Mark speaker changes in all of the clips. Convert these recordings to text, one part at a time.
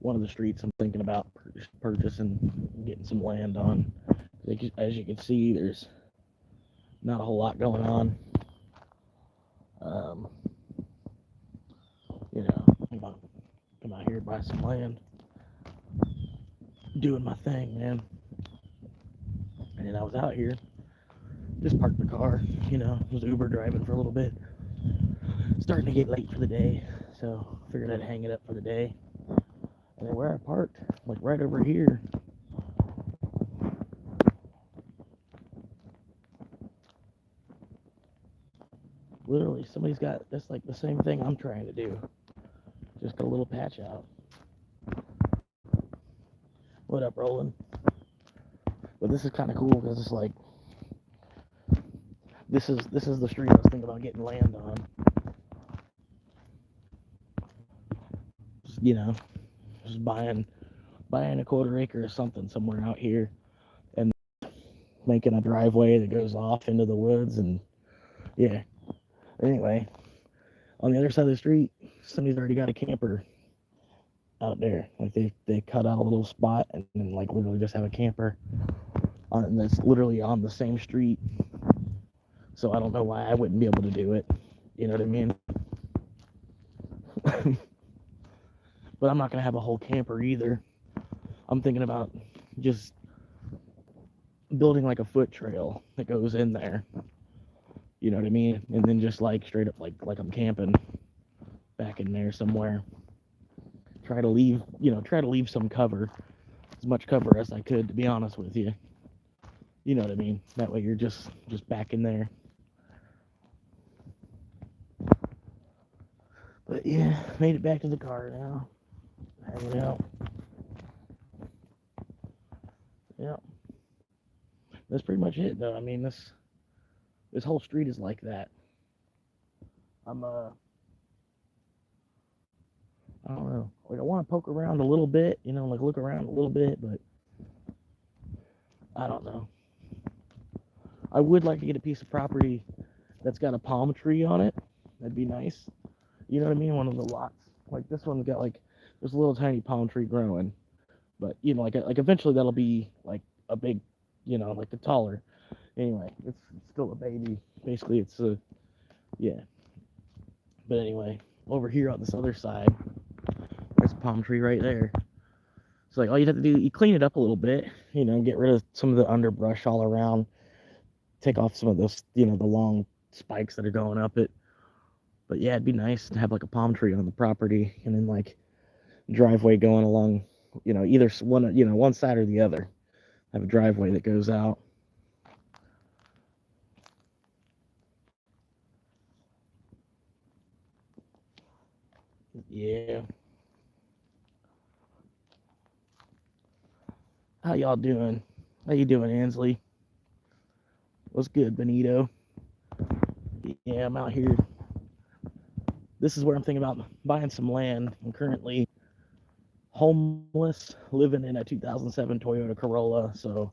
Speaker 1: one of the streets I'm thinking about purchasing, getting some land on. As you can see, there's not a whole lot going on. Um, come out here, buy some land, doing my thing, man. And then I was out here, just parked the car, was Uber driving for a little bit. Starting to get late for the day, so figured I'd hang it up for the day. And then where I parked, like right over here, literally somebody's got that's like the same thing I'm trying to do. Just got a little patch out. What up, Roland? But this is kind of cool because it's like this is the street I was thinking about getting land on. Just, just buying a quarter acre or something somewhere out here, and making a driveway that goes off into the woods. And yeah. Anyway, on the other side of the street, somebody's already got a camper out there. Like they cut out a little spot and then like literally just have a camper on, and that's literally on the same street. So I don't know why I wouldn't be able to do it. You know what I mean? But I'm not gonna have a whole camper either. I'm thinking about just building like a foot trail that goes in there. You know what I mean? And then just like straight up like I'm camping back in there somewhere. Try to leave some cover, as much cover as I could, to be honest with you. You know what I mean? That way you're just back in there. But yeah, made it back to the car now. Hanging out. Yeah. That's pretty much it though. I mean this whole street is like that. I'm I don't know. Like I want to poke around a little bit, like look around a little bit, but I don't know. I would like to get a piece of property that's got a palm tree on it. That'd be nice. You know what I mean? One of the lots. Like this one's got like there's a little tiny palm tree growing, but like eventually that'll be like a big, like the taller. Anyway, it's still a baby. Basically, it's a yeah. But anyway, over here on this other side, there's a palm tree right there. So like all you have to do, you clean it up a little bit, get rid of some of the underbrush all around, take off some of those, the long spikes that are going up it. But yeah, it'd be nice to have like a palm tree on the property, and then like driveway going along, either one side or the other. Have a driveway that goes out. Yeah. How y'all doing? How you doing, Ansley? What's good, Benito? Yeah, I'm out here. This is where I'm thinking about buying some land. I'm currently homeless, living in a 2007 Toyota Corolla, so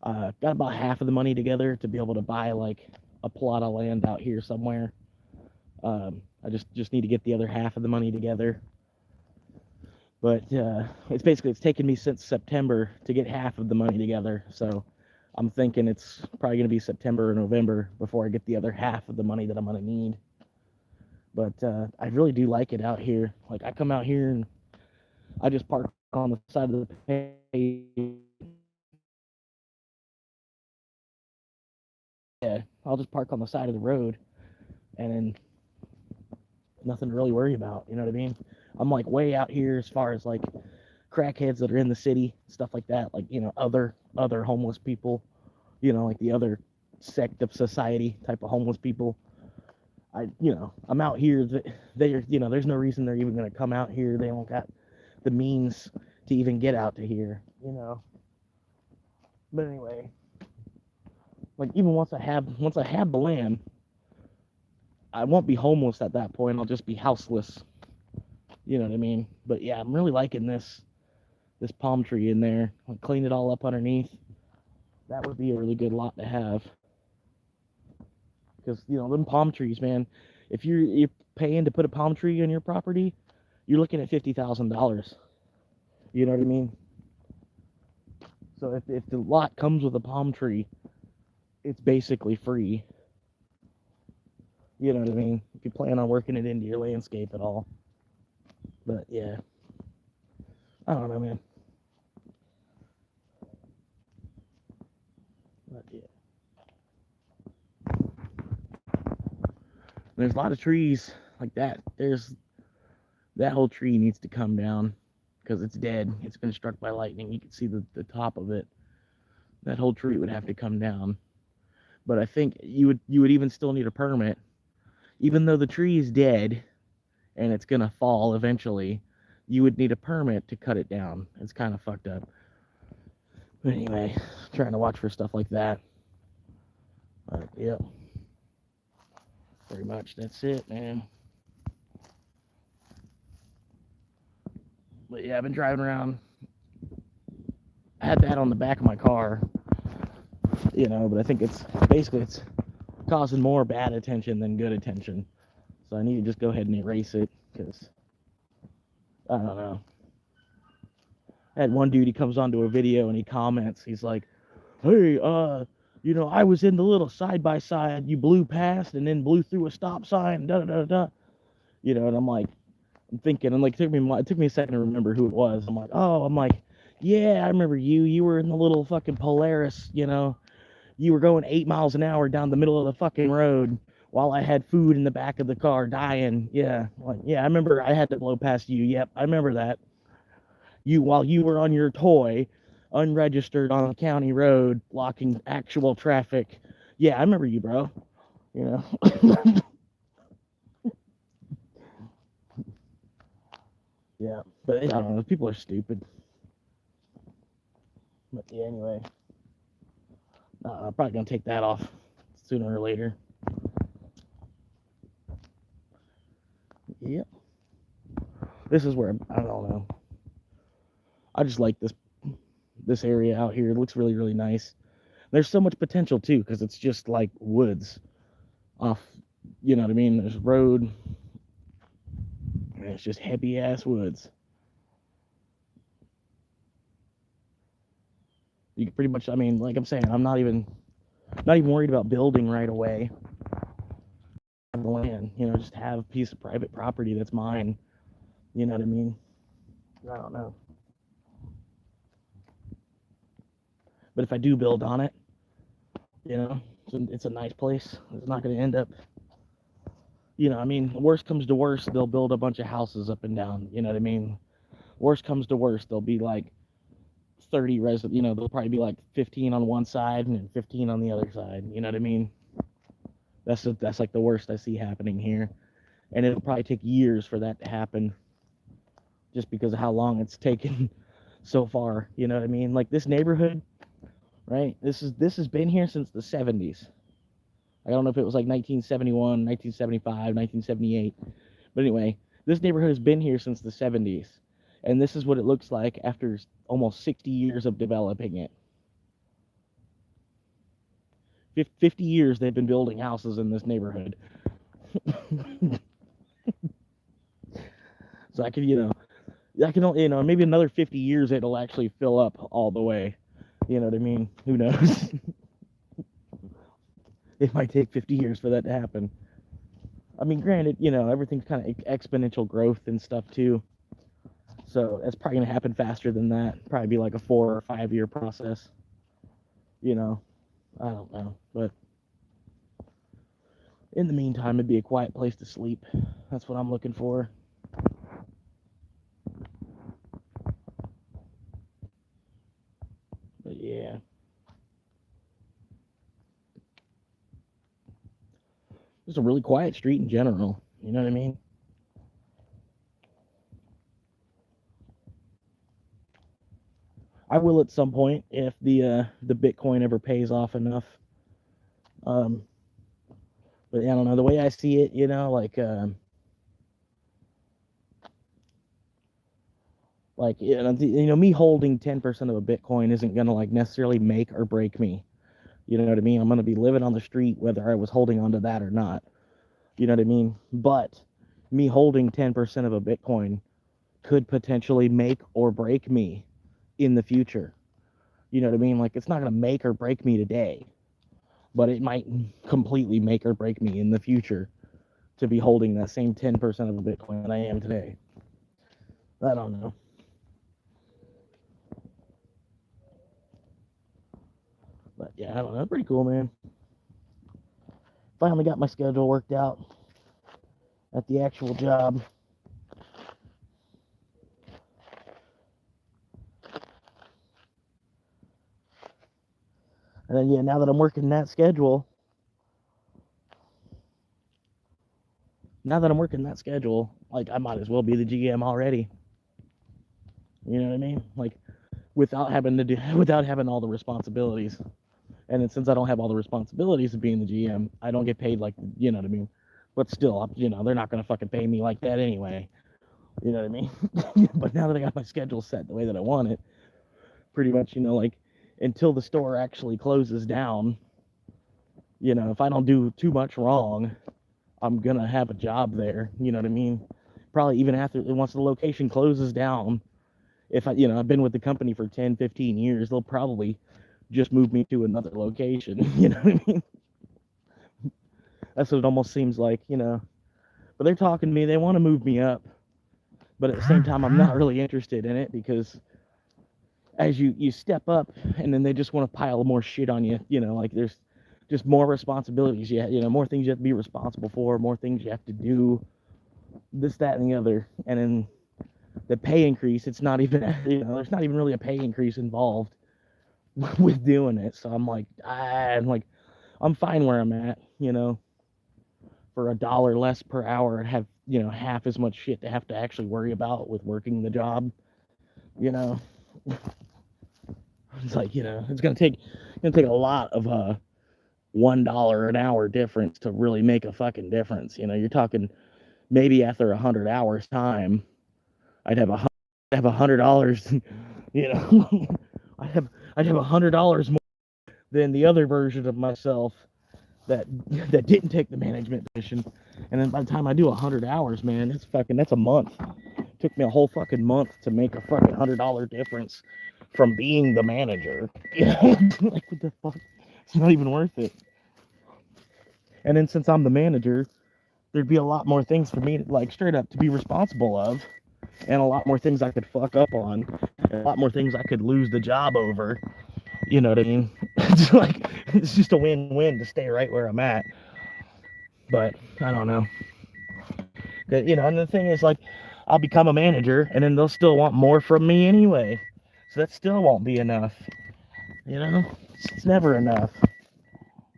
Speaker 1: got about half of the money together to be able to buy like a plot of land out here somewhere. I just need to get the other half of the money together. But it's taken me since September to get half of the money together. So I'm thinking it's probably going to be September or November before I get the other half of the money that I'm going to need. But I really do like it out here. Like I come out here and I just park on the side of the pavement. Yeah, I'll just park on the side of the road, and then nothing to really worry about. You know what I mean? I'm like way out here as far as like crackheads that are in the city, stuff like that. Like other homeless people, like the other sect of society type of homeless people. I'm out here. There's no reason they're even gonna come out here. They don't got the means to even get out to here. But anyway, like even once I have the land, I won't be homeless at that point. I'll just be houseless. You know what I mean? But yeah, I'm really liking this palm tree in there. I'll clean it all up underneath. That would be a really good lot to have. Because them palm trees, man. If you're paying to put a palm tree on your property, you're looking at $50,000. You know what I mean? So if the lot comes with a palm tree, it's basically free. You know what I mean? If you plan on working it into your landscape at all. But yeah, I don't know, man. But yeah, there's a lot of trees like that. That whole tree needs to come down because it's dead. It's been struck by lightning. You can see the top of it. That whole tree would have to come down. But I think you would even still need a permit, even though the tree is dead and it's gonna fall eventually. You would need a permit to cut it down. It's kind of fucked up. But anyway, trying to watch for stuff like that. But yep, pretty much that's it, man. But yeah, I've been driving around. I had that on the back of my car, but I think it's causing more bad attention than good attention. So I need to just go ahead and erase it because I don't know. I had one dude, he comes onto a video and he comments, he's like, hey, I was in the little side by side, you blew past and then blew through a stop sign, da da da da. And I'm like, I'm thinking, and like it took me a second to remember who it was. I'm like, yeah, I remember you. You were in the little fucking Polaris, you were going 8 miles an hour down the middle of the fucking road while I had food in the back of the car dying. Yeah. Like, yeah, I remember I had to blow past you. Yep, I remember that. While you were on your toy, unregistered on a county road, blocking actual traffic. Yeah, I remember you, bro. Yeah, but I don't know. People are stupid. But yeah, anyway, I'm probably gonna take that off sooner or later. Yep. This is where I don't know. I just like this area out here. It looks really, really nice. There's so much potential too, because it's just like woods off, you know what I mean? There's a road, and it's just heavy ass woods. You can pretty much, I mean, like I'm saying, I'm not even worried about building right away on the land. Just have a piece of private property that's mine. You know what I mean? I don't know. But if I do build on it, it's a nice place. It's not going to end up, I mean, worst comes to worst, they'll build a bunch of houses up and down. You know what I mean? Worst comes to worst, there'll be like 30 residents, there'll probably be like 15 on one side and then 15 on the other side. You know what I mean? That's like the worst I see happening here. And it'll probably take years for that to happen just because of how long it's taken so far. You know what I mean? Like this neighborhood, right? This has been here since the 70s. I don't know if it was like 1971, 1975, 1978. But anyway, this neighborhood has been here since the 70s. And this is what it looks like after almost 60 years of developing it. 50 years they've been building houses in this neighborhood. So I could, maybe another 50 years it'll actually fill up all the way. You know what I mean? Who knows? It might take 50 years for that to happen. I mean, granted, everything's kind of exponential growth and stuff too. So that's probably going to happen faster than that. Probably be like a 4 or 5 year process. I don't know. But in the meantime, it'd be a quiet place to sleep. That's what I'm looking for. But yeah. It's a really quiet street in general. You know what I mean? I will at some point if the Bitcoin ever pays off enough. But I don't know, the way I see it, me holding 10% of a Bitcoin isn't gonna like necessarily make or break me. You know what I mean? I'm gonna be living on the street whether I was holding onto that or not. You know what I mean? But me holding 10% of a Bitcoin could potentially make or break me in the future. You know what I mean? Like, it's not going to make or break me today, but it might completely make or break me in the future to be holding that same 10% of a Bitcoin that I am today. I don't know. But yeah, I don't know. Pretty cool, man. Finally got my schedule worked out at the actual job. And then, yeah, now that I'm working that schedule, like, I might as well be the GM already. You know what I mean? Like, without having all the responsibilities. And then since I don't have all the responsibilities of being the GM, I don't get paid like, you know what I mean? But still, you know, they're not going to fucking pay me like that anyway. You know what I mean? But now that I got my schedule set the way that I want it, pretty much, you know, like, until the store actually closes down, you know, if I don't do too much wrong, I'm going to have a job there. You know what I mean? Probably even after, once the location closes down, if I've been with the company for 10, 15 years, they'll probably just move me to another location. You know what I mean? That's what it almost seems like, you know. But they're talking to me. They want to move me up. But at the same time, I'm not really interested in it because as you step up and then they just want to pile more shit on you, you know, like there's just more responsibilities. You know, more things you have to be responsible for, more things you have to do, this, that, and the other. And then the pay increase, it's not even, you know, there's not even really a pay increase involved with doing it. So I'm like, I'm fine where I'm at, you know. For $1 less per hour and have, you know, half as much shit to have to actually worry about with working the job, you know. It's like, you know, it's gonna take a lot of $1 an hour difference to really make a fucking difference. You know, you're talking maybe after 100 hours time, I'd have $100, you know. I'd have $100 more than the other version of myself that didn't take the management position. And then by the time I do 100 hours, man, that's a month. It took me a whole fucking month to make a fucking $100 difference from being the manager. You know, like, what the fuck? It's not even worth it. And then since I'm the manager, there'd be a lot more things for me to, like, straight up to be responsible of, and a lot more things I could fuck up on, and a lot more things I could lose the job over. You know what I mean? It's like, it's just a win-win to stay right where I'm at. But I don't know. You know, and the thing is, like, I'll become a manager, and then they'll still want more from me anyway. So that still won't be enough. You know? It's never enough.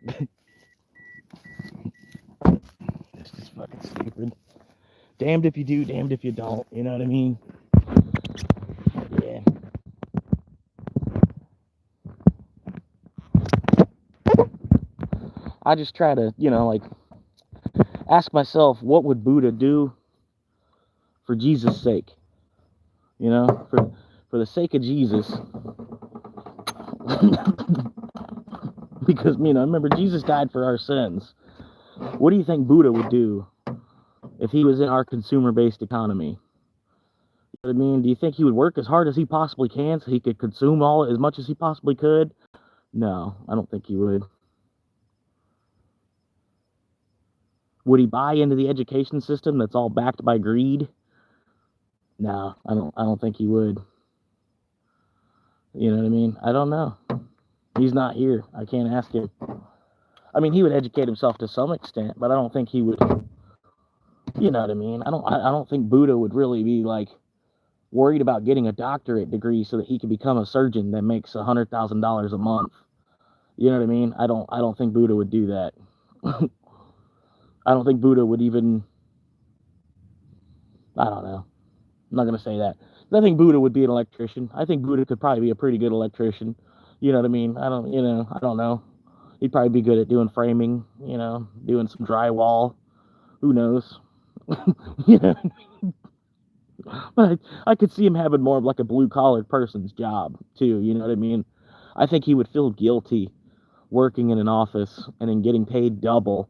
Speaker 1: It's just fucking stupid. Damned if you do, damned if you don't. You know what I mean? Yeah. I just try to, you know, like, ask myself, what would Buddha do for Jesus' sake? You know, for the sake of Jesus. Because, you know, remember, Jesus died for our sins. What do you think Buddha would do if he was in our consumer-based economy? You know what I mean? Do you think he would work as hard as he possibly can so he could consume as much as he possibly could? No, I don't think he would. Would he buy into the education system that's all backed by greed? No, I don't think he would. You know what I mean? I don't know. He's not here. I can't ask him. I mean, he would educate himself to some extent, but I don't think he would. You know what I mean? I don't think Buddha would really be like worried about getting a doctorate degree so that he could become a surgeon that makes $100,000 a month. You know what I mean? I don't think Buddha would do that. I don't think Buddha would even. I don't know. I'm not gonna say that. I think Buddha would be an electrician. I think Buddha could probably be a pretty good electrician. You know what I mean? I don't know. He'd probably be good at doing framing, you know, doing some drywall. Who knows? You know, but I could see him having more of like a blue-collar person's job too. You know what I mean? I think he would feel guilty working in an office and then getting paid double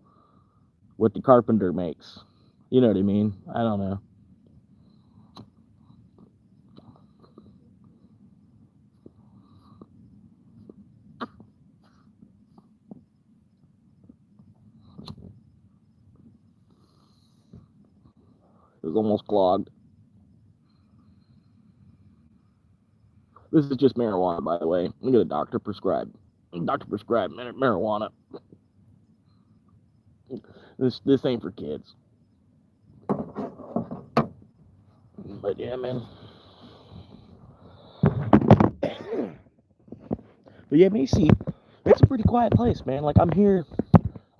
Speaker 1: what the carpenter makes. You know what I mean? I don't know. was almost clogged. This is just marijuana, by the way. We get a doctor prescribed marijuana. This ain't for kids. But yeah, man. But yeah, Macy, it's a pretty quiet place, man. Like, I'm here.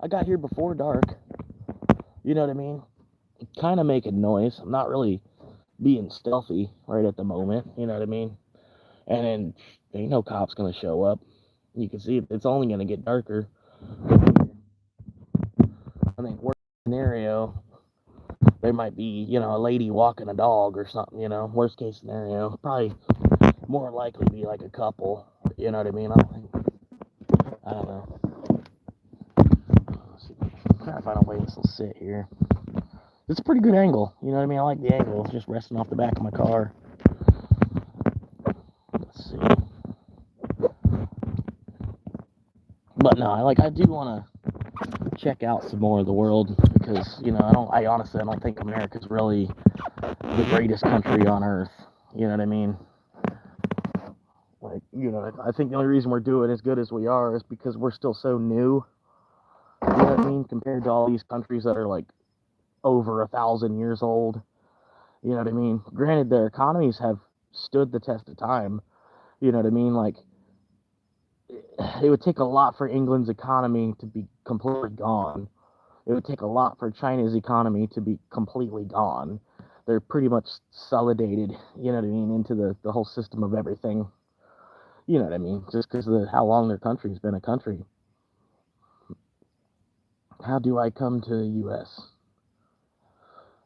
Speaker 1: I got here before dark. You know what I mean? Kind of making noise. I'm not really being stealthy right at the moment. You know what I mean? And then ain't no cops gonna show up. You can see it's only gonna get darker. I think worst scenario, there might be, a lady walking a dog or something. Worst case scenario, probably more likely be like a couple. You know what I mean? I don't know. I'm trying to find a way this will sit here. It's a pretty good angle. You know what I mean? I like the angle. It's just resting off the back of my car. Let's see. But no, I do want to check out some more of the world because, I honestly don't think America's really the greatest country on earth. You know what I mean? I think the only reason we're doing as good as we are is because we're still so new. You know what I mean? Compared to all these countries that are like over 1,000 years old. You know what I mean? Granted, their economies have stood the test of time. You know what I mean? Like, it would take a lot for England's economy to be completely gone. It would take a lot for China's economy to be completely gone. They're pretty much solidated, you know what I mean, into the whole system of everything. You know what I mean? Just because of how long their country's been a country. How do I come to the U.S.?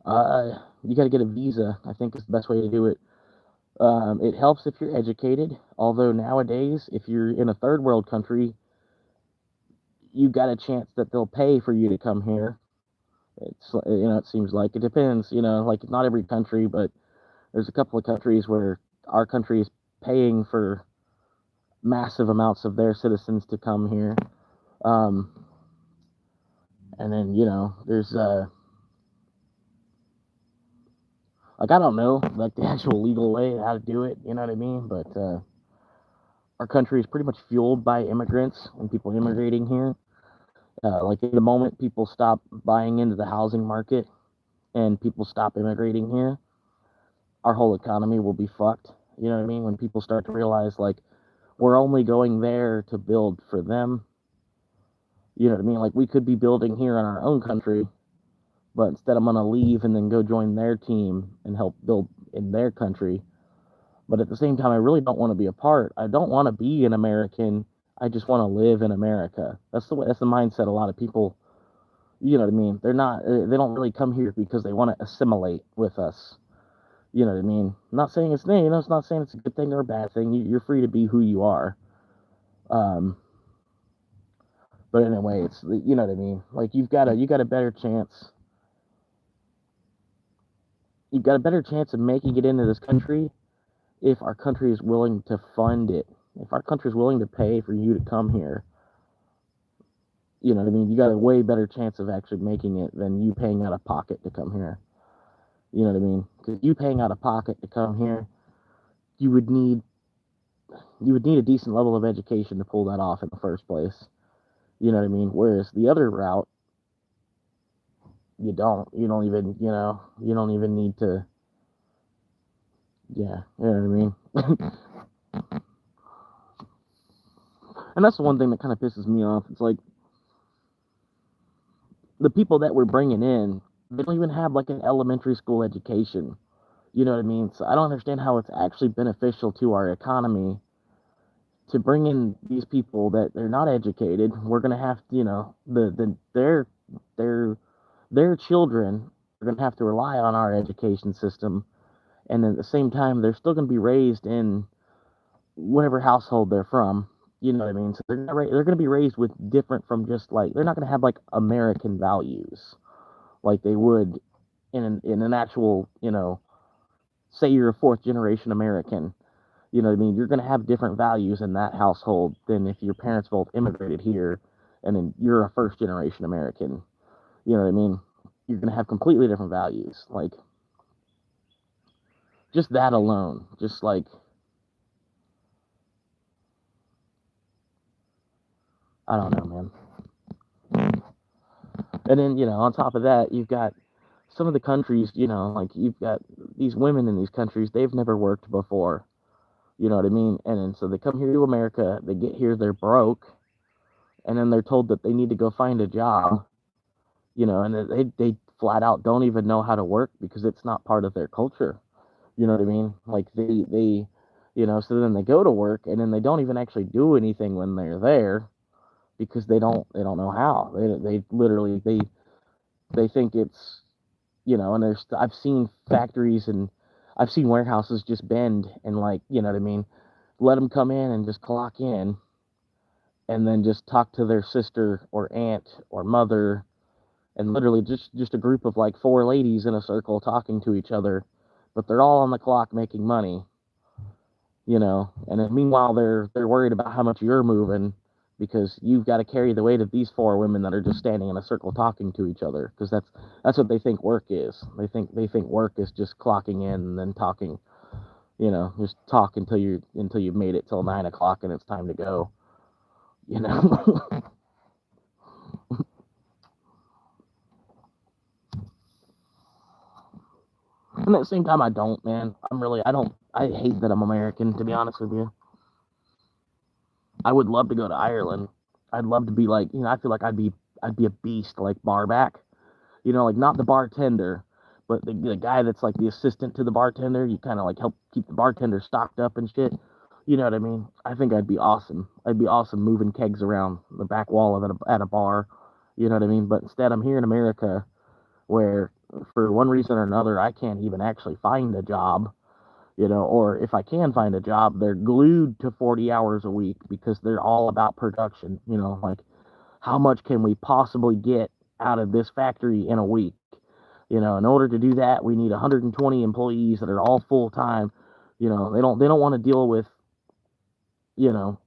Speaker 1: You got to get a visa, I think is the best way to do it. It helps if you're educated, although nowadays, if you're in a third world country, you got a chance that they'll pay for you to come here. It's, it seems like it depends, like not every country, but there's a couple of countries where our country is paying for massive amounts of their citizens to come here. And then, there's, like, I don't know, like, the actual legal way how to do it, you know what I mean? But our country is pretty much fueled by immigrants and people immigrating here. Like, in the moment people stop buying into the housing market and people stop immigrating here, our whole economy will be fucked. You know what I mean? When people start to realize, like, we're only going there to build for them. You know what I mean? Like, we could be building here in our own country, but instead I'm going to leave and then go join their team and help build in their country. But at the same time, I really don't want to be a part. I don't want to be an American. I just want to live in America. That's the mindset a lot of people, you know what I mean? They don't really come here because they want to assimilate with us. You know what I mean? I'm not saying it's not saying it's a good thing or a bad thing. You're free to be who you are. But anyway, it's, you know what I mean? Like, you got a better chance. You've got a better chance of making it into this country if our country is willing to fund it. If our country is willing to pay for you to come here, you know what I mean? You got a way better chance of actually making it than you paying out of pocket to come here. You know what I mean? Because you paying out of pocket to come here, you would need a decent level of education to pull that off in the first place. You know what I mean? Whereas the other route, you don't even need to, yeah, you know what I mean? And that's the one thing that kind of pisses me off. It's like, the people that we're bringing in, they don't even have like an elementary school education. You know what I mean? So I don't understand how it's actually beneficial to our economy to bring in these people that they're not educated. We're gonna have to, their children are gonna have to rely on our education system, and at the same time, they're still gonna be raised in whatever household they're from. You know what I mean? So they're going to be raised with different from just like, they're not going to have like American values like they would in an actual, say you're a fourth generation American. You know what I mean? You're going to have different values in that household than if your parents both immigrated here and then you're a first generation American. You know what I mean? You're going to have completely different values. Like, Just that alone, just like, I don't know, man. And then, on top of that, you've got some of the countries, like you've got these women in these countries, they've never worked before. You know what I mean? And then so they come here to America, they get here, they're broke, and then they're told that they need to go find a job, and they flat out don't even know how to work because it's not part of their culture. You know what I mean? Like so then they go to work and then they don't even actually do anything when they're there because they don't know how. They literally they think it's, and I've seen factories and I've seen warehouses just bend and, like, you know what I mean, let them come in and just clock in and then just talk to their sister or aunt or mother, and literally just a group of like four ladies in a circle talking to each other, but they're all on the clock making money, and then meanwhile they're worried about how much you're moving because you've got to carry the weight of these four women that are just standing in a circle talking to each other, because that's what they think work is. They think work is just clocking in and then talking, just talk until you've made it till 9 o'clock and it's time to go, you know. And at the same time, I don't, man. I hate that I'm American, to be honest with you. I would love to go to Ireland. I'd love to be like, I feel like I'd be a beast like Barback. Like not the bartender, but the guy that's like the assistant to the bartender. You kind of like help keep the bartender stocked up and shit. You know what I mean? I think I'd be awesome. I'd be awesome moving kegs around the back wall of at a bar. You know what I mean? But instead, I'm here in America, where for one reason or another, I can't even actually find a job. Or if I can find a job, they're glued to 40 hours a week because they're all about production. Like, how much can we possibly get out of this factory in a week? In order to do that, we need 120 employees that are all full time. They don't want to deal with, you know,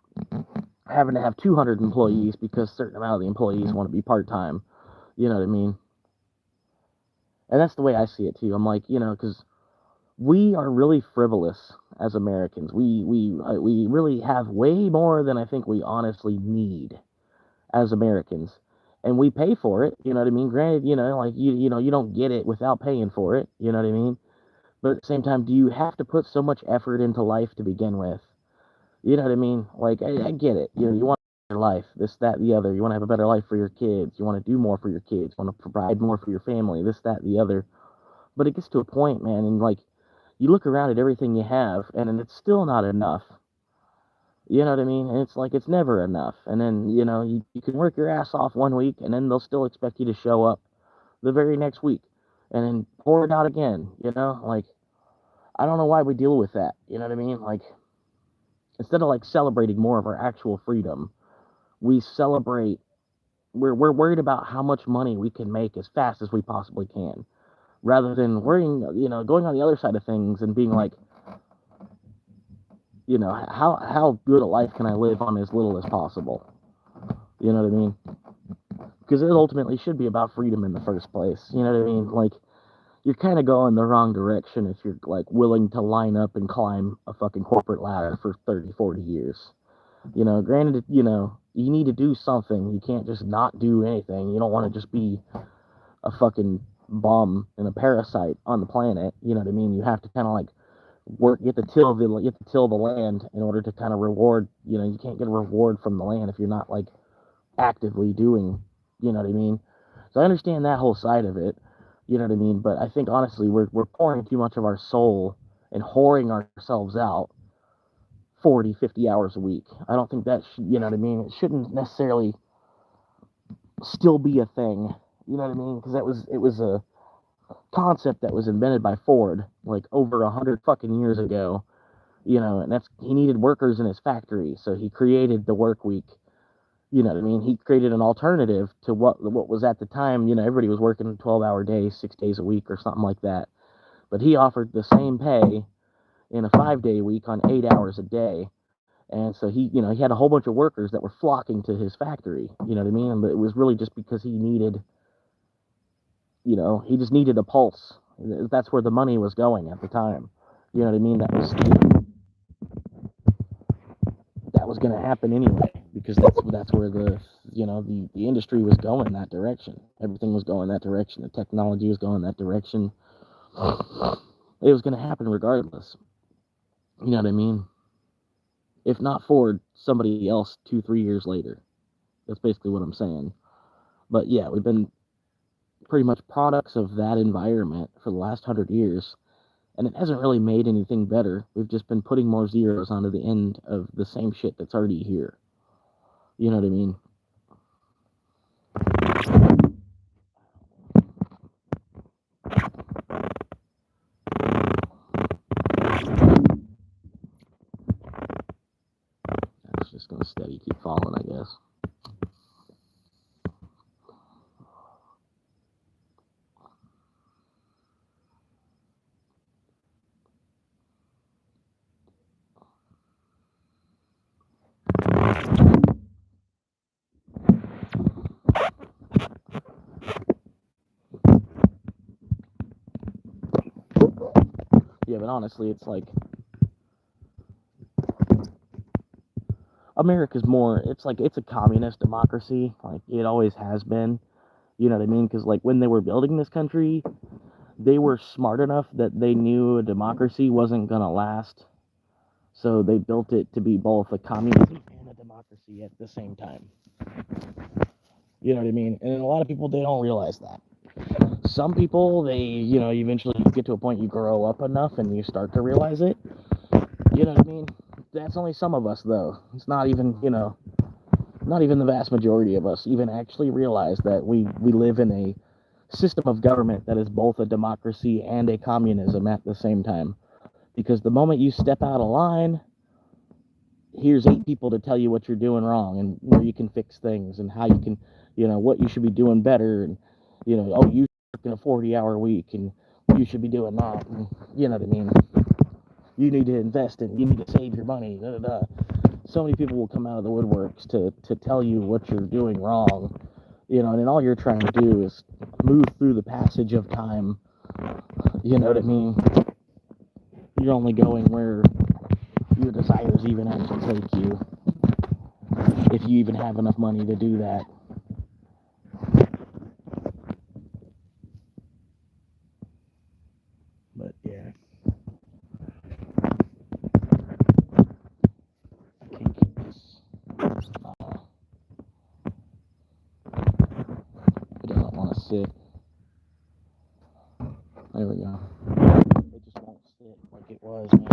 Speaker 1: having to have 200 employees because a certain amount of the employees want to be part time. You know what I mean? And that's the way I see it too. I'm like, because we are really frivolous as Americans. We really have way more than I think we honestly need as Americans, and we pay for it. You know what I mean? Granted, like you don't get it without paying for it. You know what I mean? But at the same time, do you have to put so much effort into life to begin with? You know what I mean? Like, I get it. You want your life, this, that, the other. You want to have a better life for your kids. You want to do more for your kids. You want to provide more for your family, this, that, the other. But it gets to a point, man, and like, you look around at everything you have, and it's still not enough. You know what I mean? And it's like, it's never enough. And then, you can work your ass off one week, and then they'll still expect you to show up the very next week and then pour it out again. Like, I don't know why we deal with that. You know what I mean? Like, instead of like celebrating more of our actual freedom, we celebrate, we're worried about how much money we can make as fast as we possibly can, rather than worrying, going on the other side of things and being like, how good a life can I live on as little as possible? You know what I mean? Because it ultimately should be about freedom in the first place. You know what I mean? Like, you're kind of going the wrong direction if you're like willing to line up and climb a fucking corporate ladder for 30, 40 years. Granted, you need to do something. You can't just not do anything. You don't want to just be a fucking bum and a parasite on the planet. You know what I mean? You have to kind of like work, you have to till the land in order to kind of reward. You can't get a reward from the land if you're not like actively doing. You know what I mean? So I understand that whole side of it. You know what I mean? But I think honestly, we're pouring too much of our soul and whoring ourselves out 40, 50 hours a week. I don't think that should, you know what I mean? It shouldn't necessarily still be a thing. You know what I mean? Because it was a concept that was invented by Ford like over 100 fucking years ago. And he needed workers in his factory, so he created the work week. You know what I mean? He created an alternative to what was at the time. Everybody was working a 12-hour day, 6 days a week or something like that. But he offered the same pay in a 5-day week on 8 hours a day. And so he had a whole bunch of workers that were flocking to his factory. You know what I mean? But it was really just because he just needed a pulse. That's where the money was going at the time. You know what I mean? That was going to happen anyway, because that's where the industry was going that direction. Everything was going that direction. The technology was going that direction. It was going to happen regardless. You know what I mean? If not Ford, somebody else 2-3 years later. That's basically what I'm saying. But yeah, we've been pretty much products of that environment for the last 100 years, and it hasn't really made anything better. We've just been putting more zeros onto the end of the same shit that's already here. You know what I mean? It's just gonna steady keep falling, I guess. Yeah, but honestly, it's like America's more. It's like it's a communist democracy, like it always has been. You know what I mean? Because like when they were building this country, they were smart enough that they knew a democracy wasn't gonna last, so they built it to be both a communism and a democracy at the same time. You know what I mean? And a lot of people, they don't realize that. Some people, eventually you get to a point, you grow up enough and you start to realize it. You know what I mean? That's only some of us, though. It's not even, not even the vast majority of us even actually realize that we live in a system of government that is both a democracy and a communism at the same time. Because the moment you step out of line, here's 8 people to tell you what you're doing wrong and where you can fix things and how you can, what you should be doing better. And, oh, you working a 40-hour week and you should be doing that. And, you know what I mean? You need to invest in, you need to save your money. Da, da, da. So many people will come out of the woodworks to tell you what you're doing wrong, and then all you're trying to do is move through the passage of time. You know what I mean? You're only going where your desires even actually take you, if you even have enough money to do that. But yeah, I can't keep this. It doesn't want to sit. There we go. It just won't sit like it was, man.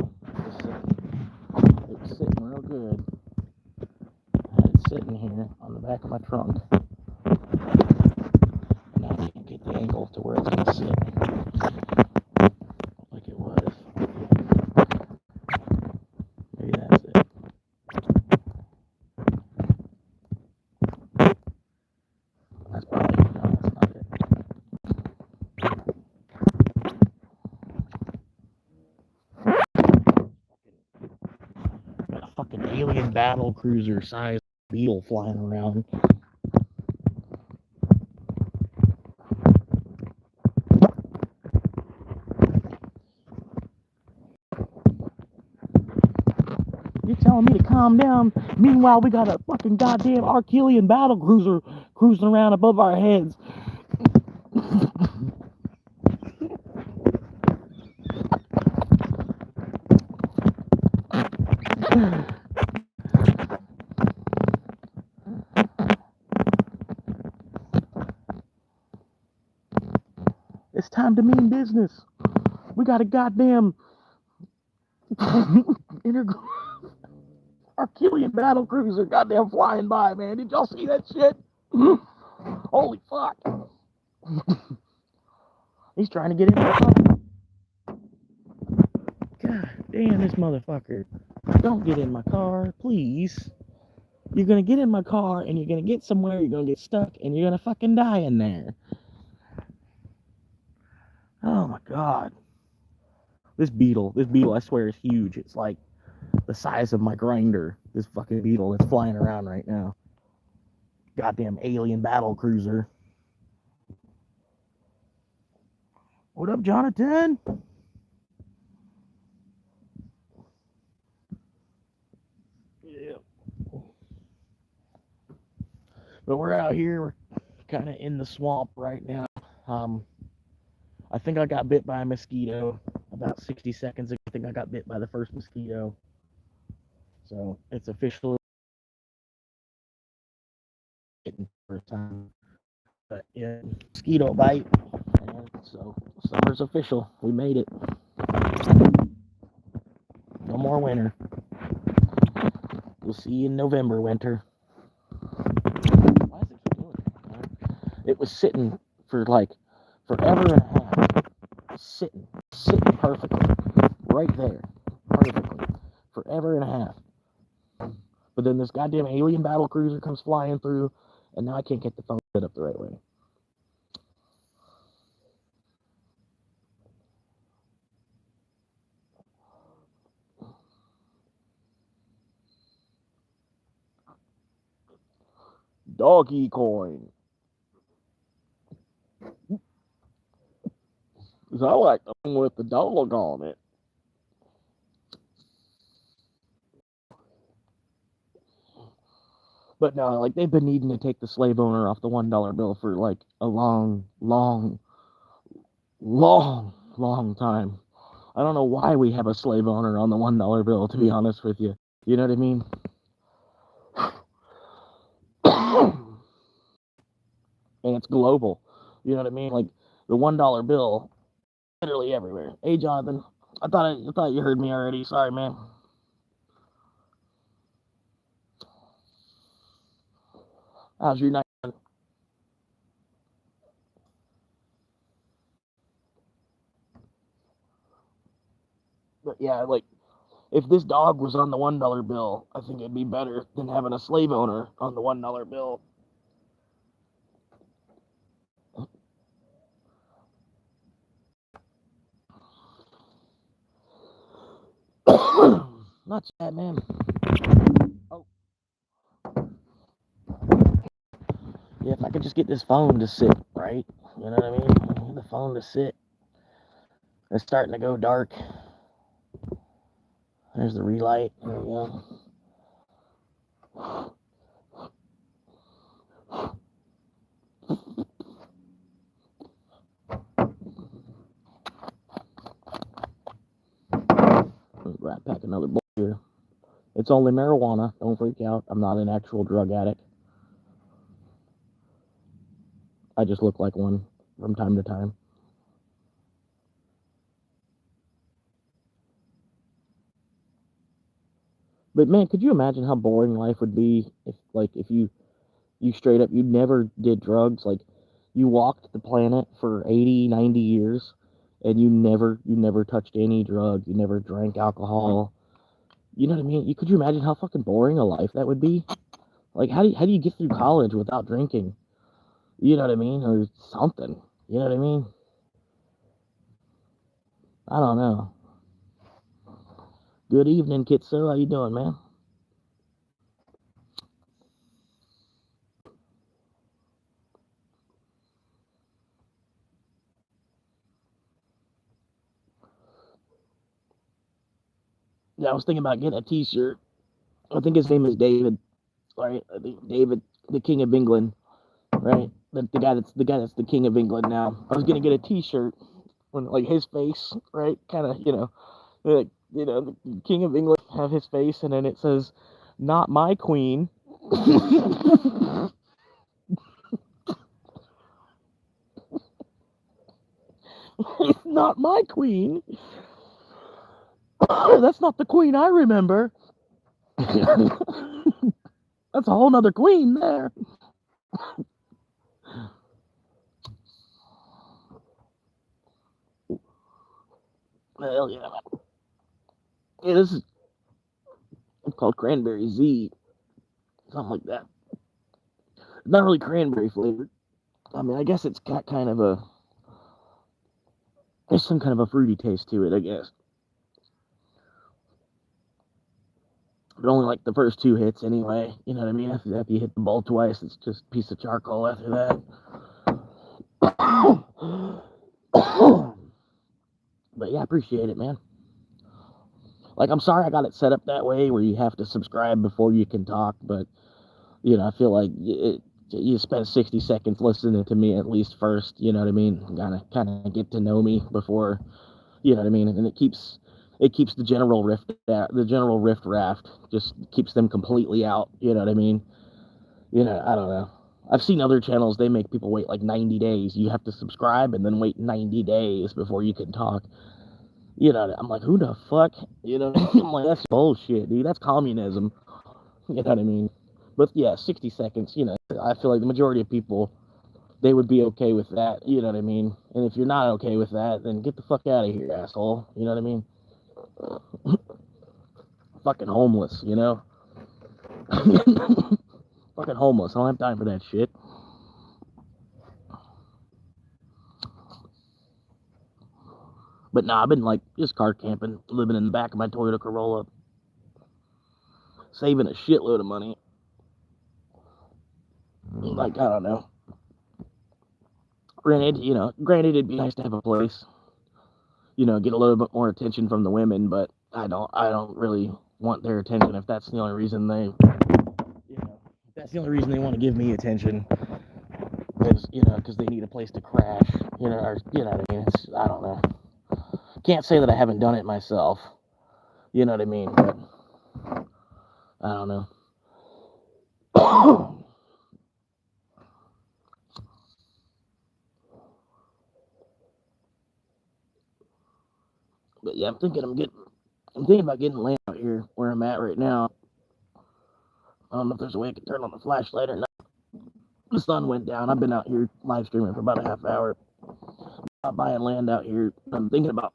Speaker 1: It was sitting real good. I had it sitting here on the back of my trunk. Now I can't get the angle to where it's going to sit like it was. Maybe that's it. That's probably, no, that's not it. Got a fucking alien battle cruiser sized beetle flying around. You're telling me to calm down. Meanwhile, we got a fucking goddamn Archelian battle cruiser cruising around above our heads. It's time to mean business. We got a goddamn Archelian battle cruiser goddamn flying by, man. Did y'all see that shit? Holy fuck. He's trying to get in my car. God damn, this motherfucker. Don't get in my car, please. You're gonna get in my car and you're gonna get somewhere, you're gonna get stuck, and you're gonna fucking die in there. Oh my god. This beetle, I swear, is huge. It's like the size of my grinder. This fucking beetle that's flying around right now. Goddamn alien battle cruiser. What up, Jonathan? But we're out here. We're kind of in the swamp right now. Um, I think I got bit by a mosquito about 60 seconds ago. I think I got bit by the first mosquito. So it's officially getting first time. But yeah, mosquito bite. And so summer's official. We made it. No more winter. We'll see you in November, winter. Why is it doing that? It was sitting for like forever and a half. Sitting perfectly. Right there. Perfectly. Forever and a half. But then this goddamn alien battle cruiser comes flying through, and now I can't get the phone set up the right way. Doggy coin. Cause I like the one with the dog on it. But no, like they've been needing to take the slave owner off the $1 bill for like a long, long, long, long time. I don't know why we have a slave owner on the $1 bill, to be honest with you. You know what I mean? And it's global. You know what I mean? Like the $1 bill, literally everywhere. Hey, Jonathan, I thought you heard me already. Sorry, man. How's your night? But yeah, like if this dog was on the $1 bill, I think it'd be better than having a slave owner on the $1 bill. Not bad, man. Oh, yeah, if I could just get this phone to sit right, you know what I mean? Get the phone to sit. It's starting to go dark. There's the relight. There we go. Rat pack another bowl here. It's only marijuana. Don't freak out. I'm not an actual drug addict. I just look like one from time to time. But man, could you imagine how boring life would be if you straight up you never did drugs, like you walked the planet for 80, 90 years and you never touched any drugs, you never drank alcohol. You know what I mean? Could you imagine how fucking boring a life that would be? Like how do you get through college without drinking? You know what I mean? Or something. You know what I mean? I don't know. Good evening, Kitso. How you doing, man? Yeah, I was thinking about getting a T-shirt. I think his name is David. Right? I think David, the King of England. Right? The guy that's the King of England now. I was gonna get a T-shirt when like his face, right? Kind of, like the King of England have his face, and then it says, "Not my queen." Not my queen. That's not the queen I remember. That's a whole nother queen there. Hell yeah. Yeah, this is called Cranberry Z. Something like that. Not really cranberry flavored. I mean, I guess it's got kind of there's some kind of a fruity taste to it, I guess. But only like the first two hits anyway. You know what I mean? After you hit the bowl twice, it's just a piece of charcoal after that. But yeah, I appreciate it, man. Like, I'm sorry I got it set up that way where you have to subscribe before you can talk, but I feel like you spend 60 seconds listening to me at least first, you know what I mean? Kind of get to know me before, you know what I mean? And it keeps the general rift raft, just keeps them completely out, you know what I mean? You know, I don't know. I've seen other channels, they make people wait like 90 days. You have to subscribe and then wait 90 days before you can talk. You know, I'm like, who the fuck? You know, I'm like, that's bullshit, dude. That's communism. You know what I mean? But yeah, 60 seconds, you know, I feel like the majority of people, they would be okay with that. You know what I mean? And if you're not okay with that, then get the fuck out of here, asshole. You know what I mean? Fucking homeless, you know? Fucking homeless. I don't have time for that shit. But nah, I've been like just car camping, living in the back of my Toyota Corolla, saving a shitload of money. Like, I don't know. Granted, it'd be nice to have a place, you know, get a little bit more attention from the women, but I don't really want their attention if that's the only reason if that's the only reason they want to give me attention, because, you know, because they need a place to crash, you know, or, you know what I mean? I don't know. Can't say that I haven't done it myself, you know what I mean? But I don't know. But yeah, I'm thinking about getting land out here where I'm at right now. I don't know if there's a way I can turn on the flashlight or not. The sun went down. I've been out here live streaming for about a half hour. I'm buying land out here. I'm thinking about,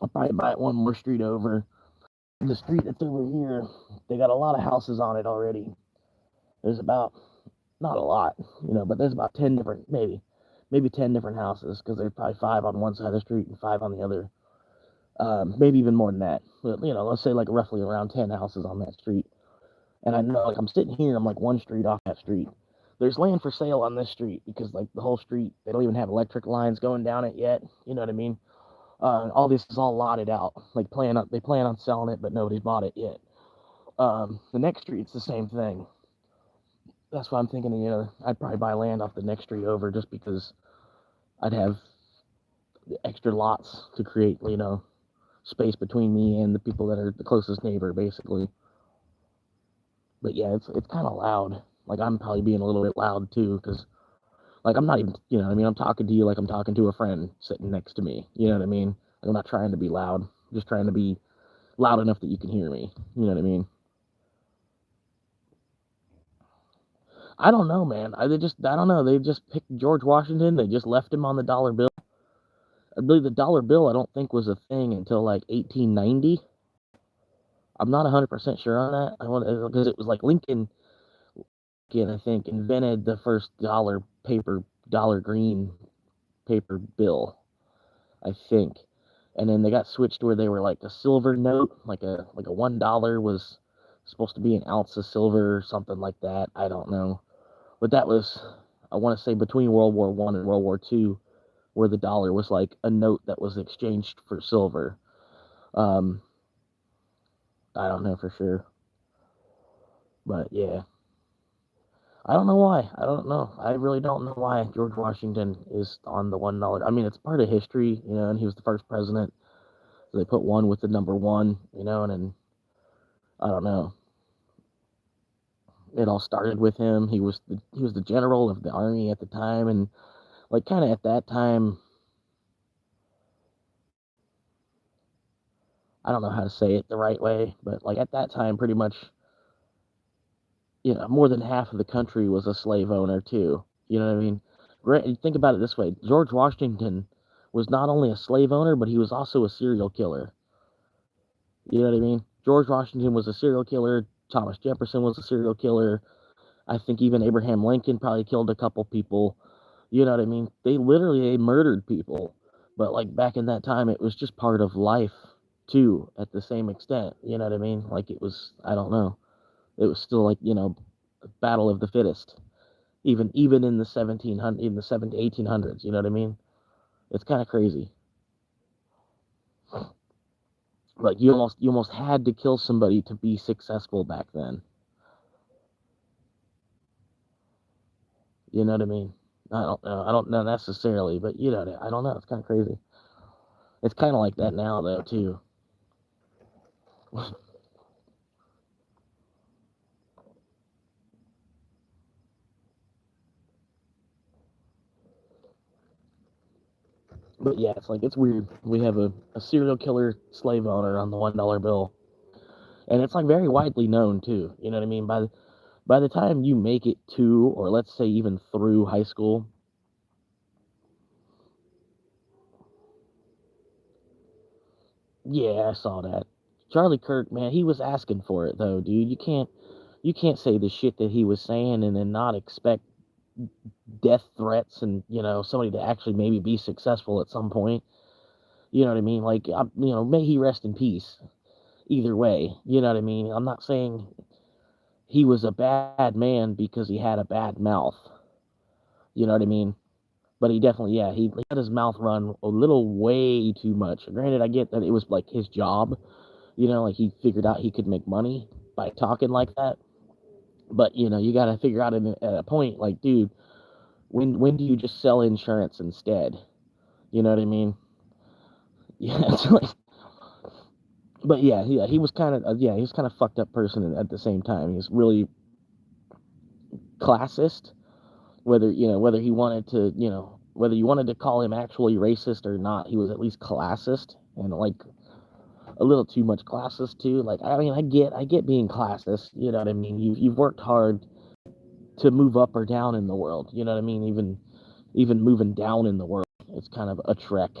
Speaker 1: I'll probably buy it one more street over. The street that's over here, they got a lot of houses on it already. There's about, not a lot, you know, but there's about 10 different, maybe 10 different houses, because there's probably 5 on one side of the street and 5 on the other. Maybe even more than that. But, you know, let's say like roughly around 10 houses on that street. And I know, like, I'm sitting here, I'm like one street off that street. There's land for sale on this street because, like, the whole street, they don't even have electric lines going down it yet. You know what I mean? All this is all lotted out. Like, they plan on selling it, but nobody's bought it yet. The next street's the same thing. That's why I'm thinking, you know, I'd probably buy land off the next street over just because I'd have extra lots to create, you know, space between me and the people that are the closest neighbor, basically. But yeah, it's kind of loud. Like, I'm probably being a little bit loud too, because, like, I'm not even, you know what I mean? I'm talking to you like I'm talking to a friend sitting next to me. You know what I mean? Like, I'm not trying to be loud. I'm just trying to be loud enough that you can hear me. You know what I mean? I don't know, man. I don't know. They just picked George Washington. They just left him on the dollar bill. I believe the dollar bill, I don't think, was a thing until like 1890. I'm not 100% sure on that. Because it was like Lincoln, I think, invented the first dollar green paper bill, I think. And then they got switched where they were like a silver note, like a $1 was supposed to be an ounce of silver or something like that. I don't know. But that was, I want to say, between World War I and World War II, where the dollar was like a note that was exchanged for silver. I don't know for sure. But yeah. I don't know why. I don't know. I really don't know why George Washington is on the $1. I mean, it's part of history, you know, and he was the first president. So they put one with the number 1, you know, and then, I don't know. It all started with him. He was the general of the army at the time, and like kind of at that time, I don't know how to say it the right way, but like at that time, pretty much, you know, more than half of the country was a slave owner too. You know what I mean? Think about it this way: George Washington was not only a slave owner, but he was also a serial killer. You know what I mean? George Washington was a serial killer. Thomas Jefferson was a serial killer. I think even Abraham Lincoln probably killed a couple people. You know what I mean? They murdered people. But like back in that time, it was just part of life too, at the same extent. You know what I mean? Like it was, I don't know. It was still like, you know, battle of the fittest. Even in the 1800s, you know what I mean? It's kind of crazy. Like you almost had to kill somebody to be successful back then. You know what I mean? I don't know necessarily, but you know, I don't know. It's kind of crazy. It's kind of like that now, though, too. But yeah, it's like it's weird. We have a serial killer slave owner on the $1 bill, and it's like very widely known too. You know what I mean? By the time you make it to, or let's say even through high school, yeah, I saw that. Charlie Kirk, man, he was asking for it though, dude. You can't say the shit that he was saying and then not expect death threats and somebody to actually maybe be successful at some point. You know what I mean? Like, may he rest in peace. Either way, you know what I mean. I'm not saying he was a bad man because he had a bad mouth. You know what I mean? But he definitely, yeah, he let his mouth run a little way too much. Granted, I get that it was like his job. Like he figured out he could make money by talking like that. But you got to figure out at a point, like, dude, when do you just sell insurance instead? You know what I mean? Yeah, it's like, but yeah, he was kind of he was kind of fucked up person at the same time. He was really classist. Whether he wanted to, whether you wanted to call him actually racist or not, he was at least classist and like a little too much classist too. Like, I mean, I get being classist. You know what I mean? You've worked hard to move up or down in the world. You know what I mean? Even moving down in the world, it's kind of a trek.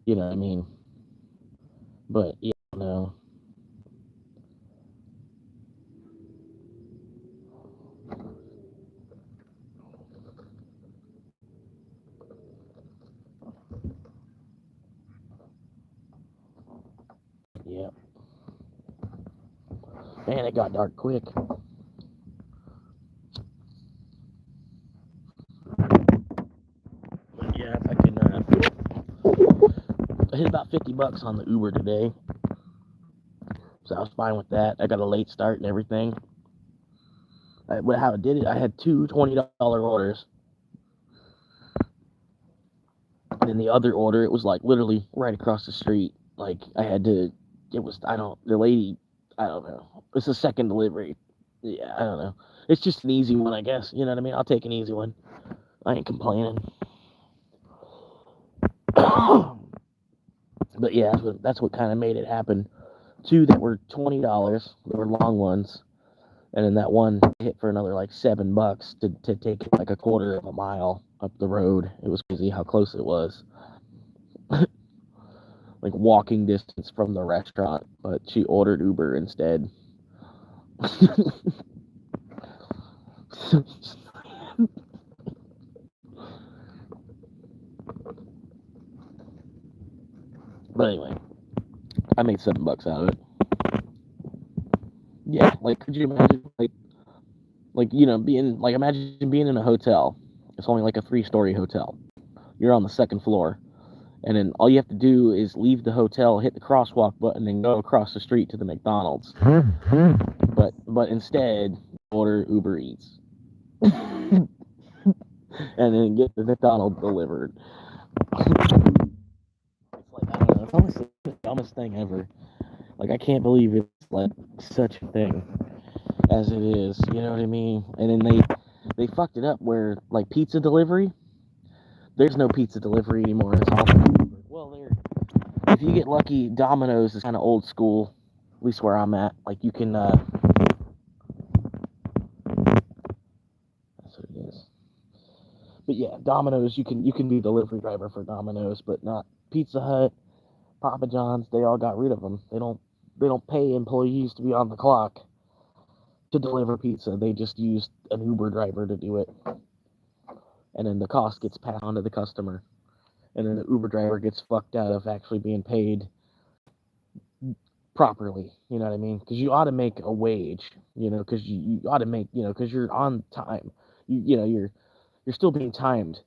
Speaker 1: You know what I mean? But yeah, no, yeah, man, it got dark quick. But yeah, if I can, I hit about $50 on the Uber today, so I was fine with that. I got a late start and everything. How I did it, I had two $20 orders, and then the other order, it was like literally right across the street. Like I had to, it was the lady, I don't know. It's a second delivery. Yeah, I don't know. It's just an easy one, I guess. You know what I mean? I'll take an easy one. I ain't complaining. But yeah, that's what kind of made it happen. Two that were $20. They were long ones, and then that one hit for another like $7 to take like a quarter of a mile up the road. It was crazy how close it was, like walking distance from the restaurant. But she ordered Uber instead. But anyway, I made $7 out of it. Yeah, like could you imagine being like imagine being in a hotel. It's only like a 3-story hotel. You're on the second floor, and then all you have to do is leave the hotel, hit the crosswalk button, and go across the street to the McDonald's. But instead, order Uber Eats, and then get the McDonald's delivered. It's like I don't know. It's almost the dumbest thing ever. Like I can't believe it's like such a thing as it is. You know what I mean? And then they fucked it up where like pizza delivery. There's no pizza delivery anymore. It's all delivered. Well, if you get lucky, Domino's is kind of old school. At least where I'm at. Like you can. That's what it is. But yeah, Domino's. You can be delivery driver for Domino's, but not Pizza Hut, Papa John's. They all got rid of them. They don't pay employees to be on the clock to deliver pizza. They just use an Uber driver to do it, and then the cost gets passed on to the customer, and then the Uber driver gets fucked out of actually being paid properly. You know what I mean? Because you ought to make a wage. Because you ought to make. Because you're on time. You're still being timed.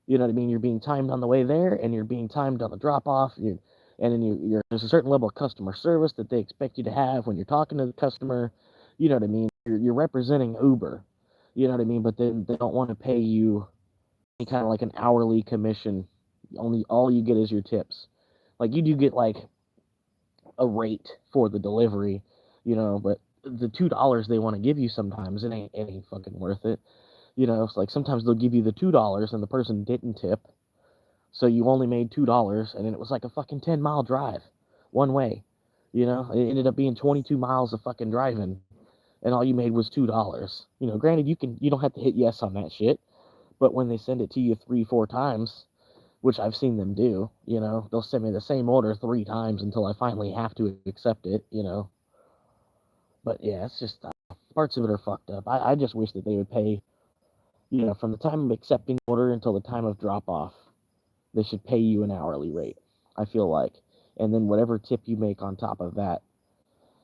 Speaker 1: You know what I mean? You're being timed on the way there, and you're being timed on the drop off. And then there's a certain level of customer service that they expect you to have when you're talking to the customer. You know what I mean? You're representing Uber. You know what I mean? But then they don't want to pay you any kind of like an hourly commission. Only all you get is your tips. Like you do get like a rate for the delivery, but the $2 they want to give you sometimes it ain't fucking worth it. It's like sometimes they'll give you the $2 and the person didn't tip, so you only made $2, and then it was like a fucking 10-mile drive one way. It ended up being 22 miles of fucking driving, and all you made was $2. Granted, you don't have to hit yes on that shit, but when they send it to you 3-4 times, which I've seen them do, they'll send me the same order 3 times until I finally have to accept it. But yeah, it's just parts of it are fucked up. I just wish that they would pay, from the time of accepting the order until the time of drop off. They should pay you an hourly rate, I feel like. And then whatever tip you make on top of that,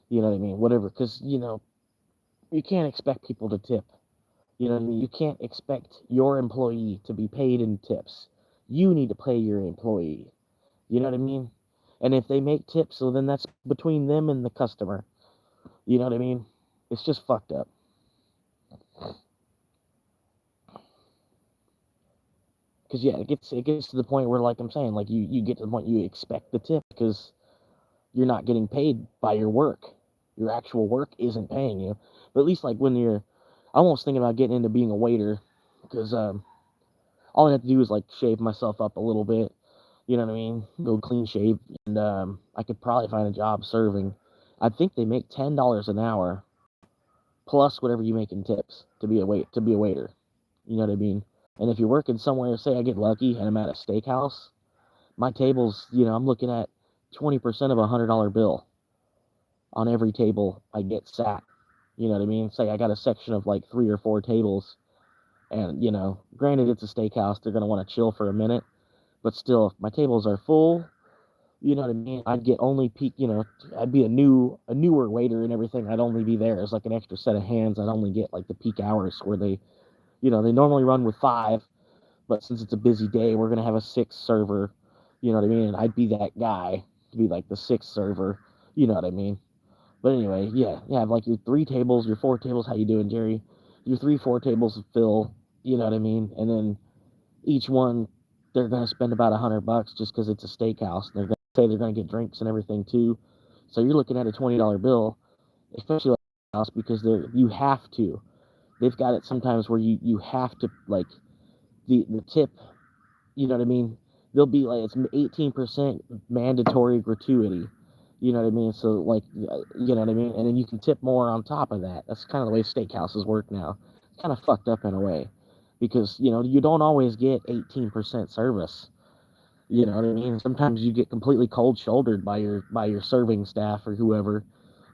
Speaker 1: you know what I mean? Whatever, because, you can't expect people to tip. You know what I mean? You can't expect your employee to be paid in tips. You need to pay your employee. You know what I mean? And if they make tips, so then that's between them and the customer. You know what I mean? It's just fucked up. Because yeah, it gets to the point where, like I'm saying, like you get to the point you expect the tip because you're not getting paid by your work. Your actual work isn't paying you. But at least like when I'm almost thinking about getting into being a waiter, because all I have to do is like shave myself up a little bit. You know what I mean? Go clean shave, and I could probably find a job serving. I think they make $10 an hour plus whatever you make in tips to be a waiter. You know what I mean? And if you're working somewhere, say I get lucky and I'm at a steakhouse, my tables, I'm looking at 20% of $100 bill on every table I get sat. You know what I mean? Say I got a section of like 3 or 4 tables, and granted it's a steakhouse, they're gonna want to chill for a minute, but still, if my tables are full, you know what I mean? I'd get only peak, I'd be a newer waiter and everything. I'd only be there as like an extra set of hands. I'd only get like the peak hours where they normally run with 5, but since it's a busy day, we're gonna have a 6th server. You know what I mean? And I'd be that guy to be like the 6th server. You know what I mean? But anyway, yeah, like your 3 tables, your 4 tables. How you doing, Jerry? Your 3-4 tables fill. You know what I mean? And then each one, they're gonna spend about $100 just because it's a steakhouse. They're gonna say they're gonna get drinks and everything too. So you're looking at a $20 bill, especially like a house, because you have to. They've got it sometimes where you have to, like, the tip. You know what I mean? They'll be like, it's 18% mandatory gratuity. You know what I mean? So like, you know what I mean? And then you can tip more on top of that. That's kind of the way steakhouses work now. It's kind of fucked up in a way, because you don't always get 18% service. You know what I mean? Sometimes you get completely cold shouldered by your serving staff or whoever.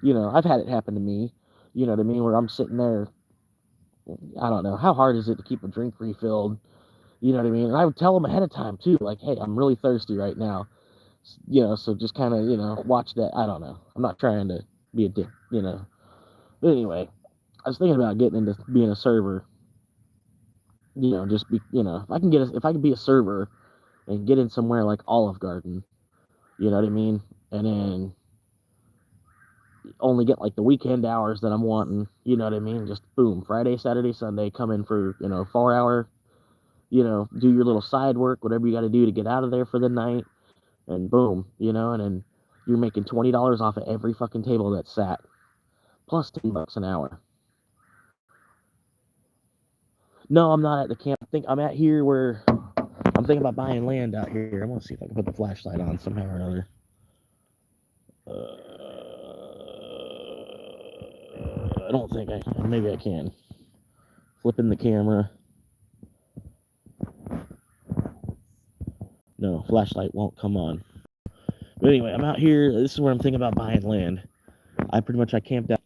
Speaker 1: I've had it happen to me. You know what I mean? Where I'm sitting there, I don't know, how hard is it to keep a drink refilled? You know what I mean? And I would tell them ahead of time too, like, hey, I'm really thirsty right now. So just kind of, watch that. I don't know. I'm not trying to be a dick. But anyway, I was thinking about getting into being a server. Just be, if I can be a server and get in somewhere like Olive Garden, you know what I mean? And then only get like the weekend hours that I'm wanting, you know what I mean? Just boom, Friday, Saturday, Sunday, come in for, 4 hour, do your little side work, whatever you got to do to get out of there for the night, and boom, and then you're making $20 off of every fucking table that's sat, plus $10 an hour. No, I'm not at the camp. I think I'm at here where I'm thinking about buying land out here. I'm gonna see if I can put the flashlight on somehow or another. I don't think I can. Maybe I can. Flipping the camera. No, flashlight won't come on. But anyway, I'm out here. This is where I'm thinking about buying land. I camped out.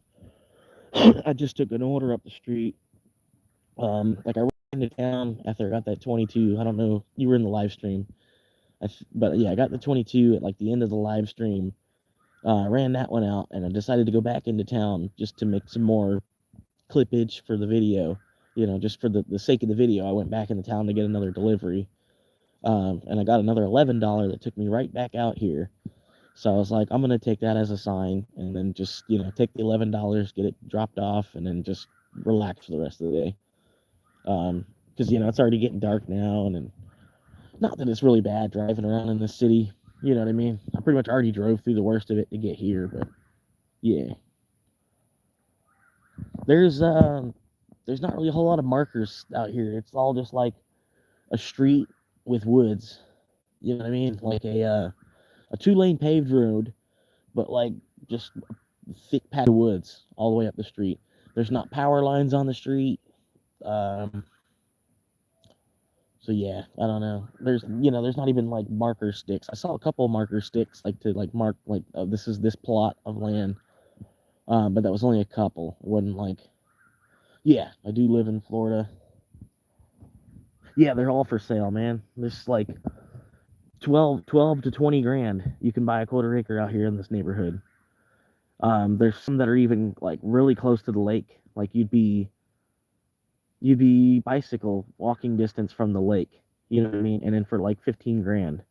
Speaker 1: I just took an order up the street. Like I ran into town after I got that 22. I don't know. You were in the live stream. But yeah, I got the 22 at like the end of the live stream. I ran that one out, and I decided to go back into town just to make some more clippage for the video. Just for the sake of the video, I went back into town to get another delivery. And I got another $11 that took me right back out here. So I was like, I'm gonna take that as a sign, and then just take the $11, get it dropped off, and then just relax for the rest of the day. Because it's already getting dark now, and not that it's really bad driving around in the city. You know what I mean? I pretty much already drove through the worst of it to get here, but yeah, there's not really a whole lot of markers out here. It's all just like a street with woods. You know what I mean? Like a 2-lane paved road, but like just a thick patch of woods all the way up the street. There's not power lines on the street. Um, so yeah, I don't know. There's not even like marker sticks. I saw a couple of marker sticks like to like mark like this is this plot of land. But that was only a couple. It wasn't like, yeah, I do live in Florida. Yeah, they're all for sale, man. There's like 12 to 20 grand. You can buy a quarter acre out here in this neighborhood. There's some that are even like really close to the lake. Like you'd be bicycle walking distance from the lake. You know what I mean? And then for like 15 grand.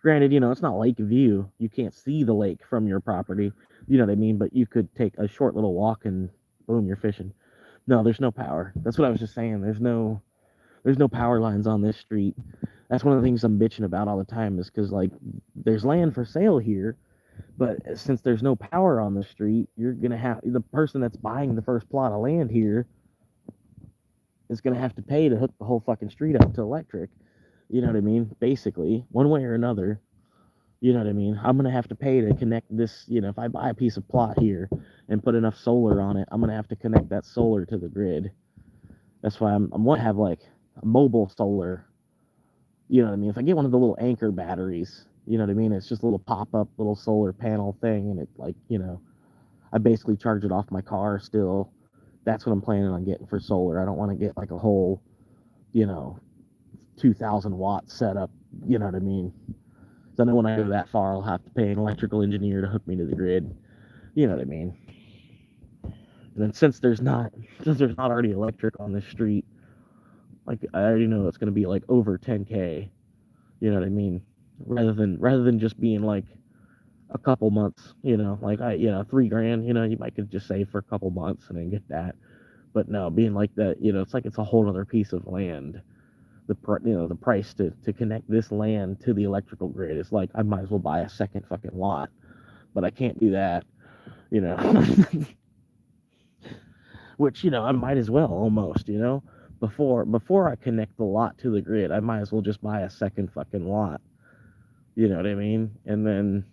Speaker 1: Granted, it's not lake view. You can't see the lake from your property. You know what I mean? But you could take a short little walk and boom, you're fishing. No, there's no power. That's what I was just saying. There's no power lines on this street. That's one of the things I'm bitching about all the time is because like there's land for sale here, but since there's no power on the street, you're gonna have the person that's buying the first plot of land here is gonna have to pay to hook the whole fucking street up to electric. You know what I mean? Basically, one way or another. You know what I mean? I'm gonna have to pay to connect this. If I buy a piece of plot here and put enough solar on it, I'm gonna have to connect that solar to the grid. That's why I'm want to have like a mobile solar. You know what I mean? If I get one of the little Anchor batteries, you know what I mean? It's just a little pop up little solar panel thing, and it like I basically charge it off my car still. That's what I'm planning on getting for solar. I don't want to get like a whole, you know, 2,000 watt setup. You know what I mean? So I know when I go that far, I'll have to pay an electrical engineer to hook me to the grid. You know what I mean? And then since there's not already electric on this street, like I already know it's gonna be like over 10K. You know what I mean? Rather than just being like a couple months, like 3 grand, you might could just save for a couple months and then get that. But no, being like that, it's like it's a whole other piece of land. The price to connect this land to the electrical grid is like I might as well buy a second fucking lot, but I can't do that, you know. Which I might as well almost, before I connect the lot to the grid, I might as well just buy a second fucking lot. You know what I mean? And then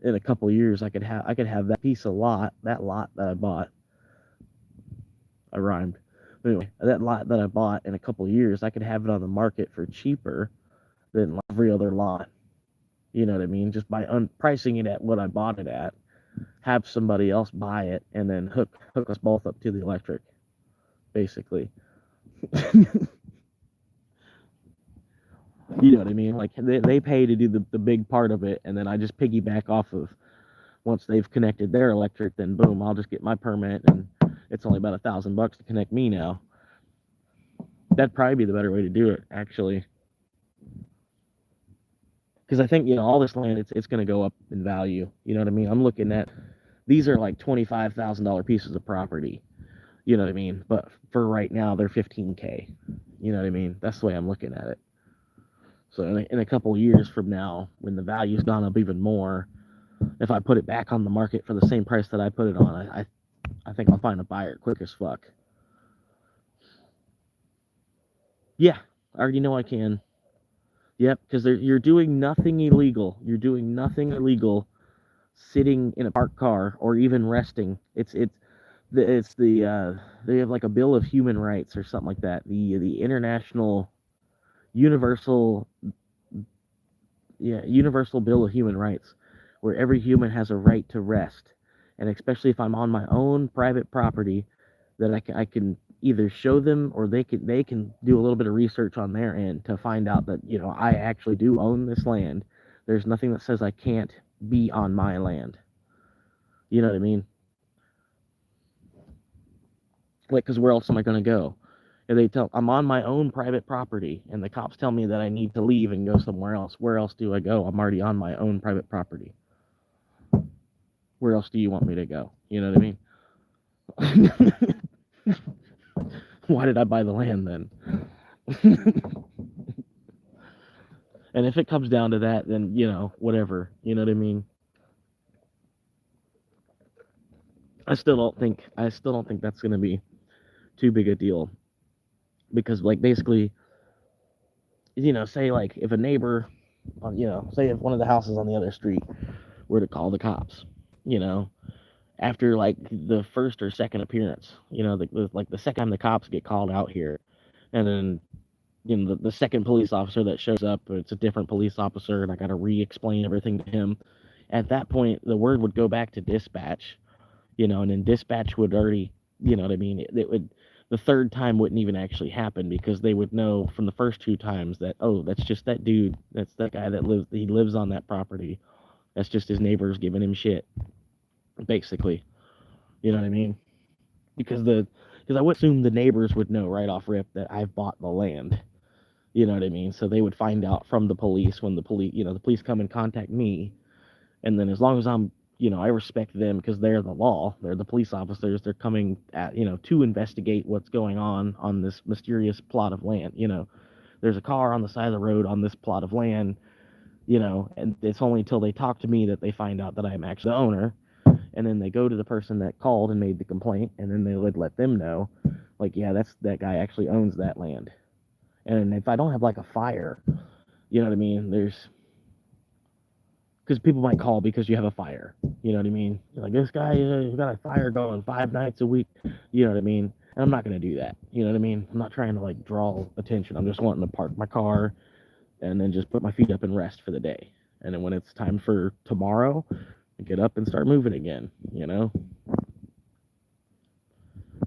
Speaker 1: in a couple of years, I could have that lot that I bought. I rhymed. Anyway, that lot that I bought in a couple of years, I could have it on the market for cheaper than every other lot. You know what I mean? Just by pricing it at what I bought it at, have somebody else buy it, and then hook us both up to the electric, basically. You know what I mean? Like they pay to do the big part of it, and then I just piggyback off of once they've connected their electric, then boom, I'll just get my permit, and it's only about $1,000 to connect me now. That'd probably be the better way to do it, actually, because I think all this land it's going to go up in value. You know what I mean? I'm looking at these are like $25,000 pieces of property. You know what I mean? But for right now, they're 15K. You know what I mean? That's the way I'm looking at it. So in a couple years from now, when the value's gone up even more, if I put it back on the market for the same price that I put it on, I think I'll find a buyer quick as fuck. Yeah, I already know I can. Yep, because you're doing nothing illegal. You're doing nothing illegal sitting in a parked car or even resting. It's they have like a Bill of Human Rights or something like that. The international universal universal Bill of Human Rights, where every human has a right to rest, and especially if I'm on my own private property, that I can either show them or they can do a little bit of research on their end to find out that I actually do own this land. There's nothing that says I can't be on my land. You know what I mean? Like, because where else am I going to go? If I'm on my own private property, and the cops tell me that I need to leave and go somewhere else, where else do I go? I'm already on my own private property. Where else do you want me to go? You know what I mean? Why did I buy the land then? And if it comes down to that, then, whatever. You know what I mean? I still don't think that's going to be too big a deal, because, like, basically, say, like, if a neighbor, say if one of the houses on the other street were to call the cops, you know, after, like, the first or second appearance, like the second time the cops get called out here, and then, the second police officer that shows up, it's a different police officer, and I got to re-explain everything to him. At that point, the word would go back to dispatch, and then dispatch would already, you know what I mean? It would, the third time wouldn't even actually happen, because they would know from the first two times that, oh, that's just that dude, that's that guy that lives on that property. That's just his neighbors giving him shit, basically. You know what I mean? Because I would assume the neighbors would know right off rip that I've bought the land. You know what I mean? So they would find out from the police when the police come and contact me, and then as long as I respect them, because they're the law, they're the police officers, they're coming to investigate what's going on this mysterious plot of land. There's a car on the side of the road on this plot of land, and it's only until they talk to me that they find out that I'm actually the owner, and then they go to the person that called and made the complaint, and then they would let them know, like, yeah, that guy actually owns that land. And if I don't have, like, a fire, you know what I mean, because people might call because you have a fire. You know what I mean? You're like, this guy has got a fire going 5 nights a week. You know what I mean? And I'm not going to do that. You know what I mean? I'm not trying to, like, draw attention. I'm just wanting to park my car and then just put my feet up and rest for the day. And then when it's time for tomorrow, get up and start moving again.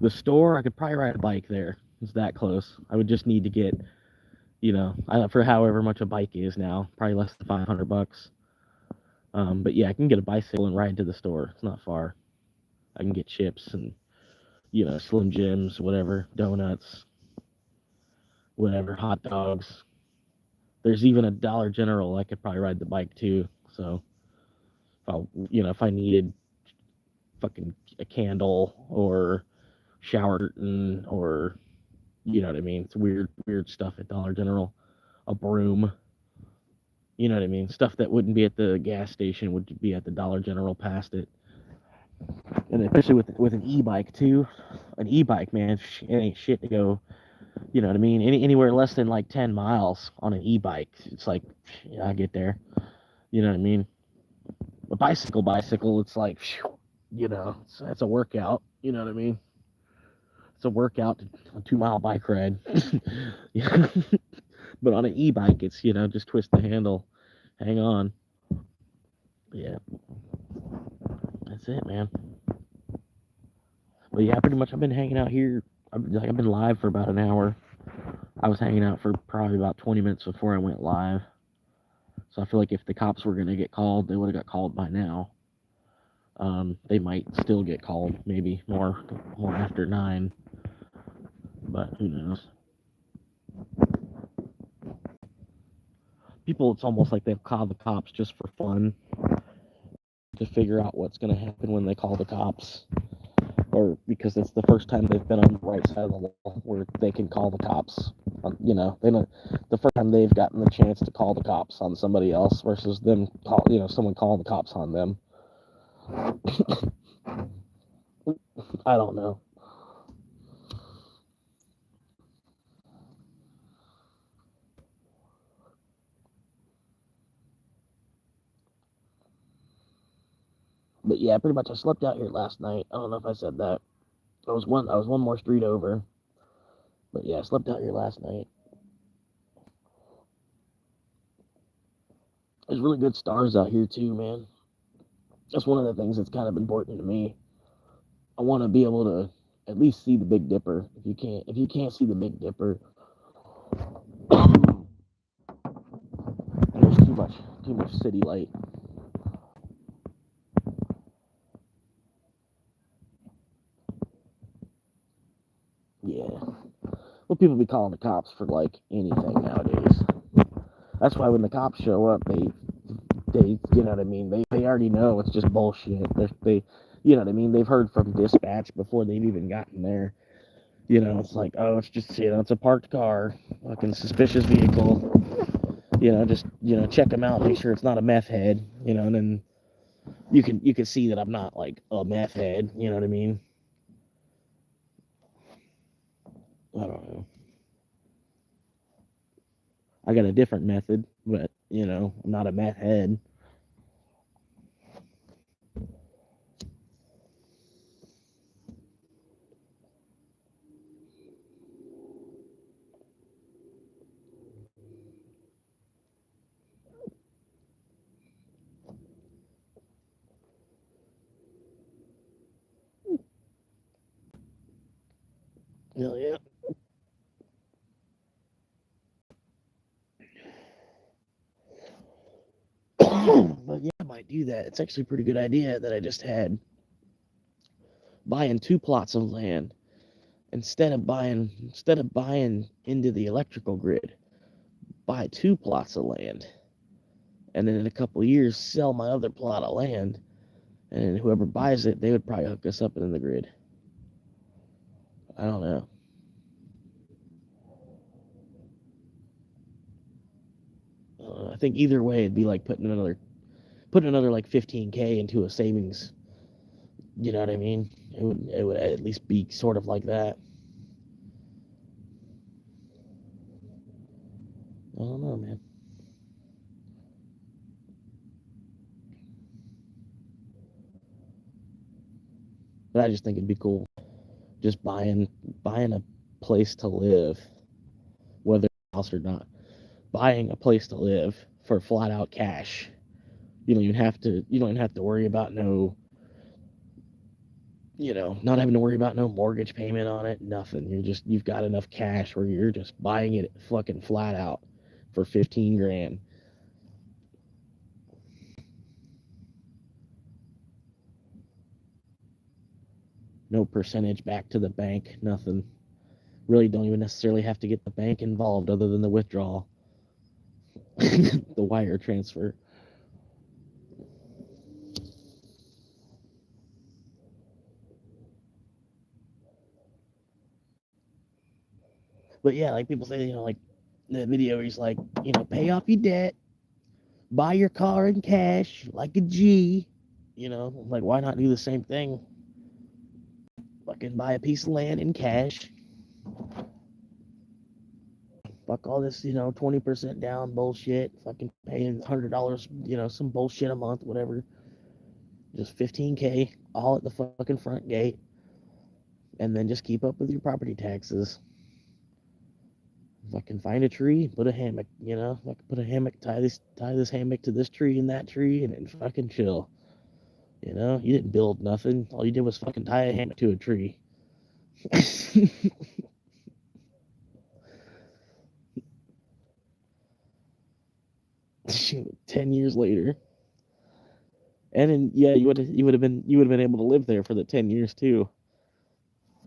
Speaker 1: The store, I could probably ride a bike there. It's that close. I would just need to get, for however much a bike is now, probably less than $500. But yeah, I can get a bicycle and ride to the store. It's not far. I can get chips and, Slim Jims, whatever, donuts, whatever, hot dogs. There's even a Dollar General I could probably ride the bike to. So if I needed fucking a candle or shower curtain, or, you know what I mean? It's weird stuff at Dollar General. A broom. You know what I mean? Stuff that wouldn't be at the gas station would be at the Dollar General past it. And especially with an e-bike too. An e-bike, man, it ain't shit to go, you know what I mean? Anywhere less than like 10 miles on an e-bike. It's like, yeah, I get there. You know what I mean? A bicycle, it's like, it's a workout. You know what I mean? It's a workout, a 2-mile bike ride. But on an e-bike, it's, just twist the handle, hang on. Yeah. That's it, man. But yeah, pretty much I've been hanging out here. I've been live for about an hour. I was hanging out for probably about 20 minutes before I went live. So I feel like if the cops were going to get called, they would have got called by now. They might still get called, maybe more after 9. But who knows? People, it's almost like they'll call the cops just for fun, to figure out what's going to happen when they call the cops, or because it's the first time they've been on the right side of the law where they can call the cops. They don't, the first time they've gotten the chance to call the cops on somebody else versus them someone calling the cops on them. I don't know. But yeah, pretty much I slept out here last night. I don't know if I said that. I was one more street over. But yeah, I slept out here last night. There's really good stars out here too, man. That's one of the things that's kind of important to me. I want to be able to at least see the Big Dipper. If you can't see the Big Dipper, there's too much city light. Yeah. Well, people be calling the cops for like anything nowadays. That's why when the cops show up, they you know what I mean. They already know it's just bullshit. They you know what I mean. They've heard from dispatch before they've even gotten there. You know, it's like, oh, it's just, it's a parked car, fucking suspicious vehicle. Just, check them out, make sure it's not a meth head, and then you can see that I'm not like a meth head, you know what I mean? I don't know. I got a different method, but I'm not a meth head. Hell yeah. But yeah, I might do that. It's actually a pretty good idea that I just had. Buying two plots of land instead of buying into the electrical grid, buy two plots of land, and then in a couple of years sell my other plot of land, and whoever buys it, they would probably hook us up in the grid. I don't know. I think either way, it'd be like putting another like 15K into a savings. You know what I mean? It would at least be sort of like that. I don't know, man. But I just think it'd be cool just buying a place to live, whether house or not. Buying a place to live for flat out cash. You don't even have to worry about not having to worry about no mortgage payment on it, nothing. You've got enough cash where you're just buying it fucking flat out for 15 grand. No percentage back to the bank, nothing. Really don't even necessarily have to get the bank involved other than the withdrawal, the wire transfer. But yeah, like people say, like the video where he's like, pay off your debt, buy your car in cash like a G. Like why not do the same thing? Fucking buy a piece of land in cash. Fuck all this, 20% down bullshit. Fucking paying $100, some bullshit a month, whatever. Just 15K all at the fucking front gate, and then just keep up with your property taxes. Fucking find a tree, put a hammock, fucking put a hammock, tie this hammock to this tree and that tree, and then fucking chill. You didn't build nothing. All you did was fucking tie a hammock to a tree. 10 years later, and then yeah, you would have been able to live there for the 10 years too.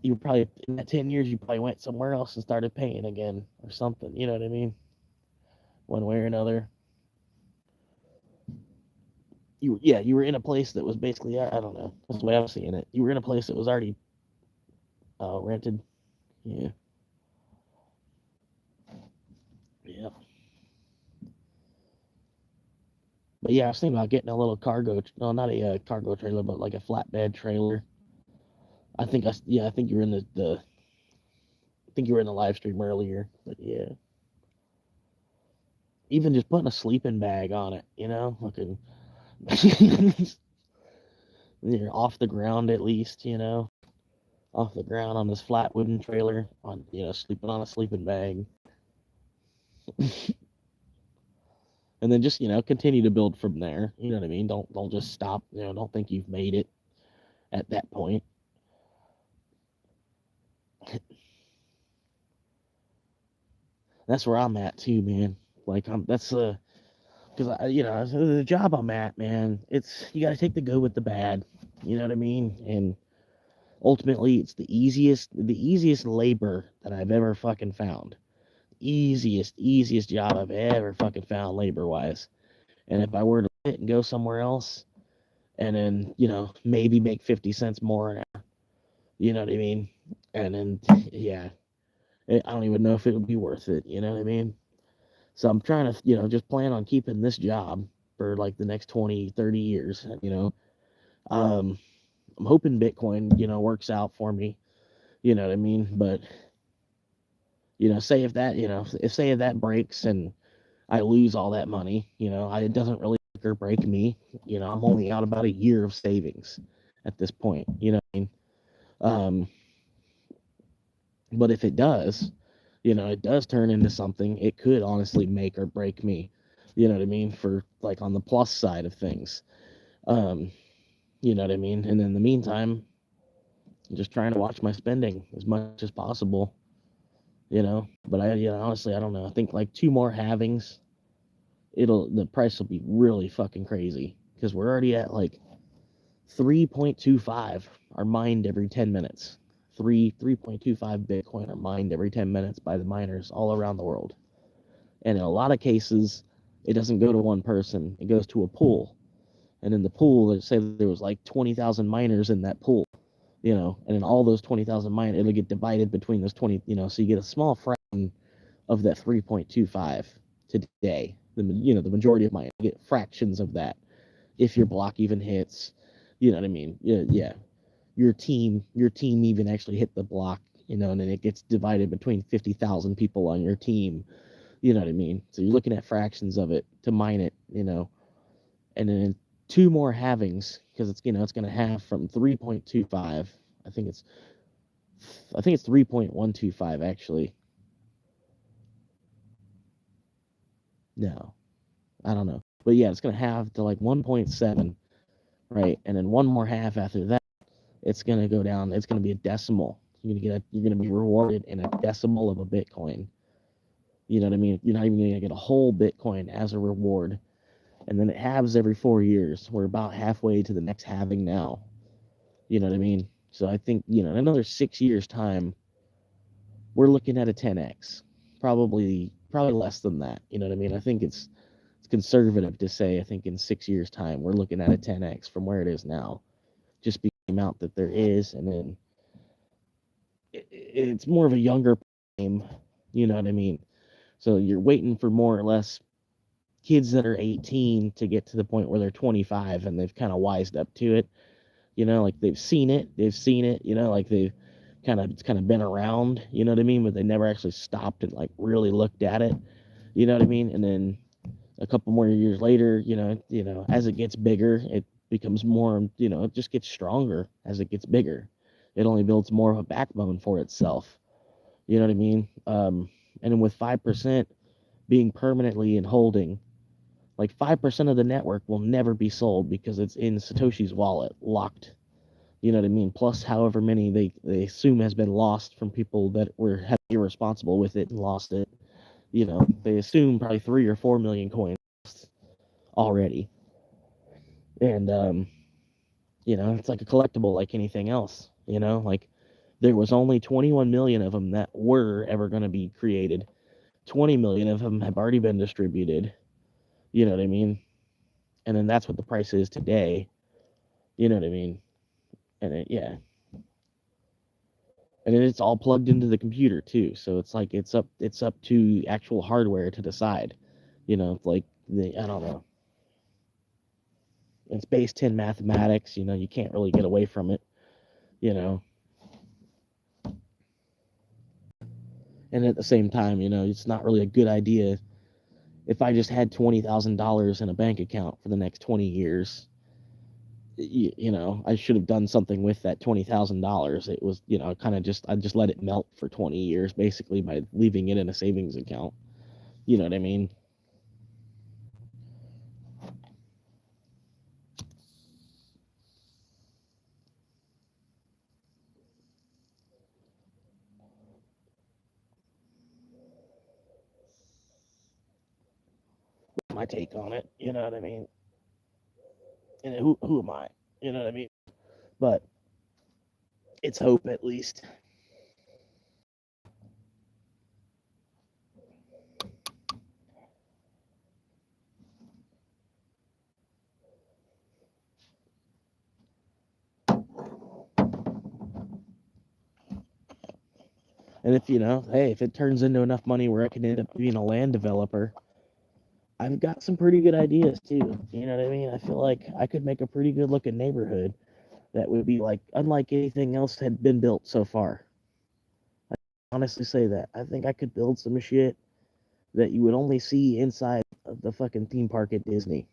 Speaker 1: You probably in that 10 years you probably went somewhere else and started paying again or something. You know what I mean? One way or another. You were in a place that was basically I don't know. That's the way I'm seeing it. You were in a place that was already rented. Yeah. Yeah. But yeah, I was thinking about getting a little cargo. No, not a cargo trailer, but like a flatbed trailer. I think you were in I think you were in the live stream earlier. But yeah, even just putting a sleeping bag on it, fucking, you're off the ground at least, off the ground on this flat wooden trailer, on sleeping on a sleeping bag, and then just continue to build from there. You know what I mean? Don't just stop. Don't think you've made it at that point. That's where I'm at too, man. Like that's because the job I'm at, man. It's you got to take the good with the bad. You know what I mean? And ultimately, it's the easiest labor that I've ever fucking found. Easiest job I've ever fucking found labor wise. And if I were to quit and go somewhere else, and then maybe make 50 cents more an hour, you know what I mean? And then, yeah, I don't even know if it would be worth it. You know what I mean? So I'm trying to, just plan on keeping this job for like the next 20, 30 years. Um, I'm hoping Bitcoin, works out for me. You know what I mean? But, say if that, if say if that breaks and I lose all that money, it doesn't really make or break me. I'm only out about a year of savings at this point. You know what I mean? Um, but if it does, it does turn into something, it could honestly make or break me. You know what I mean? For like on the plus side of things. Um, you know what I mean? And in the meantime, I'm just trying to watch my spending as much as possible. But honestly, I don't know. I think like two more halvings, the price will be really fucking crazy because we're already at like 3.25 are mined every 10 minutes. 3.25 Bitcoin are mined every 10 minutes by the miners all around the world. And in a lot of cases, it doesn't go to one person, it goes to a pool. And in the pool, let's say there was like 20,000 miners in that pool, and in all those 20,000 miners, it'll get divided between those 20, so you get a small fraction of that 3.25 today. The majority of mine get fractions of that if your block even hits. You know what I mean? Yeah, yeah. Your team even actually hit the block, and then it gets divided between 50,000 people on your team. You know what I mean? So you're looking at fractions of it to mine it, and then two more halvings because it's going to have from 3.25. I think it's I think it's 3.125 actually. No, I don't know. But yeah, it's going to have to like 1.7, right? And then one more half after that, it's going to go down. It's going to be a decimal. You're going to be rewarded in a decimal of a Bitcoin. You know what I mean? You're not even going to get a whole Bitcoin as a reward. And then it halves every 4 years. We're about halfway to the next halving now. You know what I mean? So I think, in another 6 years' time, we're looking at a 10x. Probably less than that. You know what I mean? I think it's conservative to say I think in 6 years' time we're looking at a 10x from where it is now. Just the amount that there is, and then it's more of a younger game. You know what I mean? So you're waiting for more or less kids that are 18 to get to the point where they're 25 and they've kind of wised up to it. Like they've seen it, like they've it's kind of been around, you know what I mean, but they never actually stopped and like really looked at it, you know what I mean. And then a couple more years later, as it gets bigger, it becomes more, it just gets stronger as it gets bigger. It only builds more of a backbone for itself, you know what I mean. And then with 5% being permanently in holding, like 5% of the network will never be sold because it's in Satoshi's wallet, locked. You know what I mean? Plus, however many they assume has been lost from people that were irresponsible with it and lost it. They assume probably 3 or 4 million coins already. And, it's like a collectible like anything else. Like there was only 21 million of them that were ever going to be created. 20 million of them have already been distributed. You know what I mean? And then that's what the price is today. You know what I mean? Yeah, and then it's all plugged into the computer too. So it's like it's up to actual hardware to decide. It's like I don't know. It's based in mathematics. You can't really get away from it. You know, and at the same time, it's not really a good idea if I just had $20,000 in a bank account for the next 20 years. I should have done something with that $20,000. It was, kind of I just let it melt for 20 years basically by leaving it in a savings account. You know what I mean? My take on it. You know what I mean? And who am I? You know what I mean? But it's hope at least. And if, hey, if it turns into enough money where I can end up being a land developer, I've got some pretty good ideas too. You know what I mean? I feel like I could make a pretty good looking neighborhood that would be like unlike anything else that had been built so far. I honestly say that. I think I could build some shit that you would only see inside of the fucking theme park at Disney.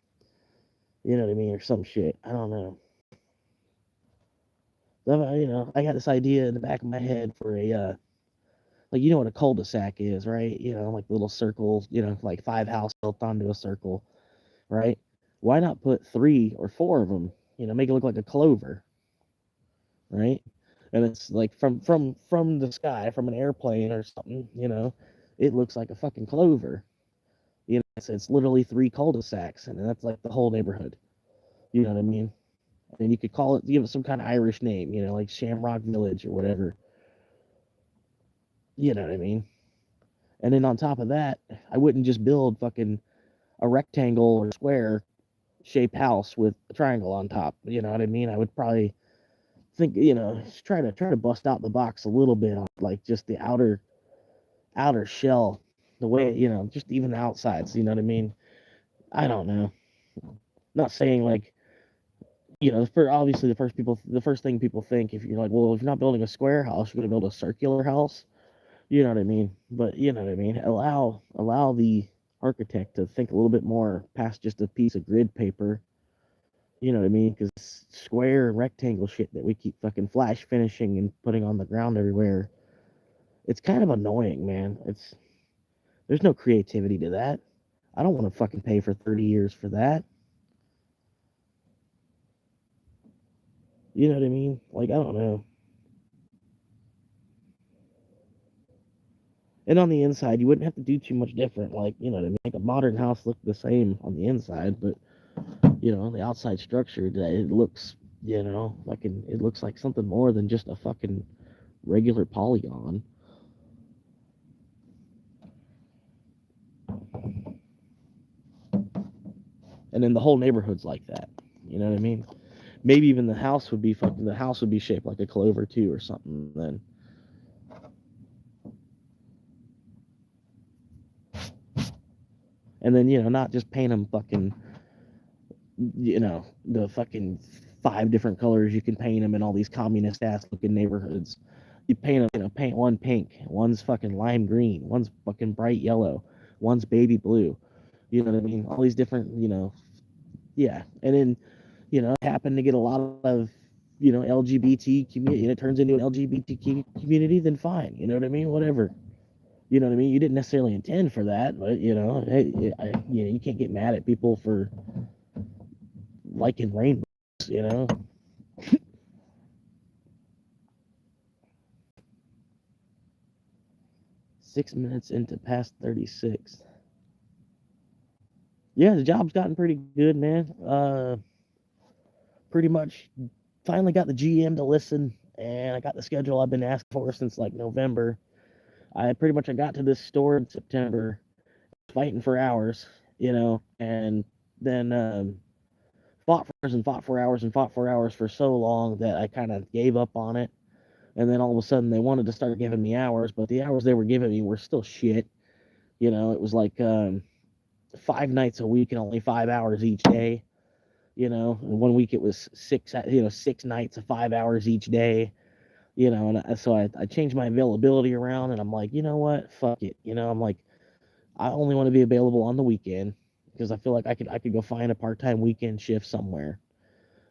Speaker 1: You know what I mean? Or some shit. I don't know. I got this idea in the back of my head for a like you know what a cul-de-sac is, right? Like little circles, like 5 houses built onto a circle, right? Why not put 3 or 4 of them? Make it look like a clover, right? And it's like from the sky, from an airplane or something, it looks like a fucking clover. It's literally 3 cul-de-sacs, and that's like the whole neighborhood. You know what I mean? And you could call it, give it some kind of Irish name, like Shamrock Village or whatever. You know what I mean? And then on top of that, I wouldn't just build fucking a rectangle or square shaped house with a triangle on top. You know what I mean? I would probably think, try to bust out the box a little bit on like just the outer shell, the way, just even the outsides, you know what I mean? I don't know. Not saying like, for obviously the first thing people think if you're like, well, if you're not building a square house, you're gonna build a circular house. You know what I mean? But you know what I mean. Allow the architect to think a little bit more past just a piece of grid paper. You know what I mean? Because square and rectangle shit that we keep fucking flash finishing and putting on the ground everywhere, it's kind of annoying, man. There's no creativity to that. I don't want to fucking pay for 30 years for that. You know what I mean? Like I don't know. And on the inside, you wouldn't have to do too much different. Like, you know what I mean? Make a modern house look the same on the inside, but the outside structure that it looks, it looks like something more than just a fucking regular polygon. And then the whole neighborhood's like that. You know what I mean? Maybe even the house would be shaped like a clover too or something then. And then, not just paint them fucking, the fucking 5 different colors you can paint them in all these communist ass looking neighborhoods. You paint them, paint one pink, one's fucking lime green, one's fucking bright yellow, one's baby blue. You know what I mean? All these different, yeah. And then, happen to get a lot of, LGBT community, and it turns into an LGBTQ community, then fine. You know what I mean? Whatever. You know what I mean? You didn't necessarily intend for that, but hey, you can't get mad at people for liking rainbows. You know. 6 minutes into past 36. Yeah, the job's gotten pretty good, man. Pretty much finally got the GM to listen, and I got the schedule I've been asking for since like November. I got to this store in September, fighting for hours, and then fought for hours and fought for hours and fought for hours for so long that I kind of gave up on it. And then all of a sudden they wanted to start giving me hours, but the hours they were giving me were still shit. It was like 5 nights a week and only 5 hours each day. And 1 week it was 6 nights of 5 hours each day. So I changed my availability around, and I'm like, you know what, fuck it. I'm like, I only want to be available on the weekend because I feel like I could go find a part-time weekend shift somewhere.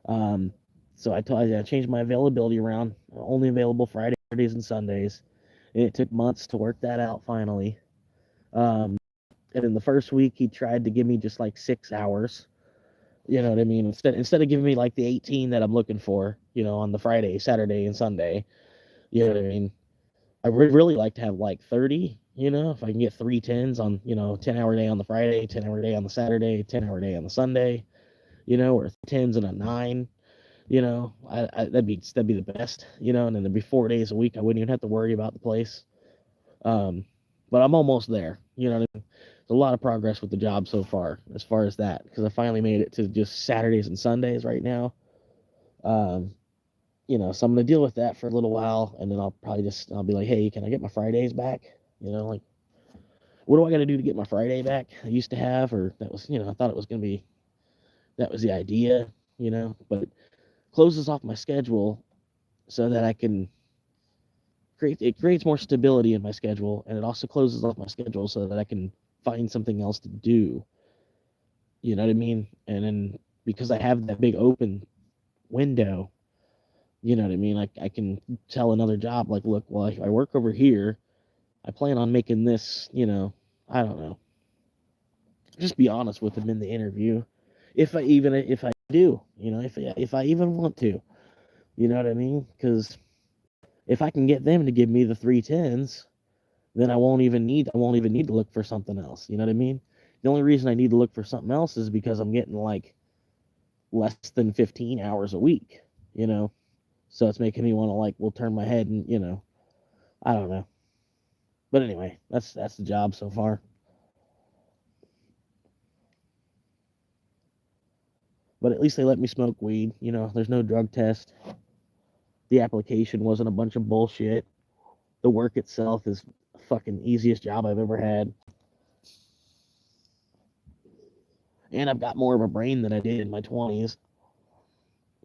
Speaker 1: Um, so I changed my availability around. Only available Fridays, Saturdays, and Sundays. And it took months to work that out finally. And in the first week, he tried to give me just like 6 hours. You know what I mean? Instead of giving me like the 18 that I'm looking for, on the Friday, Saturday, and Sunday. You know what I mean? I would really like to have like 30, if I can get 3 10s on, 10-hour day on the Friday, 10-hour day on the Saturday, 10-hour day on the Sunday, or tens and a 9, that'd be the best, and then there'd be 4 days a week. I wouldn't even have to worry about the place. Um, but I'm almost there. You know what I mean? There's a lot of progress with the job so far as that, because I finally made it to just Saturdays and Sundays right now. Um, So I'm gonna deal with that for a little while, and then I'll be like, hey, can I get my Fridays back? Like, what do I got to do to get my Friday back? I used to have, or that was, I thought it was gonna be, that was the idea, but it closes off my schedule so that I can creates more stability in my schedule, and it also closes off my schedule so that I can find something else to do. You know what I mean? And then because I have that big open window, you know what I mean? I can tell another job, like, look, well, I work over here. I plan on making this, I don't know. Just be honest with them in the interview. If I do, if I even want to, you know what I mean? Because if I can get them to give me the 310s, then I won't even need to look for something else. You know what I mean? The only reason I need to look for something else is because I'm getting like less than 15 hours a week, So it's making me want to turn my head and, I don't know. But anyway, that's the job so far. But at least they let me smoke weed, there's no drug test. The application wasn't a bunch of bullshit. The work itself is fucking easiest job I've ever had. And I've got more of a brain than I did in my 20s.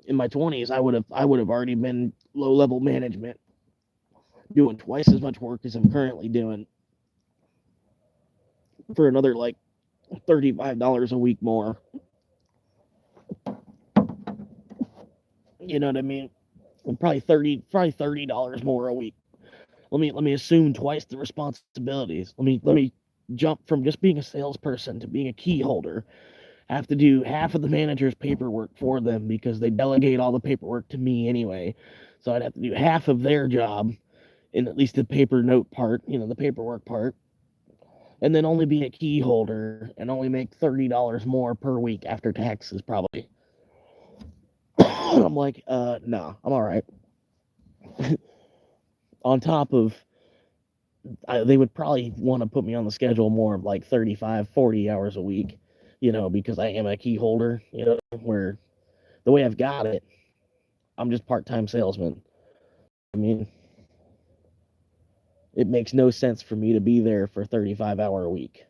Speaker 1: In my 20s, I would have already been low-level management, doing twice as much work as I'm currently doing for another like $35 a week more. You know what I mean? Probably $30 more a week. Let me assume twice the responsibilities. Let me jump from just being a salesperson to being a key holder. I have to do half of the manager's paperwork for them because they delegate all the paperwork to me anyway. So I'd have to do half of their job in at least the paper note part, the paperwork part, and then only be a key holder and only make $30 more per week after taxes, probably. I'm like, no, I'm all right. On top of, they would probably want to put me on the schedule more of like 35, 40 hours a week, because I am a key holder, where the way I've got it, I'm just part-time salesman. I mean, it makes no sense for me to be there for 35-hour a week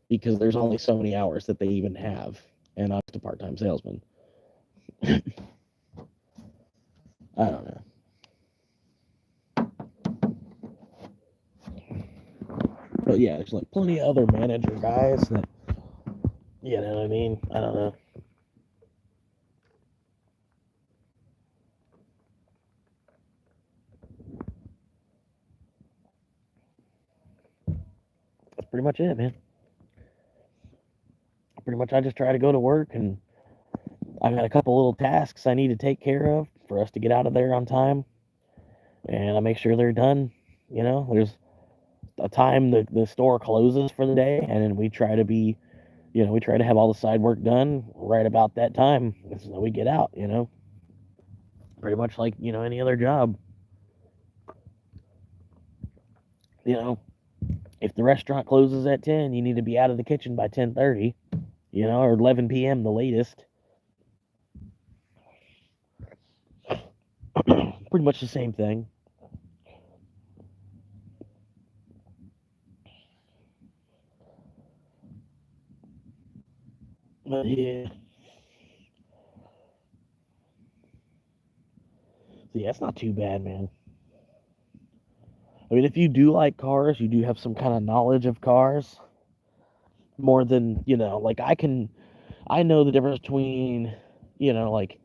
Speaker 1: because there's only so many hours that they even have, and I'm just a part-time salesman. I don't know. But yeah, there's like plenty of other manager guys that, you know what I mean? I don't know. That's pretty much it, man. Pretty much I just try to go to work, and I got a couple little tasks I need to take care of for us to get out of there on time. And I make sure they're done. There's a time the store closes for the day, and then we try to be, we try to have all the side work done right about that time so we get out, Pretty much like, any other job. If the restaurant closes at 10, you need to be out of the kitchen by 10:30, or 11 p.m. the latest. Pretty much the same thing. But yeah. So yeah, it's not too bad, man. I mean, if you do like cars, you do have some kind of knowledge of cars more than, like I know the difference between, like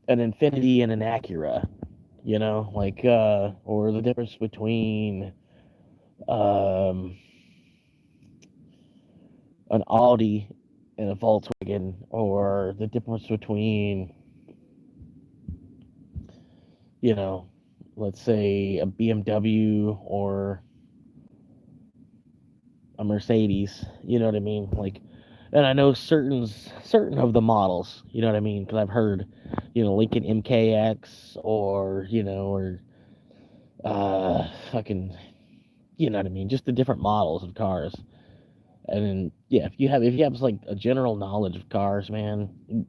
Speaker 1: an Infiniti and an Acura, or the difference between um, an Audi and a Volkswagen, or the difference between, let's say a BMW or a Mercedes, you know what I mean? Like, and I know certain of the models, you know what I mean? Because I've heard, Lincoln MKX, or fucking, you know what I mean? Just the different models of cars. And then, yeah, if you have like a general knowledge of cars, man,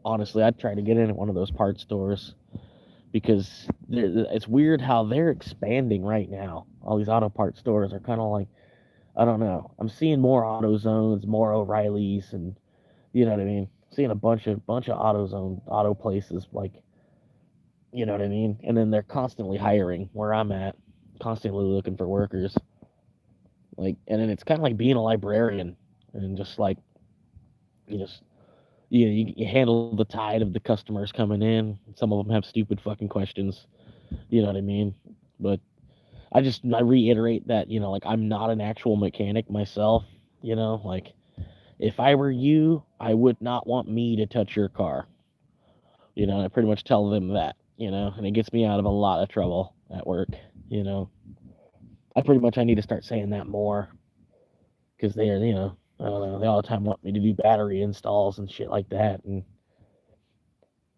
Speaker 1: honestly, I'd try to get in at one of those parts stores because it's weird how they're expanding right now. All these auto parts stores are kind of like, I don't know. I'm seeing more AutoZones, more O'Reillys, and you know what I mean. Seeing a bunch of AutoZone auto places, like, you know what I mean. And then they're constantly hiring where I'm at, constantly looking for workers. Like, and then it's kind of like being a librarian, and just like you just you handle the tide of the customers coming in. Some of them have stupid fucking questions. You know what I mean. But I reiterate that, like, I'm not an actual mechanic myself. Like, if I were you, I would not want me to touch your car. I pretty much tell them that, and it gets me out of a lot of trouble at work. You know, I need to start saying that more because they are, I don't know, they all the time want me to do battery installs and shit like that, and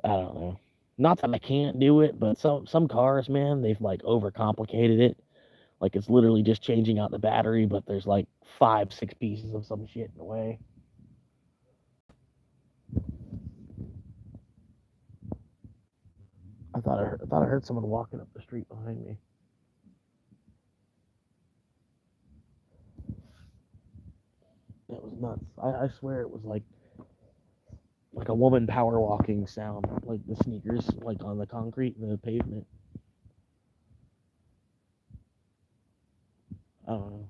Speaker 1: I don't know. Not that I can't do it, but some cars, man, they've like overcomplicated it. Like it's literally just changing out the battery, but there's like 5, 6 pieces of some shit in the way. I thought I heard someone walking up the street behind me. That was nuts. I swear it was like a woman power walking sound, like the sneakers like on the concrete and the pavement. I don't know.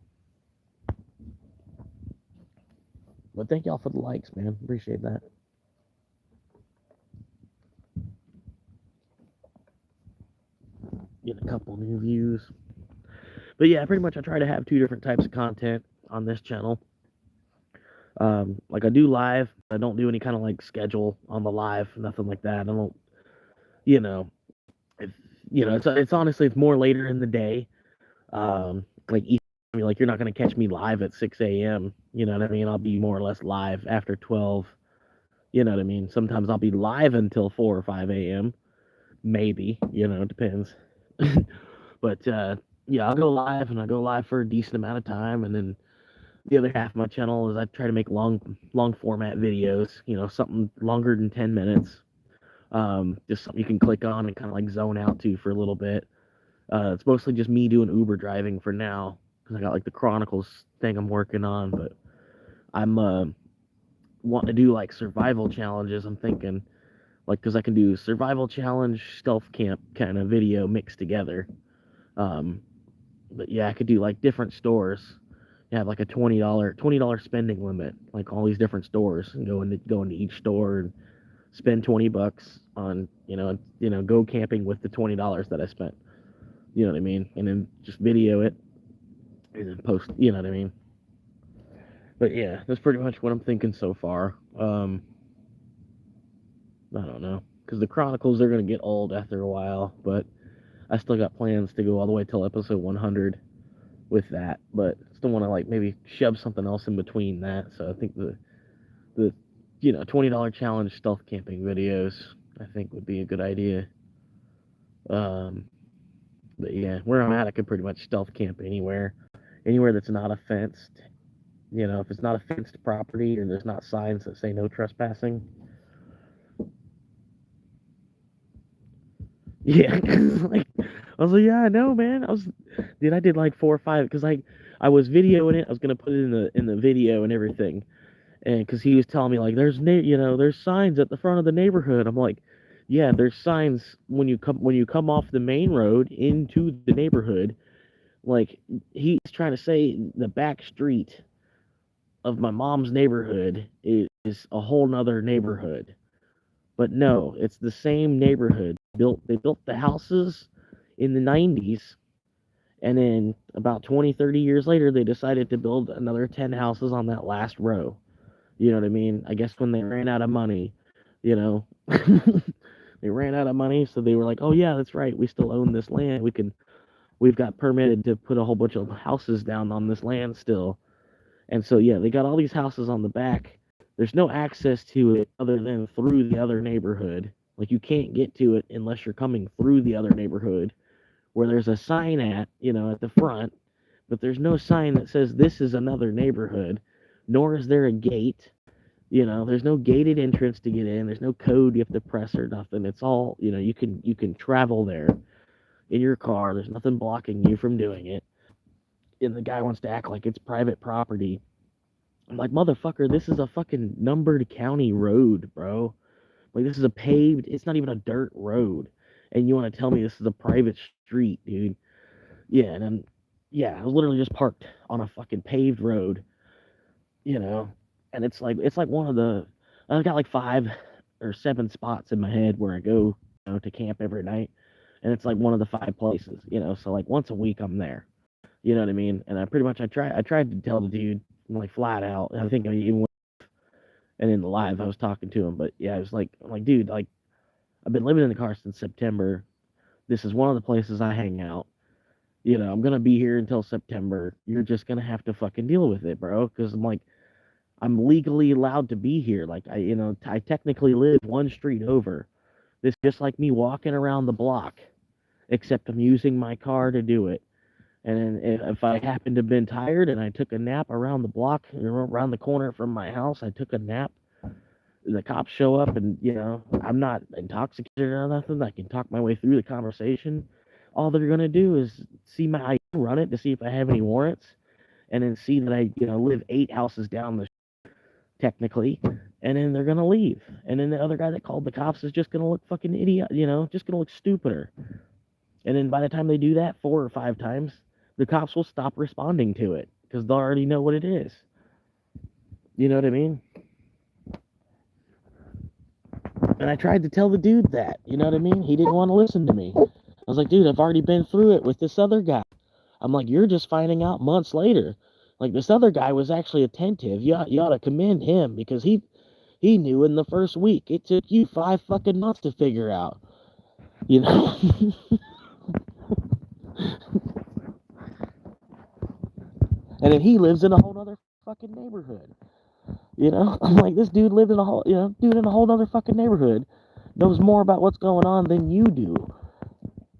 Speaker 1: But thank y'all for the likes, man. Appreciate that. Getting a couple new views. But yeah, pretty much I try to have two different types of content on this channel. Like I do live. I don't do any kind of like schedule on the live, nothing like that. I don't, you know, if, it's honestly it's more later in the day. Like like you're not gonna catch me live at 6 a.m. You know what I mean? I'll be more or less live after 12. You know what I mean? Sometimes I'll be live until 4 or 5 a.m. Maybe, it depends. But yeah, I'll go live and I go live for a decent amount of time, and then the other half of my channel is I try to make long format videos. Something longer than 10 minutes. Just something you can click on and kind of like zone out to for a little bit. It's mostly just me doing Uber driving for now because I got like the Chronicles thing I'm working on, but I'm wanting to do like survival challenges. I'm thinking like because I can do survival challenge, stealth camp kind of video mixed together. Um, but yeah, I could do like different stores. Have like a $20 spending limit, like all these different stores, and go into each store and spend $20 on go camping with the $20 that I spent. You know what I mean? And then just video it and then post. You know what I mean? But yeah, that's pretty much what I'm thinking so far. I don't know because the Chronicles they're gonna get old after a while, but I still got plans to go all the way till episode 100 with that. But still want to like maybe shove something else in between that. So I think the $20 challenge stealth camping videos I think would be a good idea. Um, but yeah, where I'm at, I could pretty much stealth camp anywhere that's not a fenced. If it's not a fenced property or there's not signs that say no trespassing. Yeah, like I was like, yeah, I know, man. I did like 4 or 5 because I was videoing it. I was gonna put it in the video and everything, and because he was telling me like there's signs at the front of the neighborhood. I'm like, yeah, there's signs when you come off the main road into the neighborhood. Like he's trying to say the back street of my mom's neighborhood is a whole nother neighborhood. But no, it's the same neighborhood. They built the houses in the 90s, and then about 20, 30 years later they decided to build another 10 houses on that last row. You know what I mean? I guess when they ran out of money, you know. They ran out of money, so they were like, "Oh yeah, that's right. We still own this land. We've got permitted to put a whole bunch of houses down on this land still." And so yeah, they got all these houses on the back. There's no access to it other than through the other neighborhood. Like you can't get to it unless you're coming through the other neighborhood where there's a sign at the front, but there's no sign that says this is another neighborhood, nor is there a gate. You know, there's no gated entrance to get in. There's no code you have to press or nothing. It's all, you know, you can travel there in your car. There's nothing blocking you from doing it. And the guy wants to act like it's private property. I'm like, motherfucker, this is a fucking numbered county road, bro. Like, this is a paved, it's not even a dirt road. And you want to tell me this is a private street, dude? Yeah, and then, yeah, I was literally just parked on a fucking paved road, you know? And it's like one of the, I've got like 5 or 7 spots in my head where I go, you know, to camp every night. And it's like one of the 5 places, you know? So, like, once a week I'm there. You know what I mean? And I tried to tell the dude, like, flat out. I think I even went, and in the live I was talking to him, but yeah, I was like, I'm like, dude, like, I've been living in the car since September. This is one of the places I hang out. You know, I'm gonna be here until September. You're just gonna have to fucking deal with it, bro. Because I'm like, I'm legally allowed to be here. Like, I technically live one street over. This is just like me walking around the block, except I'm using my car to do it. And then if I happened to have been tired and I took a nap around the block, around the corner from my house, I took a nap. The cops show up, and I'm not intoxicated or nothing. I can talk my way through the conversation. All they're gonna do is see my ID, run it to see if I have any warrants, and then see that I live 8 houses down the technically, and then they're gonna leave. And then the other guy that called the cops is just gonna look fucking idiot, just gonna look stupider. And then by the time they do that 4 or 5 times, the cops will stop responding to it because they'll already know what it is. You know what I mean? And I tried to tell the dude that. You know what I mean? He didn't want to listen to me. I was like, dude, I've already been through it with this other guy. I'm like, you're just finding out months later. Like, this other guy was actually attentive. You ought to commend him because he knew in the first week. It took you 5 fucking months to figure out. You know? And then he lives in a whole other fucking neighborhood. I'm like, this dude lived in a whole, dude in a whole other fucking neighborhood knows more about what's going on than you do.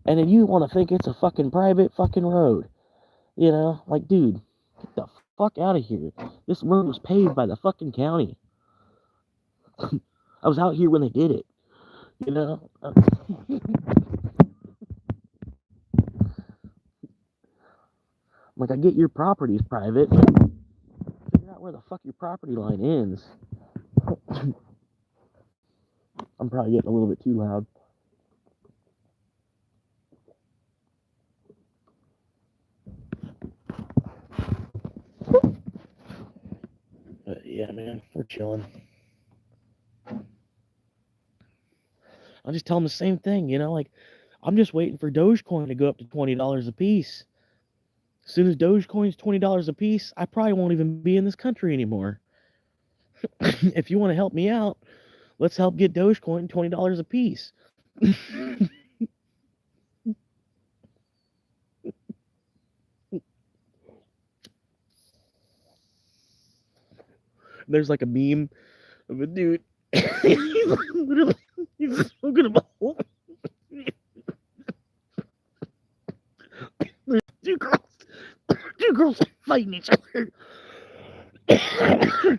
Speaker 1: And then you want to think it's a fucking private fucking road. Like, dude, get the fuck out of here. This road was paved by the fucking county. I was out here when they did it. Like, I get your property's private, but figure out where the fuck your property line ends. I'm probably getting a little bit too loud. But yeah, man, we're chilling. I'll just tell them the same thing, like, I'm just waiting for Dogecoin to go up to $20 a piece. As soon as Dogecoin's $20 a piece, I probably won't even be in this country anymore. If you want to help me out, let's help get Dogecoin $20 a piece. There's like a meme of a dude. He's smoking a bowl. There's two girls fighting each other.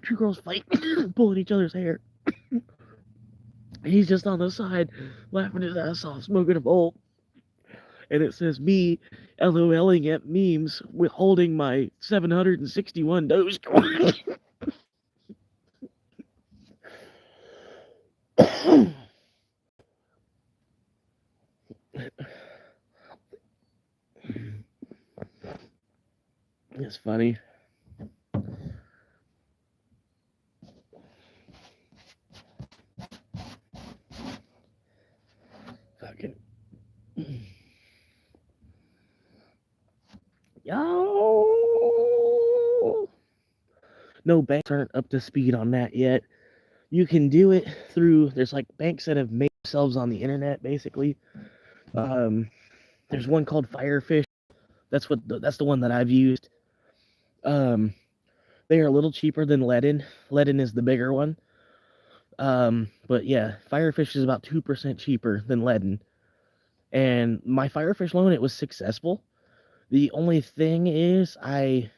Speaker 1: Two girls fighting, pulling each other's hair. He's just on the side, laughing his ass off, smoking a bowl. And it says me LOLing at memes with holding my 761 Dogecoin. It's funny. Fucking. Yo. No banks aren't up to speed on that yet. You can do it through, there's like banks that have made themselves on the internet, basically. There's one called Firefish. That's the one that I've used. They are a little cheaper than Ledn. Ledn is the bigger one. But yeah, Firefish is about 2% cheaper than Ledn. And my Firefish loan, it was successful. The only thing is I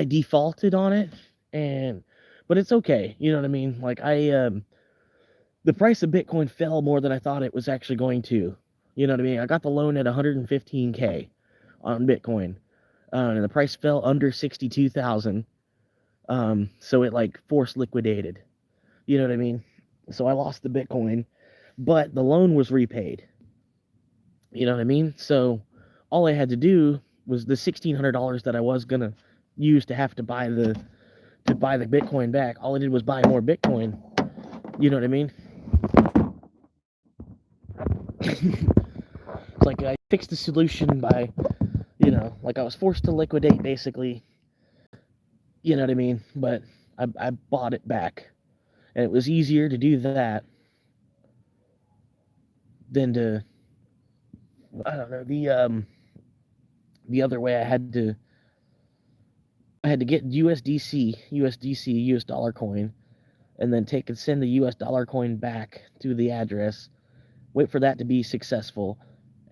Speaker 1: defaulted on it, and but it's okay. You know what I mean? Like the price of Bitcoin fell more than I thought it was actually going to. You know what I mean? I got the loan at 115K on Bitcoin, and the price fell under 62,000. So it like forced liquidated. You know what I mean? So I lost the Bitcoin, but the loan was repaid. You know what I mean? So all I had to do was the $1,600 that I was gonna use to have to buy the Bitcoin back. All I did was buy more Bitcoin. You know what I mean? It's like I fixed the solution by, like I was forced to liquidate basically. You know what I mean? But I bought it back, and it was easier to do that than to, I don't know, the other way. I had to get USDC, US dollar coin, and then take and send the US dollar coin back to the address, wait for that to be successful,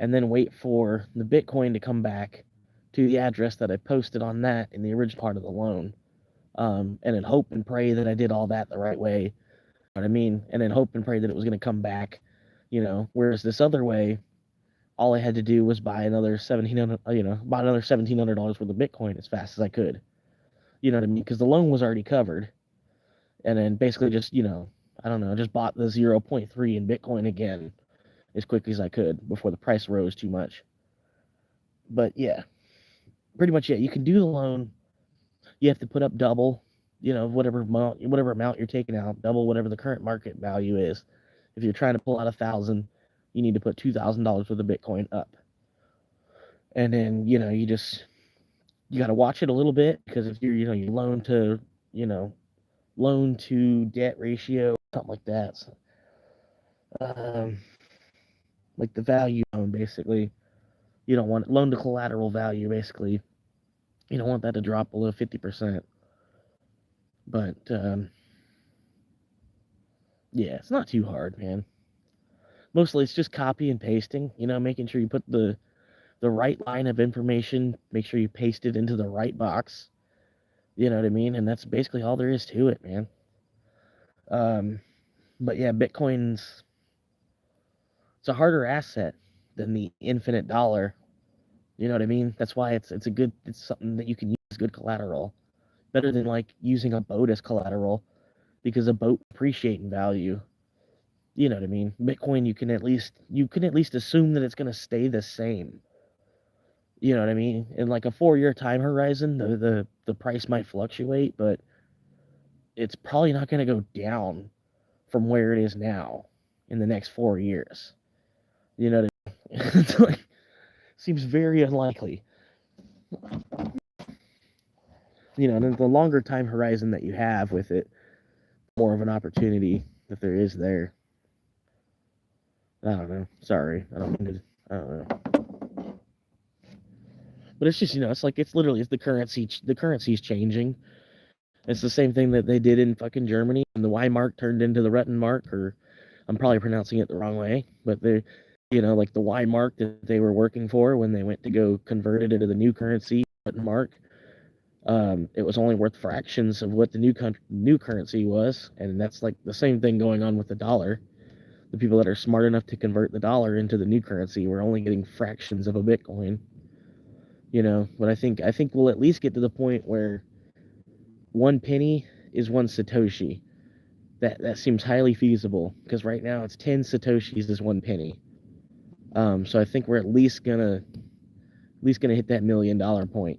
Speaker 1: and then wait for the Bitcoin to come back to the address that I posted on that in the original part of the loan. And then hope and pray that I did all that the right way. You know what I mean? And then hope and pray that it was going to come back, whereas this other way, all I had to do was buy another $1,700 worth of Bitcoin as fast as I could. You know what I mean? Because the loan was already covered. And then basically just, I don't know, just bought the 0.3 in Bitcoin again as quickly as I could before the price rose too much. But yeah, pretty much, yeah, you can do the loan. You have to put up double, whatever amount you're taking out, double whatever the current market value is. If you're trying to pull out 1,000, you need to put $2,000 worth of Bitcoin up. And then, you got to watch it a little bit, because if you're, you loan to debt ratio, something like that. So, like the value loan, basically. You don't want loan to collateral value, basically. You don't want that to drop below 50%. But, yeah, it's not too hard, man. Mostly it's just copy and pasting, making sure you put the right line of information, make sure you paste it into the right box. You know what I mean? And that's basically all there is to it, man. But yeah, Bitcoin's, it's a harder asset than the infinite dollar. You know what I mean? That's why it's something that you can use as good collateral. Better than like using a boat as collateral, because a boat appreciates in value. You know what I mean? Bitcoin, you can at least assume that it's going to stay the same. You know what I mean? In like a 4-year time horizon, the price might fluctuate, but it's probably not going to go down from where it is now in the next 4 years. You know what I mean? It's like, seems very unlikely. And the longer time horizon that you have with it, more of an opportunity that there is there. I don't know. Sorry, I don't know. But it's just, it's like, it's the currency. The currency's changing. It's the same thing that they did in fucking Germany, and the Y mark turned into the Retten mark, or I'm probably pronouncing it the wrong way, but they, like the Y mark that they were working for when they went to go convert it into the new currency, Retten mark, it was only worth fractions of what the new currency was, and that's like the same thing going on with the dollar. The people that are smart enough to convert the dollar into the new currency were only getting fractions of a Bitcoin. But I think we'll at least get to the point where 1 penny is 1 Satoshi. That seems highly feasible, because right now it's 10 Satoshis is 1 penny. So I think we're at least gonna hit that $1 million point.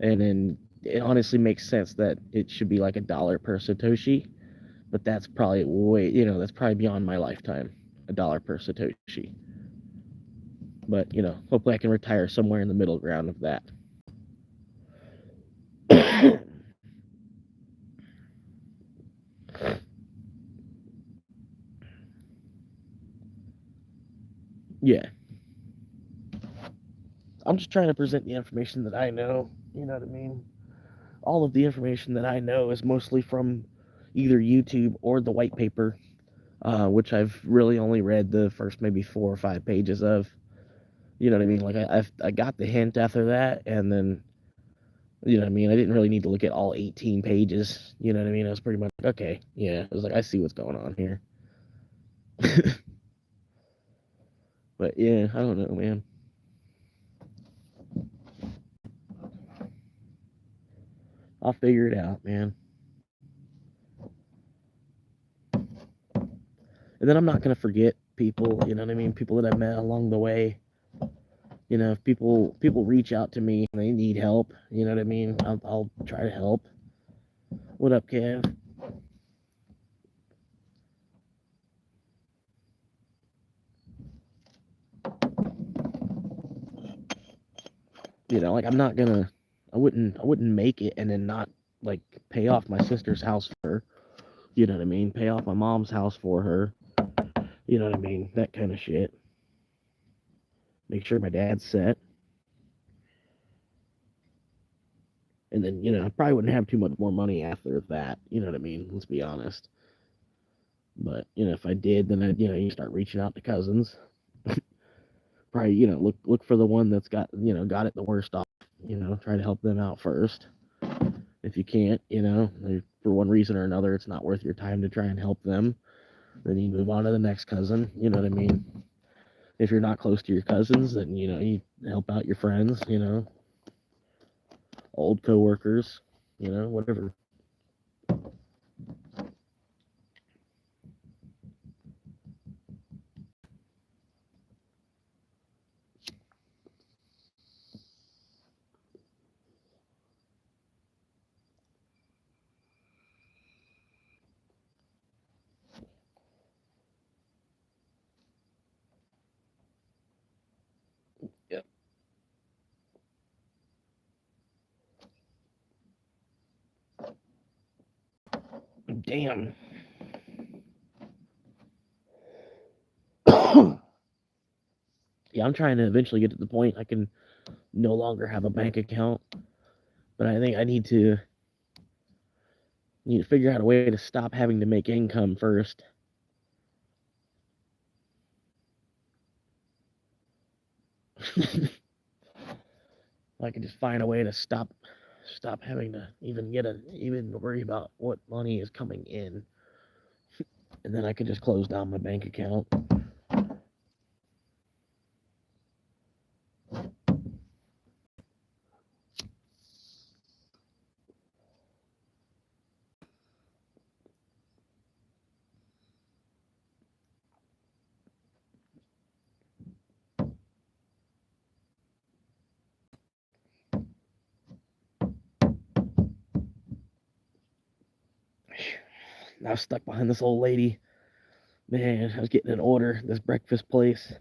Speaker 1: And then it honestly makes sense that it should be like $1 per Satoshi, but that's probably that's probably beyond my lifetime, $1 per Satoshi. But, hopefully I can retire somewhere in the middle ground of that. Yeah. I'm just trying to present the information that I know, you know what I mean? All of the information that I know is mostly from either YouTube or the white paper, which I've really only read the first maybe 4 or 5 pages of. You know what I mean? Like I got the hint after that, and then You know what I mean? I didn't really need to look at all 18 pages. You know what I mean? I was pretty much okay. Yeah, I was like, I see what's going on here. But yeah, I don't know, man. I'll figure it out, man. And then I'm not gonna forget people. You know what I mean? People that I met along the way. You know, if people reach out to me and they need help, you know what I mean? I'll try to help. What up, Kev? You know, like I wouldn't make it and then not like pay off my sister's house for her. You know what I mean? Pay off my mom's house for her. You know what I mean? That kind of shit. Make sure my dad's set. And then, you know, I probably wouldn't have too much more money after that. You know what I mean? Let's be honest. But, you know, if I did, then I'd, you start reaching out to cousins. Probably, look for the one that's got it the worst off. Try to help them out first. If you can't, for one reason or another, it's not worth your time to try and help them. Then you move on to the next cousin. You know what I mean? If you're not close to your cousins, then you help out your friends. Old coworkers. Whatever. Yep. Damn. Yeah, I'm trying to eventually get to the point I can no longer have a bank account, but I think I need to figure out a way to stop having to make income first. I can just find a way to stop having to even worry about what money is coming in, and then I can just close down my bank account. I was stuck behind this old lady. Man, I was getting an order, this breakfast place.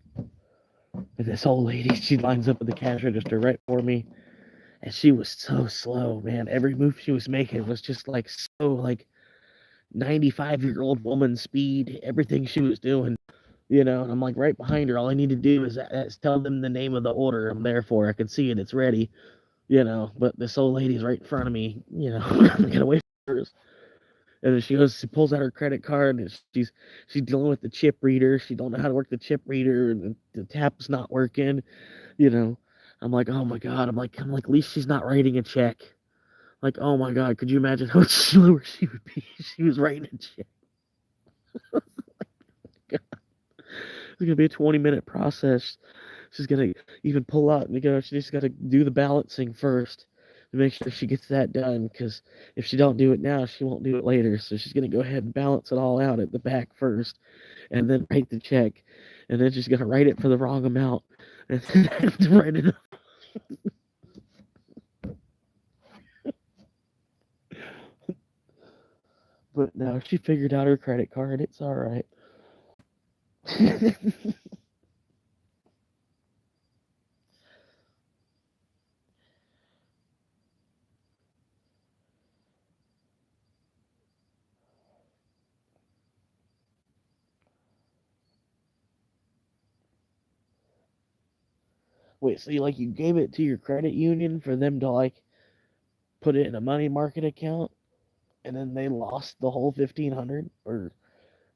Speaker 1: And this old lady, she lines up at the cash register right for me. And she was so slow, man. Every move she was making was just like so like 95-year-old woman speed, everything she was doing. And I'm like right behind her. All I need to do is tell them the name of the order I'm there for. I can see it, it's ready, but this old lady's right in front of me, I gotta wait for her. And then she pulls out her credit card, and she's dealing with the chip reader. She don't know how to work the chip reader, and the tap's not working. You know, I'm like, oh my god. I'm like, at least she's not writing a check. Like, oh my god, could you imagine how much slower she would be if she was writing a check? It's gonna be a 20-minute process. She's gonna even pull out, she just gotta do the balancing first to make sure she gets that done. Because if she don't do it now, she won't do it later. So she's gonna go ahead and balance it all out at the back first, and then write the check, and then she's gonna write it for the wrong amount, and then have to write it up. But no, she figured out her credit card. It's all right. Wait, so you gave it to your credit union for them to put it in a money market account, and then they lost the whole 1500, or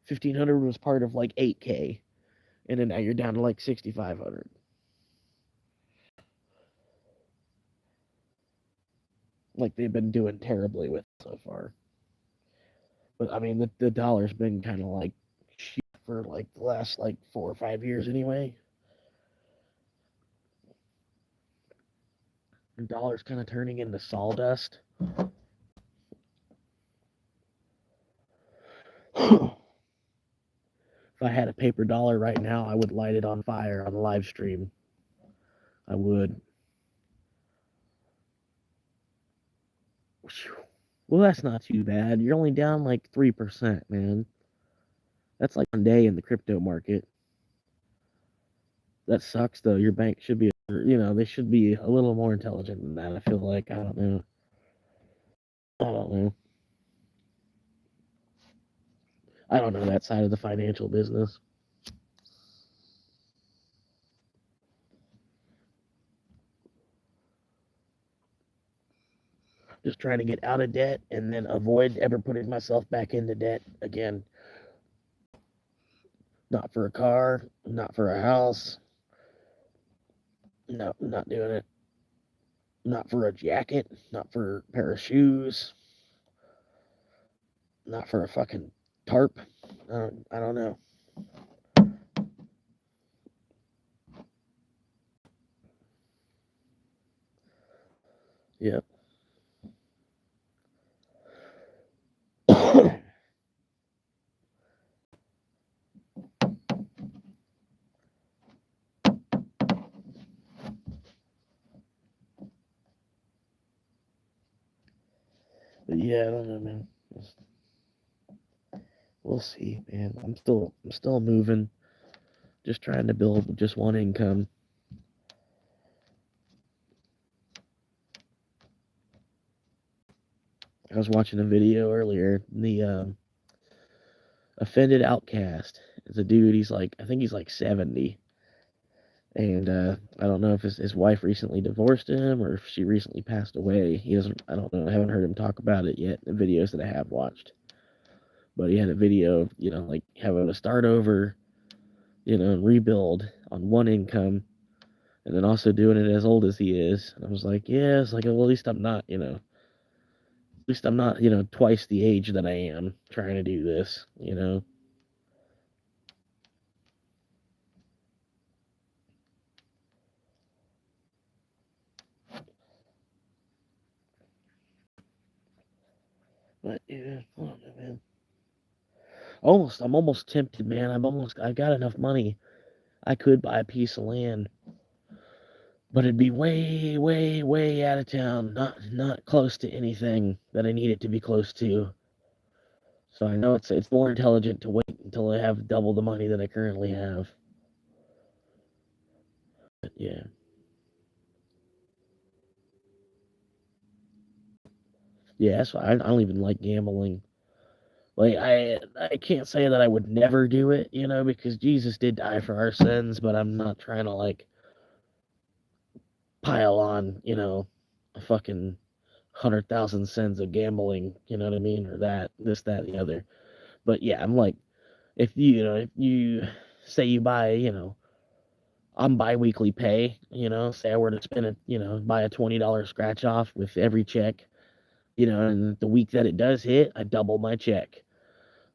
Speaker 1: 1500 was part of 8K, and then now you're down to 6500. like they've been doing terribly with so far. But I mean, the dollar's been kind of like shit for like the last like 4 or 5 years anyway. The dollar's kind of turning into sawdust. If I had a paper dollar right now, I would light it on fire on the live stream. I would. Well, that's not too bad. You're only down like 3%, man. That's like one day in the crypto market. That sucks, though. Your bank should be, they should be a little more intelligent than that. I feel like, I don't know. I don't know. I don't know that side of the financial business. Just trying to get out of debt and then avoid ever putting myself back into debt again. Not for a car, not for a house. No, not doing it. Not for a jacket, not for a pair of shoes, not for a fucking tarp. I don't know. Yep. But yeah, I don't know, man. We'll see, man. I'm still moving, just trying to build just one income. I was watching a video earlier. The offended outcast is a dude. I think he's like 70, and I don't know if his wife recently divorced him or if she recently passed away. He doesn't. I don't know. I haven't heard him talk about it yet. The videos that I have watched, but he had a video of like having to start over, and rebuild on one income, and then also doing it as old as he is. And I was like, yeah, it's like, well, at least I'm not, at least I'm not, twice the age that I am trying to do this. But yeah, I don't know, man. I'm almost tempted, man. I've got enough money. I could buy a piece of land, but it'd be way, way, way out of town, not close to anything that I need it to be close to. So I know it's more intelligent to wait until I have double the money that I currently have. But yeah. Yeah, that's why I don't even like gambling. Like I can't say that I would never do it, because Jesus did die for our sins, but I'm not trying to like pile on, a fucking 100,000 sins of gambling, you know what I mean, or that this that the other. But yeah, I'm like, if you say you buy, I'm bi-weekly pay, say I were to spend buy a $20 scratch off with every check, and the week that it does hit, I double my check.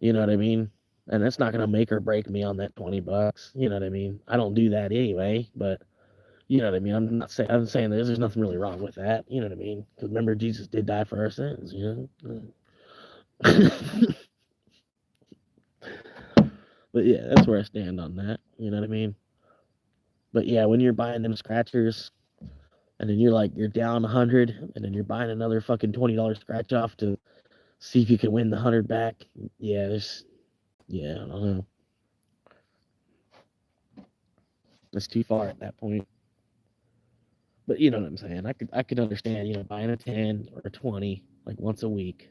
Speaker 1: You know what I mean? And that's not gonna make or break me on that $20. You know what I mean? I don't do that anyway, but you know what I mean. I'm saying there's nothing really wrong with that. You know what I mean? Because remember, Jesus did die for our sins. But yeah, that's where I stand on that. You know what I mean? But yeah, when you're buying them scratchers, and then you're down 100, and then you're buying another fucking $20 scratch off to see if you can win the 100 back. Yeah, I don't know. That's too far at that point. But you know what I'm saying? I could understand, buying a 10 or a 20 like once a week.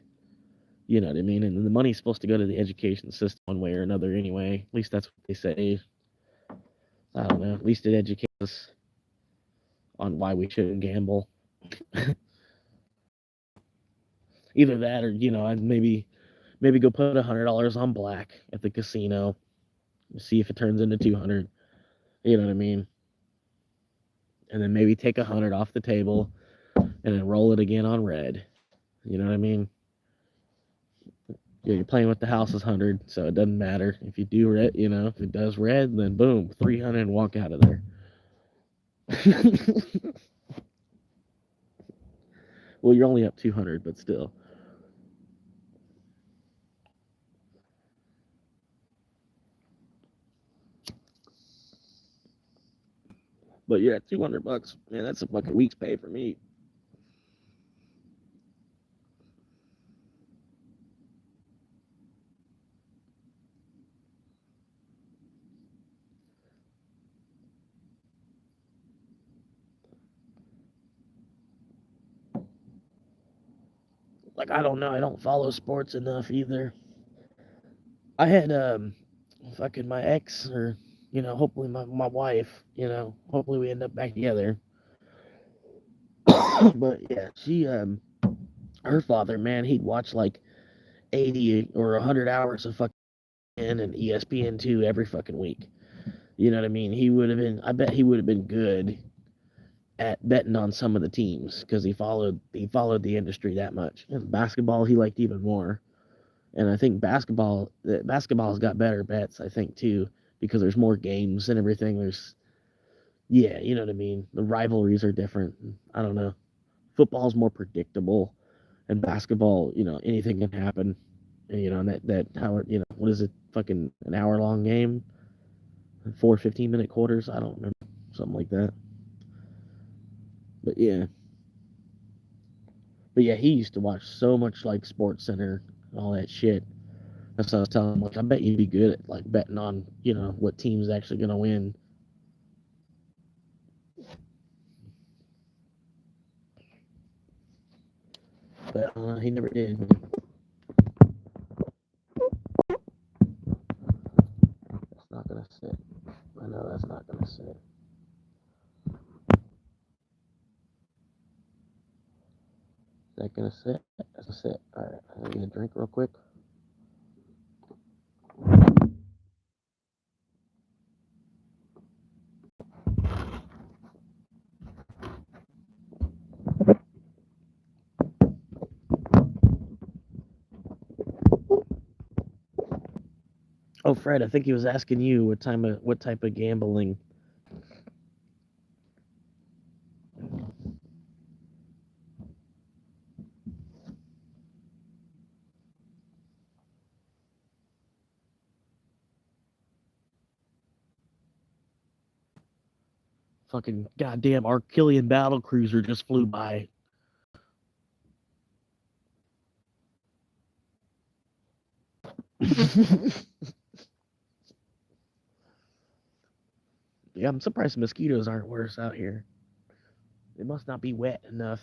Speaker 1: You know what I mean? And the money's supposed to go to the education system one way or another anyway. At least that's what they say. I don't know. At least it educates us on why we shouldn't gamble. Either that or, I'd maybe go put $100 on black at the casino. See if it turns into 200. You know what I mean? And then maybe take 100 off the table and then roll it again on red. You know what I mean? Yeah, you're playing with the house's 100, so it doesn't matter if you do red. If it does red, then boom, 300 and walk out of there. Well, you're only up 200, but still. But yeah, $200, man, that's a fucking week's pay for me. Like, I don't know, I don't follow sports enough either. I had fucking my ex, or hopefully my wife, hopefully we end up back together. But yeah, she her father, man, he'd watch like 80 or 100 hours of fucking and ESPN2 every fucking week. You know what I mean? I bet he would have been good at betting on some of the teams because he followed the industry that much. And basketball he liked even more. And I think basketball's got better bets, I think too, because there's more games and everything. Yeah, you know what I mean? The rivalries are different. I don't know. Football's more predictable, and basketball, anything can happen. And that how what is it? Fucking an hour long game, 4 15-minute quarters. I don't remember, something like that. But yeah, he used to watch so much like Sports Center and all that shit. That's what I was telling him. Like, I bet you'd be good at like betting on what team's actually gonna win. But he never did. That's not gonna sit. I know that's not gonna sit. Is that gonna sit? That's gonna sit. All right, I'm gonna get a drink real quick. Oh, Fred, I think he was asking you what type of gambling. Fucking goddamn Arquillian battle cruiser just flew by. Yeah, I'm surprised the mosquitoes aren't worse out here. It must not be wet enough.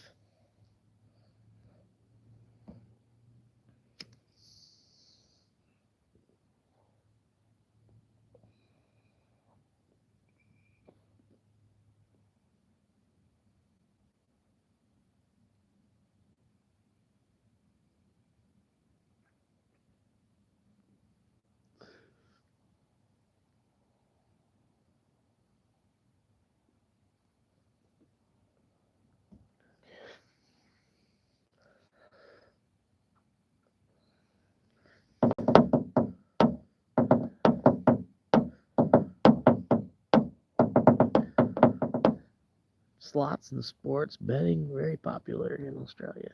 Speaker 1: Slots and sports betting very popular in Australia.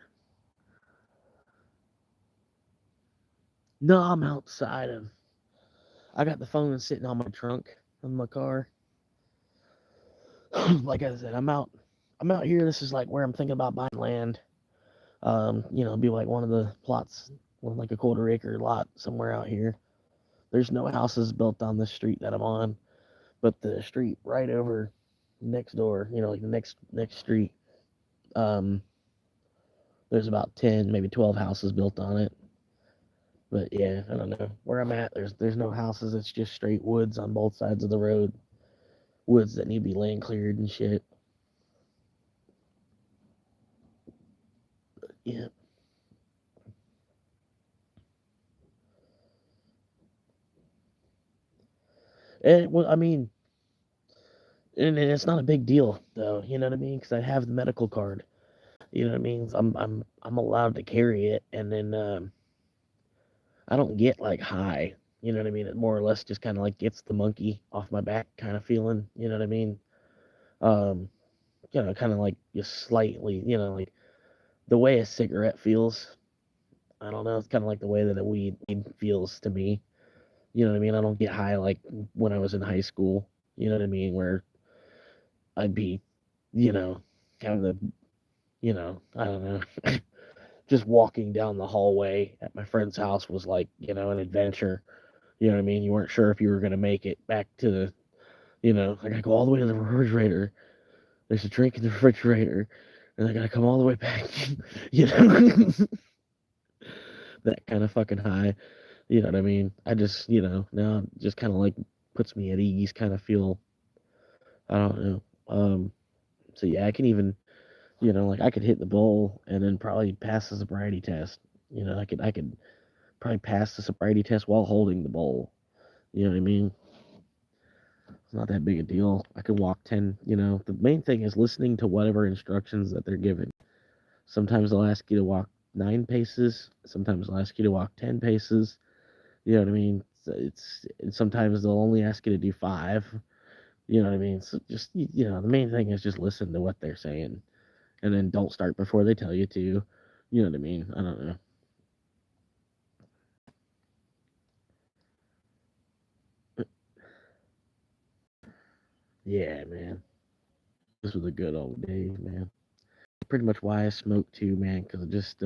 Speaker 1: No, I'm outside of. I got the phone sitting on my trunk of my car. Like I said, I'm out. I'm out here. This is like where I'm thinking about buying land. Be like one of the plots, like a quarter-acre lot somewhere out here. There's no houses built on the street that I'm on, but the street right over next door, like the next street, um, there's about 10, maybe 12 houses built on it. But yeah, I don't know where I'm at. There's no houses. It's just straight woods on both sides of the road. Woods that need to be land cleared and shit. But yeah. And well, I mean, and it's not a big deal though. You know what I mean? Because I have the medical card. You know what I mean? So I'm allowed to carry it, and then I don't get like high. You know what I mean? It more or less just kind of like gets the monkey off my back kind of feeling. You know what I mean? Um, kind of like just slightly. Like the way a cigarette feels. I don't know. It's kind of like the way that a weed feels to me. You know what I mean? I don't get high like when I was in high school. You know what I mean? Where I'd be, you know, kind of the, I don't know, just walking down the hallway at my friend's house was like, an adventure. You know what I mean? You weren't sure if you were going to make it back to the, I got to go all the way to the refrigerator. There's a drink in the refrigerator. And I got to come all the way back. you know, that kind of fucking high. You know what I mean? I just, now it just kind of like puts me at ease, kind of feel, I don't know. So yeah, I can even, like I could hit the bowl and then probably pass the sobriety test. I could probably pass the sobriety test while holding the bowl. You know what I mean? It's not that big a deal. I can walk 10, the main thing is listening to whatever instructions that they're given. Sometimes they'll ask you to walk 9 paces. Sometimes they'll ask you to walk 10 paces. You know what I mean? And sometimes they'll only ask you to do 5. You know what I mean? So just, the main thing is just listen to what they're saying. And then don't start before they tell you to. You know what I mean? I don't know. Yeah, man. This was a good old day, man. Pretty much why I smoke too, man, because it just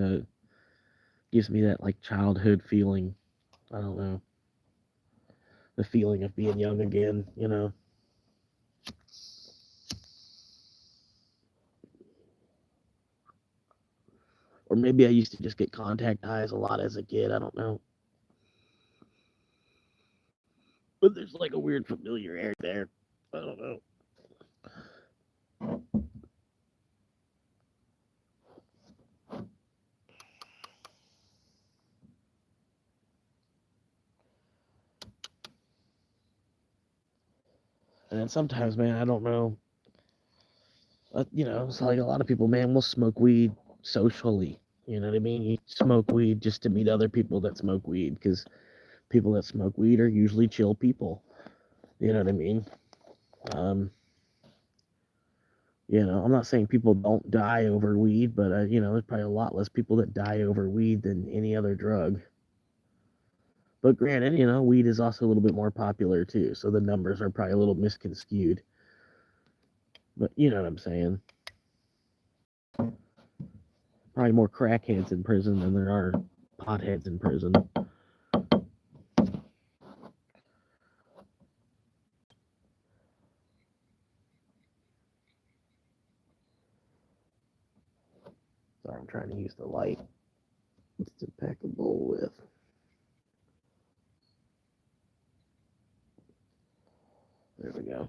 Speaker 1: gives me that like childhood feeling. I don't know, the feeling of being young again. Or maybe I used to just get contact highs a lot as a kid. I don't know, but there's like a weird familiarity there. I don't know. And then sometimes, man, I don't know. It's like a lot of people, man, will smoke weed socially. You know what I mean? You smoke weed just to meet other people that smoke weed because people that smoke weed are usually chill people. You know what I mean? Um, I'm not saying people don't die over weed, but there's probably a lot less people that die over weed than any other drug. But granted, weed is also a little bit more popular too, so the numbers are probably a little misconstrued. But you know what I'm saying? Probably more crackheads in prison than there are potheads in prison. Sorry, I'm trying to use the light to pack a bowl with. There we go.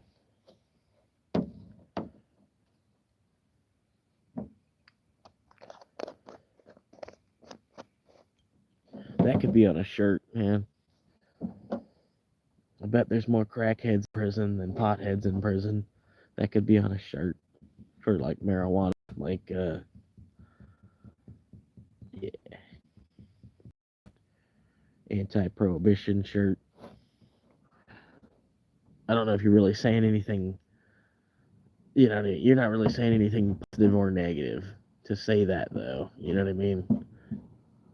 Speaker 1: That could be on a shirt, man. I bet there's more crackheads in prison than potheads in prison. That could be on a shirt for like marijuana, like yeah, anti-prohibition shirt. I don't know if you're really saying anything. You're not really saying anything positive or negative to say that though. You know what I mean?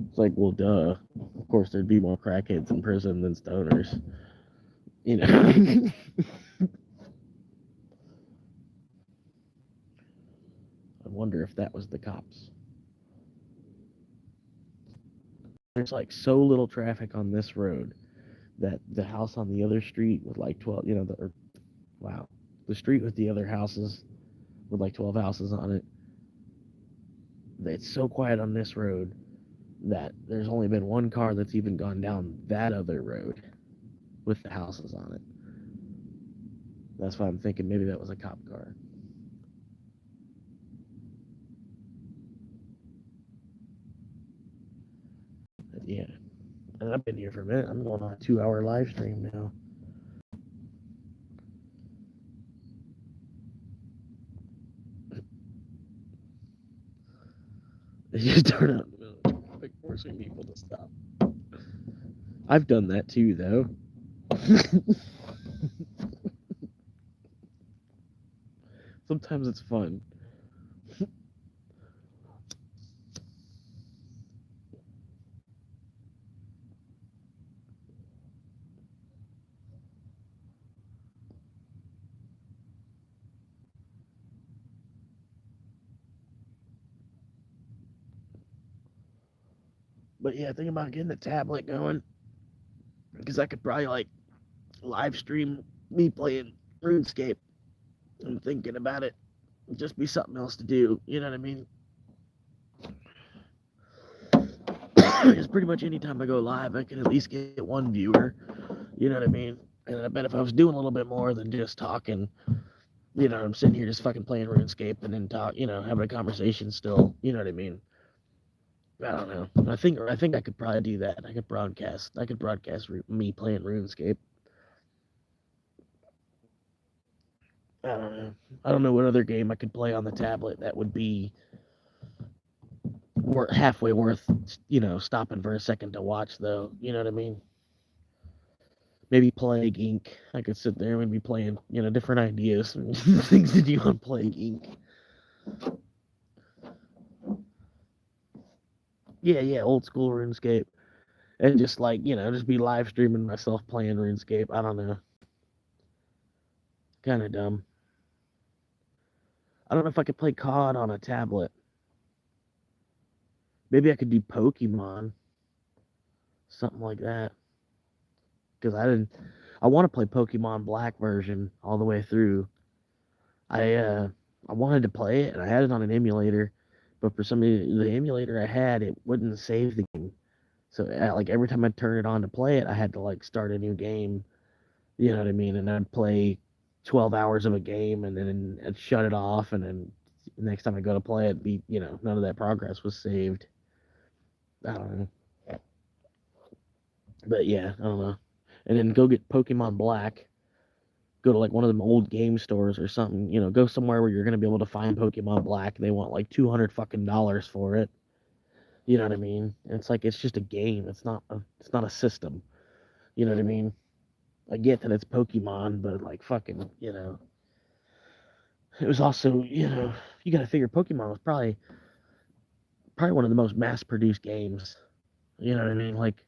Speaker 1: It's like, well, duh. Of course, there'd be more crackheads in prison than stoners. You know. I wonder if that was the cops. There's like so little traffic on this road that the house on the other street with like 12, wow, the street with the other houses with like 12 houses on it. It's so quiet on this road that there's only been one car that's even gone down that other road with the houses on it. That's why I'm thinking maybe that was a cop car. But yeah, and I've been here for a minute. I'm going on a 2-hour live stream now. They just turn out in the middle of traffic, forcing people to stop. I've done that too, though. Sometimes it's fun. But yeah, think about getting a tablet going, because I could probably like live stream me playing RuneScape. I'm thinking about it. It'd just be something else to do. You know what I mean? Because pretty much anytime I go live, I can at least get one viewer. You know what I mean? And I bet if I was doing a little bit more than just talking, I'm sitting here just fucking playing RuneScape and then having a conversation still. You know what I mean? I don't know. I think I could probably do that. I could broadcast. Me playing RuneScape. I don't know. I don't know what other game I could play on the tablet that would be halfway worth, stopping for a second to watch, though. You know what I mean? Maybe Plague Inc. I could sit there and be playing, different ideas, things to do on Plague Inc. Yeah, old school RuneScape, and just like just be live streaming myself playing RuneScape. I don't know, kind of dumb. I don't know if I could play COD on a tablet. Maybe I could do Pokemon, something like that. Because I want to play Pokemon Black version all the way through. I wanted to play it, and I had it on an emulator, but for some reason the emulator I had, it wouldn't save the game. So like every time I turn it on to play it, I had to like start a new game. You know what I mean? And I'd play 12 hours of a game, and then I'd shut it off, and then the next time I go to play it, none of that progress was saved. I don't know, but yeah, I don't know. And then go get Pokemon Black. Go to like one of them old game stores or something. Go somewhere where you're gonna be able to find Pokemon Black. They want like $200 for it. You know what I mean? And it's like it's just a game. It's not a system. You know what I mean? I get that it's Pokemon, but like fucking, it was also, you got to figure Pokemon was probably one of the most mass-produced games. You know what I mean? Like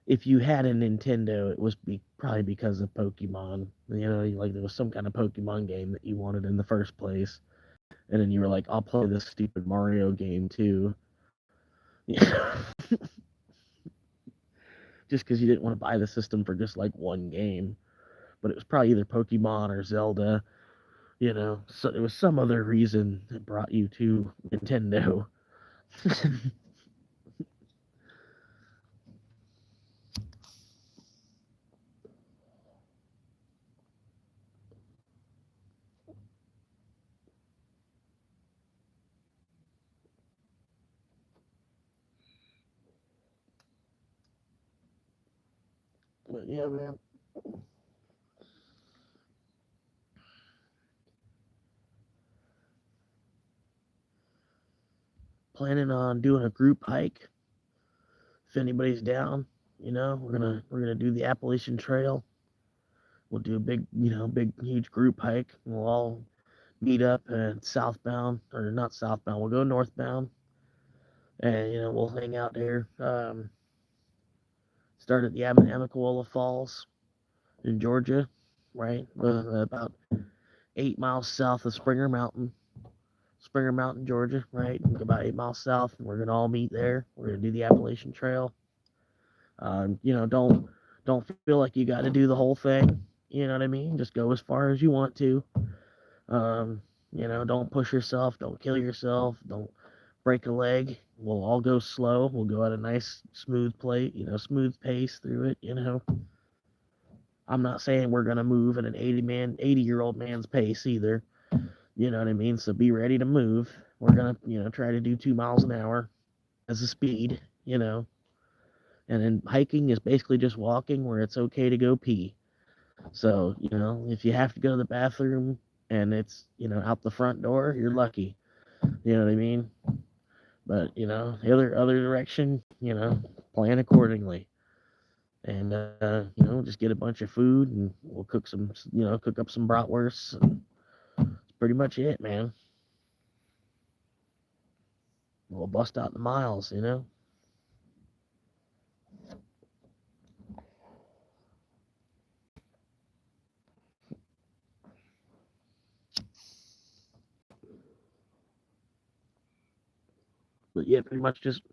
Speaker 1: if you had a Nintendo, it was probably because of Pokemon. Like there was some kind of Pokemon game that you wanted in the first place, and then you were like, I'll play this stupid Mario game too. Just because you didn't want to buy the system for just like one game, but it was probably either Pokemon or Zelda. So it was some other reason that brought you to Nintendo. But yeah, man. Planning on doing a group hike. If anybody's down, we're gonna do the Appalachian Trail. We'll do a big huge group hike. We'll all meet up at southbound, or not southbound. We'll go northbound, and we'll hang out there. Start at the Amicalola Falls in Georgia, right? About 8 miles south of Springer Mountain, Georgia, right? About 8 miles south, and we're gonna all meet there. We're gonna do the Appalachian Trail. Don't feel like you got to do the whole thing. You know what I mean? Just go as far as you want to. Don't push yourself. Don't kill yourself. Don't break a leg. We'll all go slow. We'll go at a nice smooth smooth pace through it. I'm not saying we're gonna move at an 80-year-old man's pace either. You know what I mean? So be ready to move. We're gonna, try to do 2 miles an hour as a speed. And then hiking is basically just walking where it's okay to go pee. So, if you have to go to the bathroom and it's, out the front door, you're lucky. You know what I mean? But the other direction, plan accordingly, and just get a bunch of food, and we'll cook up some bratwursts, and that's pretty much it, man. We'll bust out the miles. But yeah, pretty much just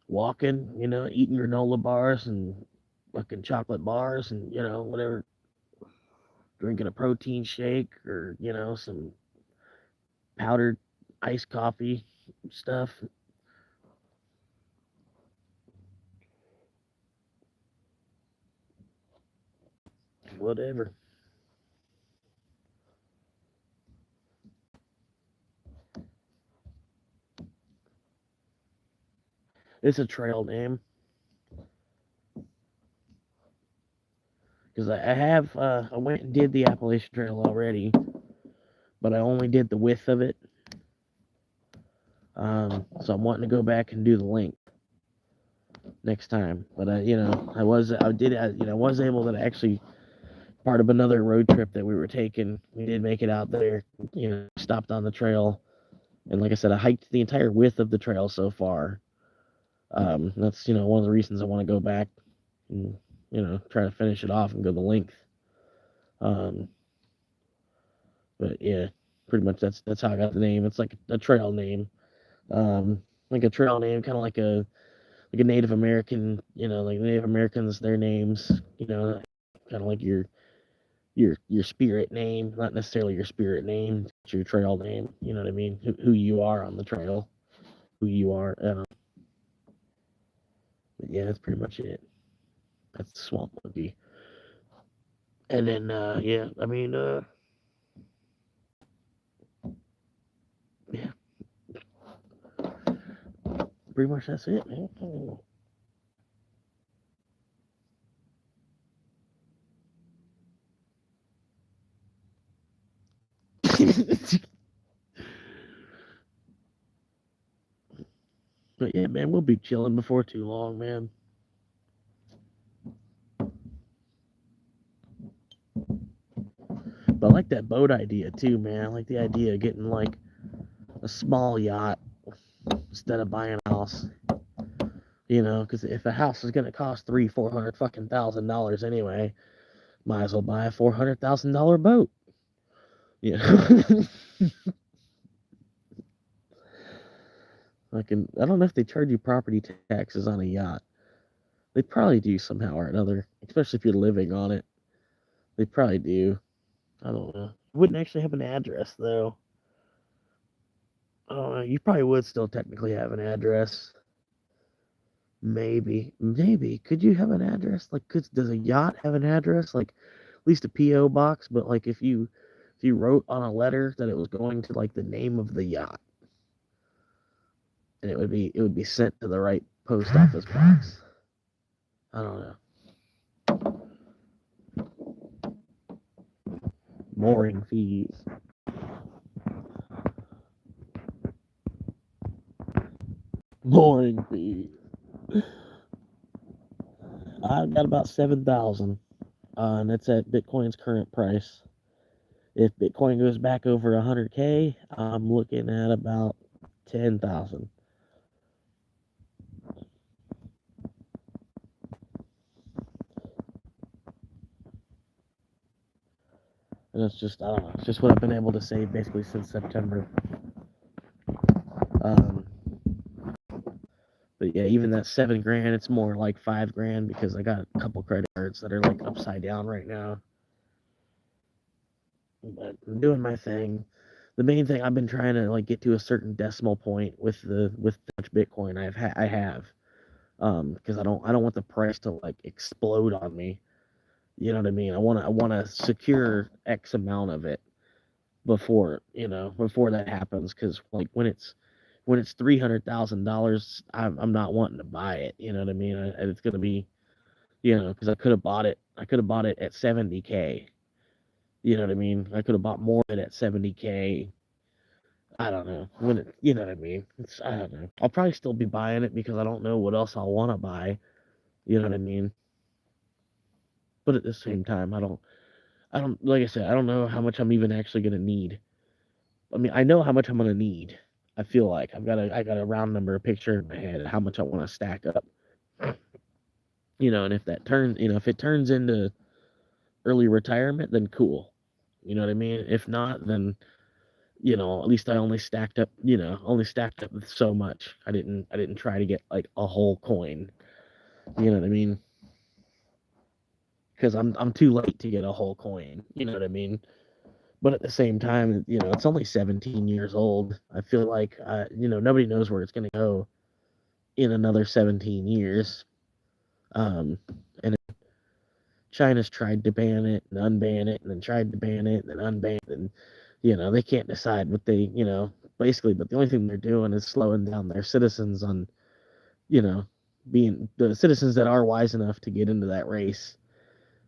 Speaker 1: walking, eating granola bars and fucking chocolate bars, and whatever, drinking a protein shake, or some powdered iced coffee stuff, whatever. It's a trail name, because I went and did the Appalachian Trail already, but I only did the width of it. So I'm wanting to go back and do the length next time. But I was able to actually, part of another road trip that we were taking. We did make it out there. Stopped on the trail, and like I said, I hiked the entire width of the trail so far. That's one of the reasons I want to go back and try to finish it off and go the length. Um, but yeah, pretty much that's how I got the name. It's like a trail name, like a trail name, kind of like a Native American, like Native Americans, their names, kind of like your spirit name, not necessarily your spirit name, it's your trail name. You know what I mean? Who you are on the trail, who you are. But yeah, that's pretty much it. That's Swamp Monkey. And then yeah, I mean yeah, pretty much that's it, man. But yeah, man, we'll be chilling before too long, man. But I like that boat idea too, man. I like the idea of getting like a small yacht instead of buying a house. Because if a house is gonna cost 300-400 fucking $1,000 anyway, might as well buy a $400,000 boat. Yeah. I don't know if they charge you property taxes on a yacht. They probably do somehow or another, especially if you're living on it. They probably do. I don't know. Wouldn't actually have an address though. I don't know. You probably would still technically have an address. Maybe. Could you have an address? Like, does a yacht have an address? Like, at least a PO box. But like, if you wrote on a letter that it was going to like the name of the yacht, and it would be sent to the right post office box. I don't know. Mooring fees. Mooring fees. I've got about 7,000, and that's at Bitcoin's current price. If Bitcoin goes back over 100K, I'm looking at about 10,000. And it's just, I don't know, it's just what I've been able to save basically since September. Um, but yeah, even that 7 grand, it's more like 5 grand because I got a couple credit cards that are like upside down right now. But I'm doing my thing. The main thing, I've been trying to like get to a certain decimal point with how much Bitcoin I have, because I don't want the price to like explode on me. You know what I mean? I want to secure X amount of it before that happens, because like when it's $300,000, I'm not wanting to buy it. You know what I mean? It's gonna be, because I could have bought it at 70K. You know what I mean? I could have bought more of it at 70K, I don't know when it, you know what I mean. I don't know. I'll probably still be buying it because I don't know what else I'll want to buy. You know what I mean. But at the same time, I don't like I said, I don't know how much I'm even actually gonna need. I mean, I know how much I'm gonna need. I feel like I got a round number, a picture in my head of how much I want to stack up. And if that turns, if it turns into early retirement, then cool. You know what I mean? If not, then at least I only stacked up with so much. I didn't try to get like a whole coin. You know what I mean? Because I'm too late to get a whole coin. You know what I mean? But at the same time, it's only 17 years old. I feel like nobody knows where it's gonna go in another 17 years. And China's tried to ban it and unban it, and then tried to ban it and then unban it, and they can't decide what basically. But the only thing they're doing is slowing down their citizens on you know being the citizens that are wise enough to get into that race.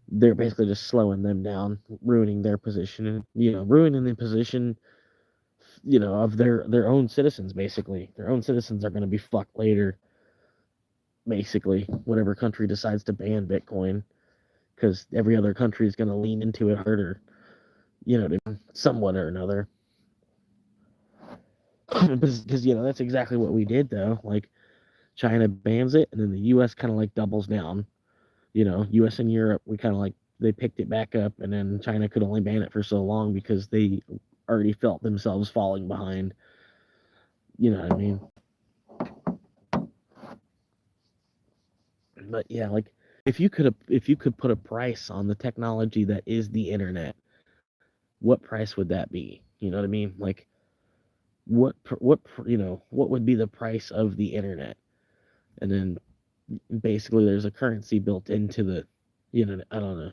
Speaker 1: They're basically just slowing them down, ruining their position, ruining the position, of their own citizens. Basically, their own citizens are going to be fucked later. Basically, whatever country decides to ban Bitcoin, because every other country is going to lean into it harder. Somewhat or another. Because that's exactly what we did though. Like China bans it, and then the U.S. kind of like doubles down. U.S. and Europe, we kind of like they picked it back up, and then China could only ban it for so long because they already felt themselves falling behind. You know what I mean? But yeah, like if you could put a price on the technology that is the internet, what price would that be? You know what I mean? Like what would be the price of the internet? And then basically there's a currency built into the internet. I don't know.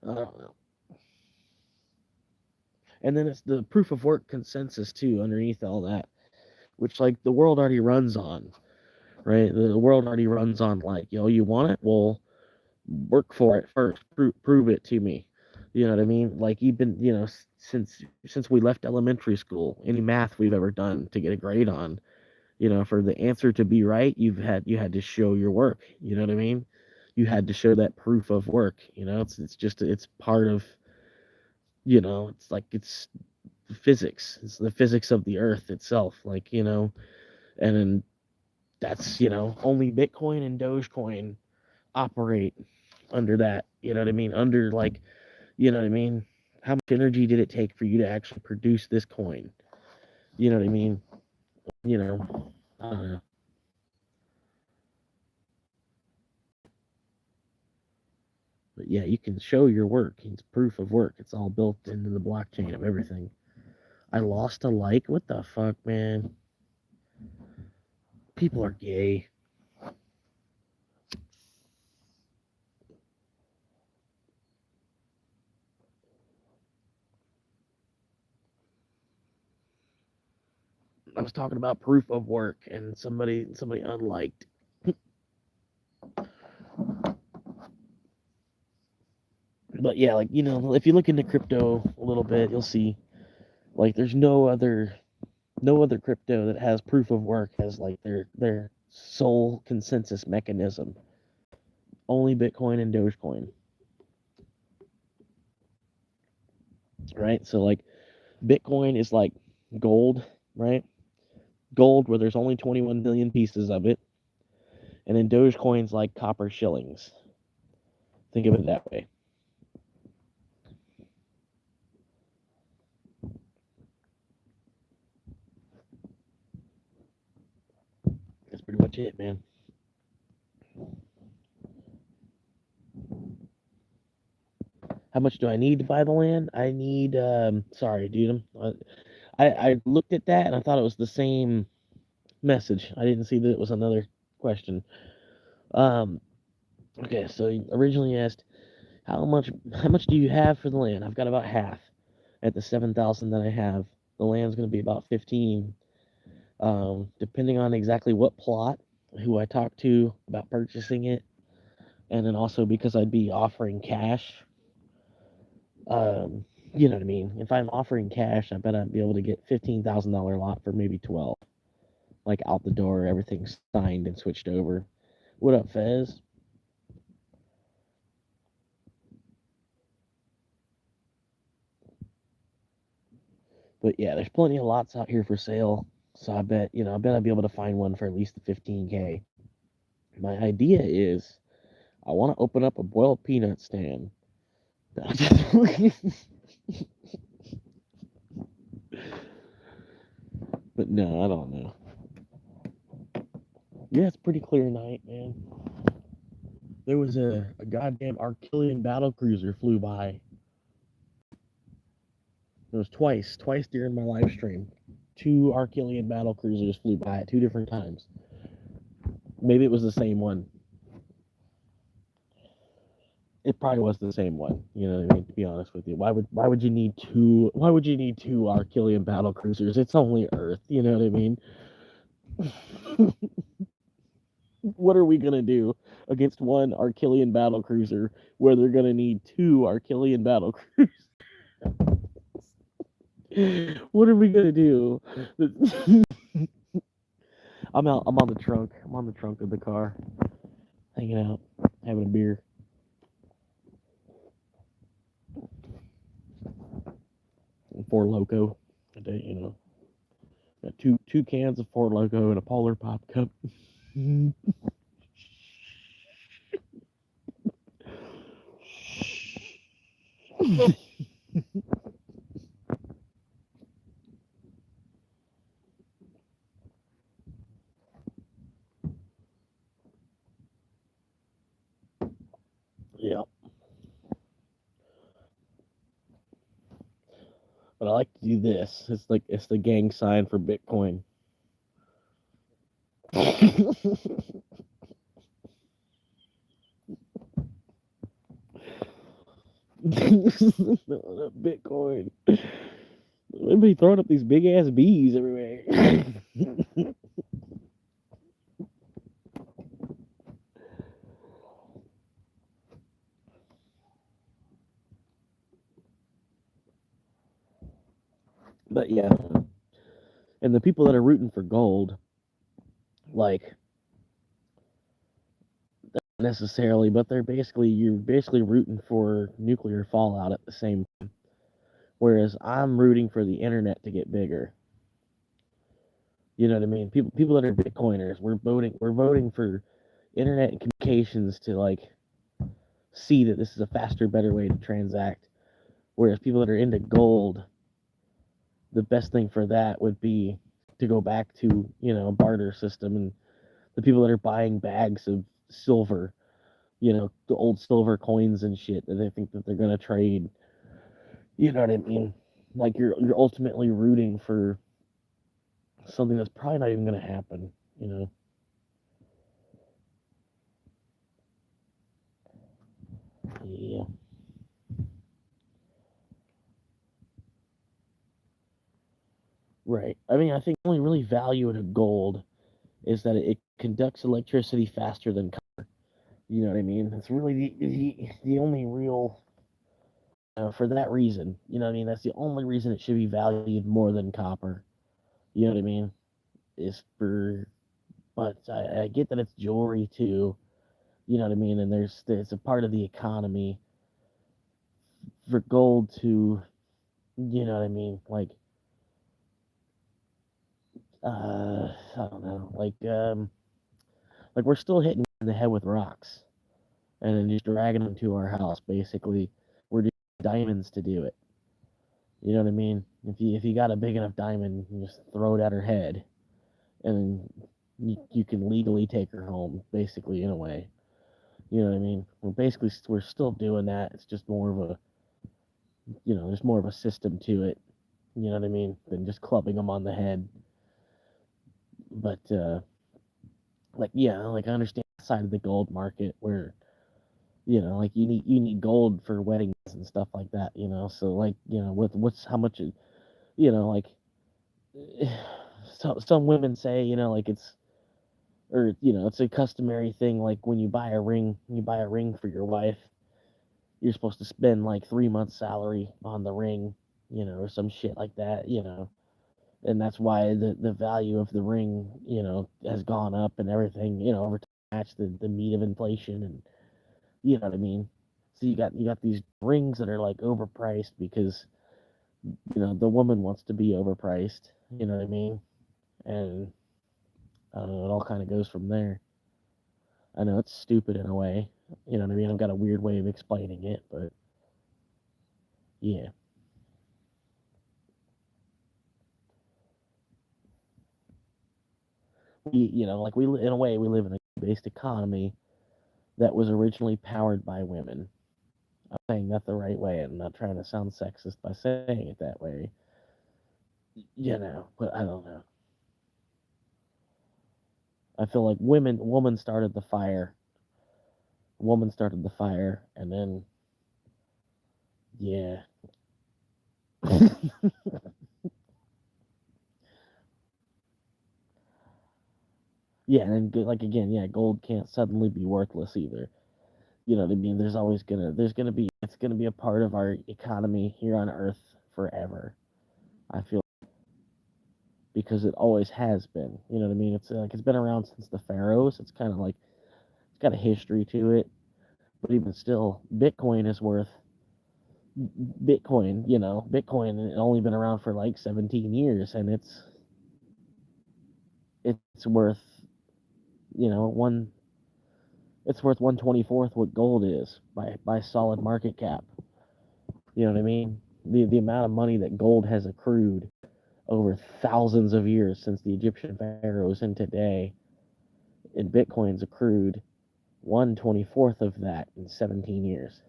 Speaker 1: I don't know. And then it's the proof of work consensus too underneath all that, which like the world already runs on, right? The world already runs on like, you want it? Well, work for it first. Prove it to me. You know what I mean? Like even since we left elementary school, any math we've ever done to get a grade on, for the answer to be right, you had to show your work. You know what I mean? You had to show that proof of work. It's part of it's like it's physics. It's the physics of the earth itself. Like and then that's only Bitcoin and Dogecoin operate under that. You know what I mean? Under like you know what I mean? How much energy did it take for you to actually produce this coin? You know what I mean? You know, I don't know. But yeah, you can show your work. It's proof of work. It's all built into the blockchain of everything. I lost a like. What the fuck, man? People are gay. I was talking about proof of work, and somebody unliked. But yeah, like if you look into crypto a little bit, you'll see like there's no other crypto that has proof of work as like their sole consensus mechanism. Only Bitcoin and Dogecoin, right? So like Bitcoin is like gold, right? Gold where there's only 21 million pieces of it, and then Dogecoin's like copper shillings. Think of it that way. That's pretty much it, man. How much do I need to buy the land? I need sorry, dude. I looked at that and I thought it was the same message. I didn't see that it was another question. Um okay, so you originally asked how much do you have for the land? I've got about half at the 7,000 that I have. The land's going to be about 15. Depending on exactly what plot, who I talk to about purchasing it, and then also because I'd be offering cash. Um, you know what I mean? If I'm offering cash, I bet I'd be able to get $15,000 lot for maybe 12. Like out the door, everything's signed and switched over. What up, Fez? But yeah, there's plenty of lots out here for sale. So I bet I'd be able to find one for at least the 15K. My idea is I want to open up a boiled peanut stand. But no, I don't know. Yeah, it's pretty clear night, man. There was a goddamn Arquillian battle cruiser flew by. It was twice during my live stream. Two Arquillian battle cruisers flew by at two different times. Maybe it was the same one. It probably was the same one. You know what I mean? To be honest with you, why would you need two? Why would you need two Arquillian battle cruisers? It's only Earth. You know what I mean? What are we gonna do against one Arquillian battle cruiser where they're gonna need two Arquillian battle cruisers? What are we gonna do? I'm out. I'm on the trunk. I'm on the trunk of the car, hanging out, having a beer. Four Loco. Got two cans of Four Loco and a Polar Pop cup. Yeah, but I like to do this. It's the gang sign for Bitcoin. Bitcoin. Everybody throwing up these big ass bees everywhere. But yeah, and the people that are rooting for gold, like necessarily, but you're basically rooting for nuclear fallout at the same time. Whereas I'm rooting for the internet to get bigger. You know what I mean? People that are Bitcoiners, we're voting for internet and communications to like see that this is a faster, better way to transact. Whereas people that are into gold, the best thing for that would be to go back to, a barter system, and the people that are buying bags of silver, the old silver coins and shit that they think that they're gonna trade. You know what I mean? Like you're ultimately rooting for something that's probably not even gonna happen, you know. Yeah. Right. I mean, I think the only really value in a gold is that it conducts electricity faster than copper. You know what I mean? It's really the only real for that reason. You know what I mean? That's the only reason it should be valued more than copper. You know what I mean? Is for, but I get that it's jewelry too. You know what I mean? And there's a part of the economy for gold to, you know what I mean? I don't know, like we're still hitting in the head with rocks and then just dragging them to our house. Basically, we're just diamonds to do it. You know what I mean? If you got a big enough diamond, you just throw it at her head, and you can legally take her home. Basically, in a way, you know what I mean? We're still doing that. It's just more of a there's more of a system to it. You know what I mean? Than just clubbing them on the head. But like I understand the side of the gold market where like you need gold for weddings and stuff like that. So like with what's how much like some women say like it's or it's a customary thing like when you buy a ring for your wife you're supposed to spend like 3 months' salary on the ring, or some shit like that, and that's why the value of the ring, has gone up and everything, over to match the meat of inflation, and you know what I mean. So you got these rings that are like overpriced because the woman wants to be overpriced, you know what I mean, and I don't know, it all kind of goes from there. I know it's stupid in a way, you know what I mean. I've got a weird way of explaining it, but yeah. Like in a way, we live in a based economy that was originally powered by women. I'm saying that the right way. I'm not trying to sound sexist by saying it that way, but I don't know. I feel like woman started the fire. Woman started the fire, and then yeah, yeah, and then like again, yeah, gold can't suddenly be worthless either. You know what I mean? It's gonna be a part of our economy here on Earth forever. I feel because it always has been. You know what I mean? It's like it's been around since the pharaohs. It's kind of like it's got a history to it, but even still, Bitcoin. Bitcoin has only been around for like 17 years, and it's worth one. It's worth 1/24th what gold is by solid market cap. You know what I mean? The amount of money that gold has accrued over thousands of years since the Egyptian pharaohs and today, and Bitcoin's accrued 1/24th of that in 17 years.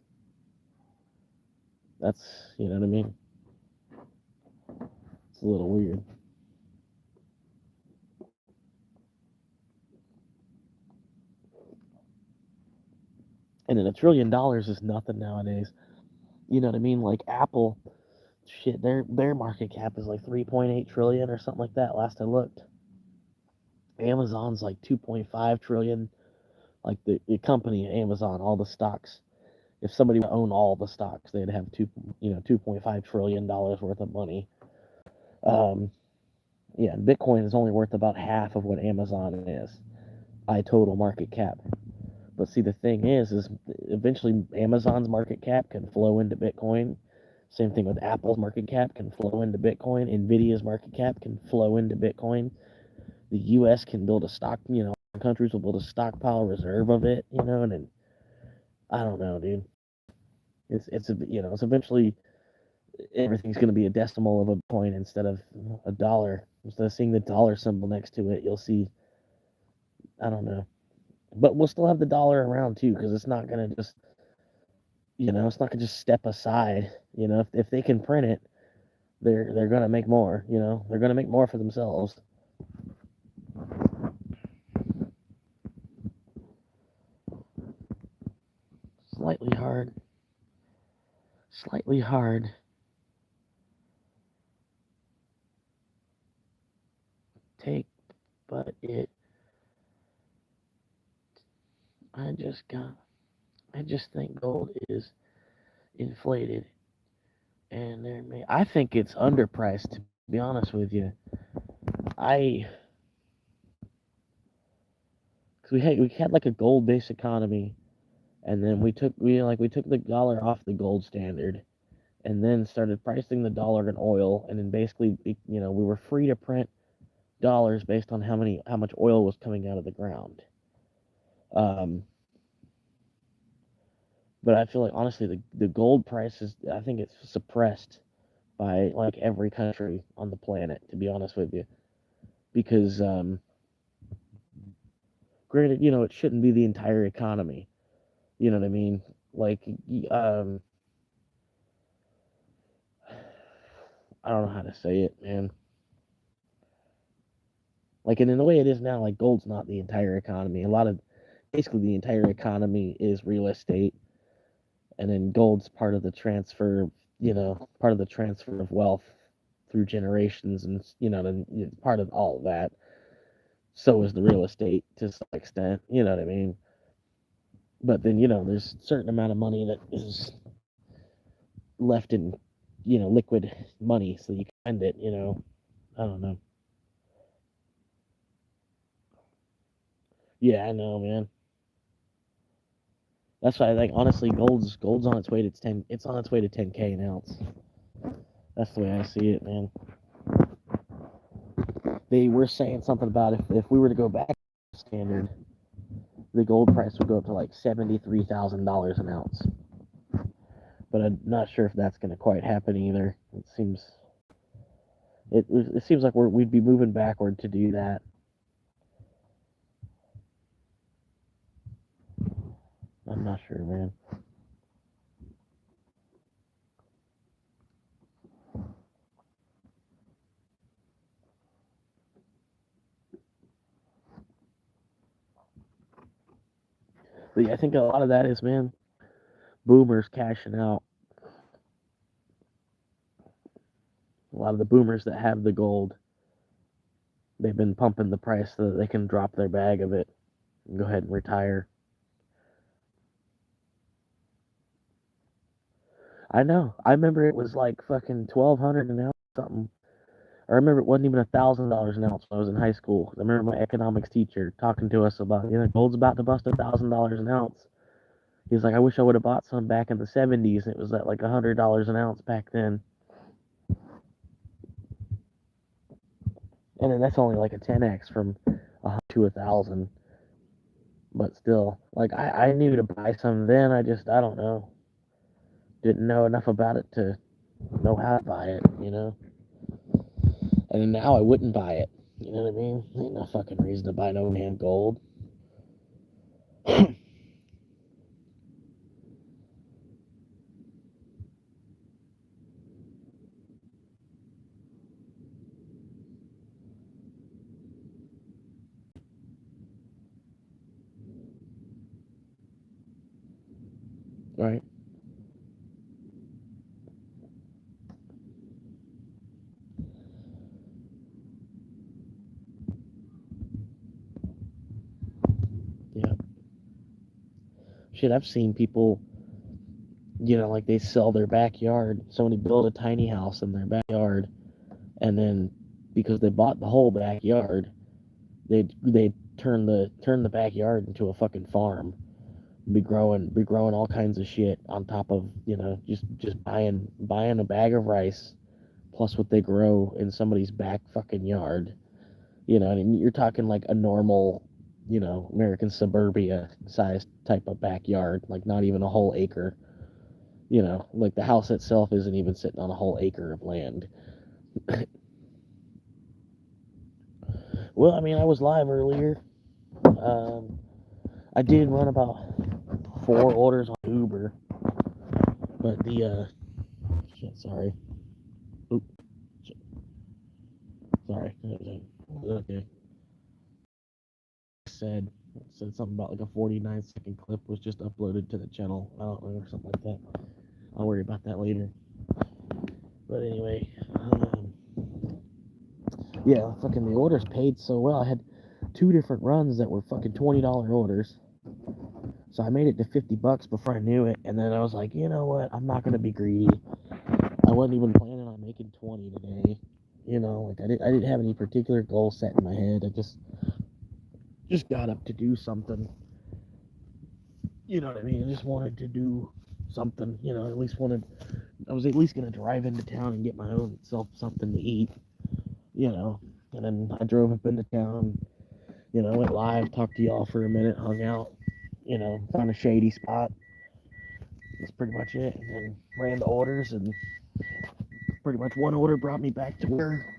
Speaker 1: That's, you know what I mean? It's a little weird. And then $1 trillion is nothing nowadays. You know what I mean? Like Apple, shit, their market cap is like 3.8 trillion or something like that. Last I looked. Amazon's like 2.5 trillion. Like the company Amazon, all the stocks. If somebody owned all the stocks, they'd have 2.5 trillion dollars worth of money. Um, yeah, Bitcoin is only worth about half of what Amazon is by total market cap. But see, the thing is eventually Amazon's market cap can flow into Bitcoin. Same thing with Apple's market cap can flow into Bitcoin. Nvidia's market cap can flow into Bitcoin. The U.S. can build a stock. Countries will build a stockpile reserve of it. And then I don't know, dude. It's eventually everything's going to be a decimal of a coin instead of a dollar. Instead of seeing the dollar symbol next to it, you'll see, I don't know. But we'll still have the dollar around too, because it's not going to just, it's not going to just step aside. If they can print it, they're going to make more. They're going to make more for themselves. Slightly hard. Slightly hard. Take, but I just think gold is inflated, and I think it's underpriced. To be honest with you, because we had like a gold based economy, and then we took the dollar off the gold standard, and then started pricing the dollar in oil, and then basically we were free to print dollars based on how much oil was coming out of the ground. Um, but I feel like honestly the gold price I think it's suppressed by like every country on the planet, to be honest with you, because granted, it shouldn't be the entire economy. You know what I mean? Like, I don't know how to say it, man. Like, and in the way it is now, like gold's not the entire economy. Basically, the entire economy is real estate, and then gold's part of the transfer. Part of the transfer of wealth through generations, and then it's part of all of that. So is the real estate to some extent. You know what I mean? But then there's a certain amount of money that is left in, liquid money so you can spend it, I don't know. Yeah, I know, man. That's why I think honestly gold's on its way to 10K an ounce. That's the way I see it, man. They were saying something about if we were to go back to standard, the gold price would go up to like $73,000 an ounce. But I'm not sure if that's going to quite happen either. It seems like we'd be moving backward to do that. I'm not sure, man. But yeah, I think a lot of that is, man, boomers cashing out. A lot of the boomers that have the gold, they've been pumping the price so that they can drop their bag of it and go ahead and retire. I know. I remember it was like fucking 1,200 an ounce something. I remember it wasn't even $1,000 an ounce when I was in high school. I remember my economics teacher talking to us about, gold's about to bust $1,000 an ounce. He's like, I wish I would have bought some back in the 70s. It was at like $100 an ounce back then. And then that's only like a 10x from 100 to 1,000. But still, like I knew to buy some then. I don't know. Didn't know enough about it to know how to buy it, And now I wouldn't buy it. You know what I mean? Ain't no fucking reason to buy no man gold. Right? Yeah. Shit, I've seen people, like they sell their backyard. Somebody build a tiny house in their backyard, and then because they bought the whole backyard, they turn the backyard into a fucking farm. Be growing all kinds of shit on top of just buying a bag of rice plus what they grow in somebody's back fucking yard. I mean, you're talking like a normal, American suburbia sized type of backyard, like not even a whole acre. Like the house itself isn't even sitting on a whole acre of land. Well, I mean, I was live earlier. I did run about 4 orders on Uber, but the shit, sorry. Oop, sorry. Okay. Said something about like a 49-second clip was just uploaded to the channel. I don't know, or something like that. I'll worry about that later. But anyway, yeah, fucking the orders paid so well. I had 2 different runs that were fucking $20 orders. So I made it to $50 before I knew it, and then I was like, you know what? I'm not gonna be greedy. I wasn't even planning on making 20 today. Like I didn't have any particular goal set in my head. I just got up to do something. You know what I mean? I just wanted to do something. I was at least gonna drive into town and get my own self something to eat. And then I drove up into town. Went live, talked to y'all for a minute, hung out. Found a shady spot. That's pretty much it. And then ran the orders, and pretty much one order brought me back to where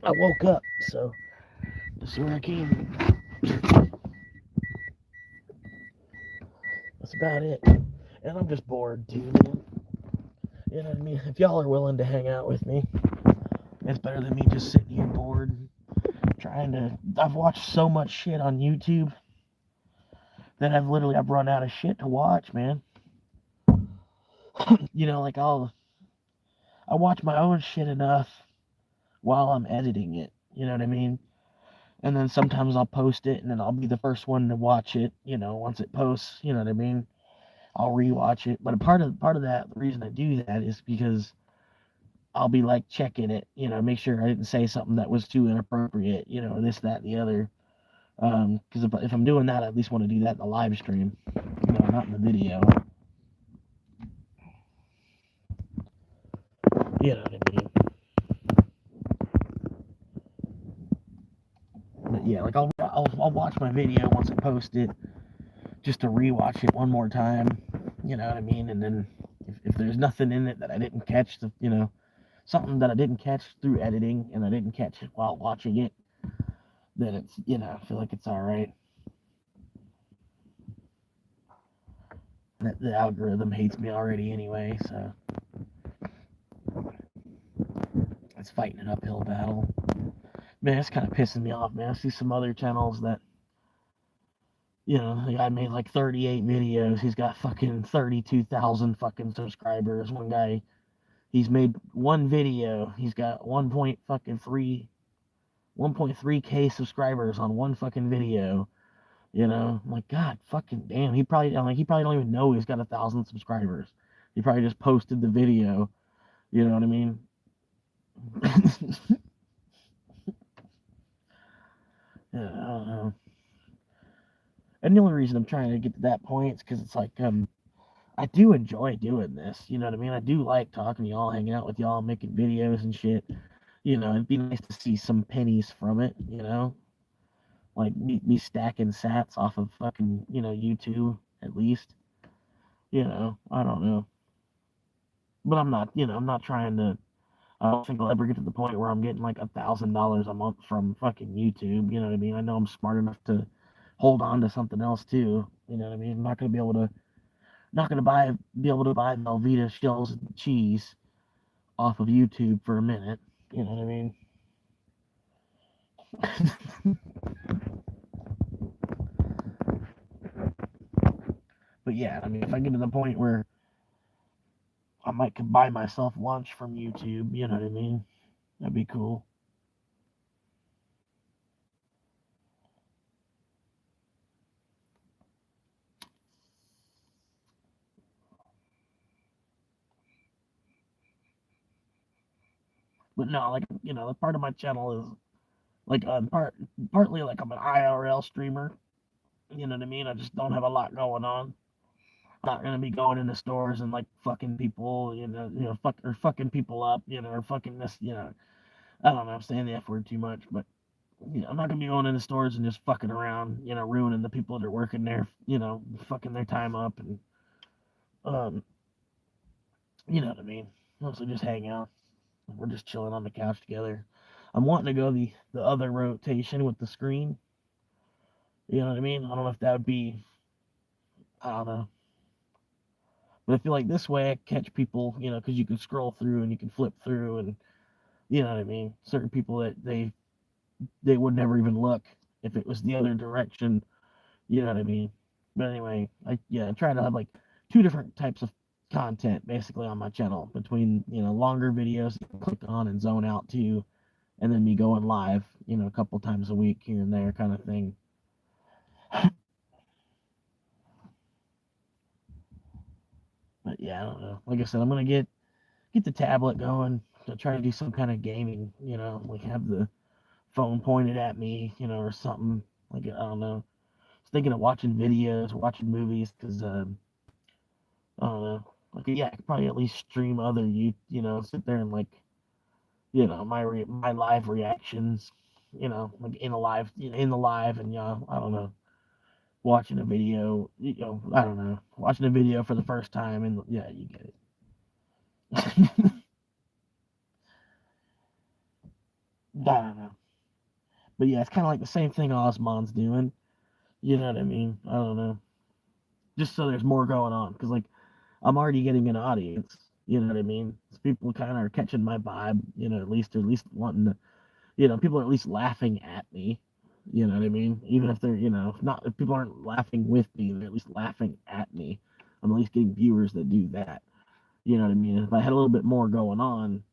Speaker 1: I woke up. So that's where I came. That's about it. And I'm just bored too, man. You know what I mean? If y'all are willing to hang out with me, it's better than me just sitting here bored, I've watched so much shit on YouTube that I've run out of shit to watch, man. Like I watch my own shit enough while I'm editing it. You know what I mean? And then sometimes I'll post it, and then I'll be the first one to watch it. Once it posts. You know what I mean? I'll rewatch it. But a part of that, the reason I do that is because I'll be like checking it, make sure I didn't say something that was too inappropriate, this, that, and the other. Because if I'm doing that, I at least want to do that in the live stream, not in the video. You know what I mean? But yeah, like I'll watch my video once I post it, just to rewatch it one more time. You know what I mean? And then if there's nothing in it that I didn't catch, something that I didn't catch through editing and I didn't catch it while watching it, then it's, I feel like it's all right. The algorithm hates me already anyway, so it's fighting an uphill battle. Man, it's kind of pissing me off, man. I see some other channels that, the guy made like 38 videos. He's got fucking 32,000 fucking subscribers. One guy, he's made one video. He's got 1.3K subscribers on one fucking video. I'm like, God fucking damn. He probably don't even know he's got 1,000 subscribers. He probably just posted the video. You know what I mean? Yeah, I don't know. And the only reason I'm trying to get to that point is because it's like, I do enjoy doing this. You know what I mean? I do like talking to y'all, hanging out with y'all, making videos and shit. It'd be nice to see some pennies from it, like me stacking sats off of fucking, YouTube at least. I don't know. But I'm not trying to. I don't think I'll ever get to the point where I'm getting like $1,000 a month from fucking YouTube. You know what I mean? I know I'm smart enough to hold on to something else too. You know what I mean? I'm not gonna be able to buy Velveeta shells and cheese off of YouTube for a minute. You know what I mean? But yeah, I mean, if I get to the point where I might buy myself lunch from YouTube, you know what I mean? That'd be cool. But no, like, the part of my channel is like partly like I'm an IRL streamer. You know what I mean? I just don't have a lot going on. Not gonna be going into stores and like fucking people, fucking people up, or fucking this, I don't know. I'm saying the F word too much, but I'm not gonna be going into stores and just fucking around, ruining the people that are working there, fucking their time up, and um, you know what I mean. Mostly just hang out. We're just chilling on the couch together. I'm wanting to go the other rotation with the screen. You know what I mean? I don't know if that would be, I don't know. But I feel like this way I catch people, because you can scroll through and you can flip through, and you know what I mean. Certain people that they would never even look if it was the other direction. You know what I mean. But anyway, I try to have like two different types of content basically on my channel, between longer videos you can click on and zone out to, and then me going live, a couple times a week here and there, kind of thing. But yeah, I don't know. Like I said, I'm gonna get the tablet going to try to do some kind of gaming. Like have the phone pointed at me, or something. Like, I don't know. I was thinking of watching videos, watching movies, because I don't know. Like, yeah, I could probably at least stream other sit there and like, my live reactions, like in the live, and I don't know, watching a video, I don't know, watching a video for the first time, and yeah, you get it. I don't know. But yeah, it's kind of like the same thing Osmond's doing. You know what I mean? I don't know. Just so there's more going on, because like I'm already getting an audience. You know what I mean? So people kind of are catching my vibe. At least wanting to. People are at least laughing at me. You know what I mean? Even if they're, if people aren't laughing with me, they're at least laughing at me. I'm at least getting viewers that do that. You know what I mean? If I had a little bit more going on,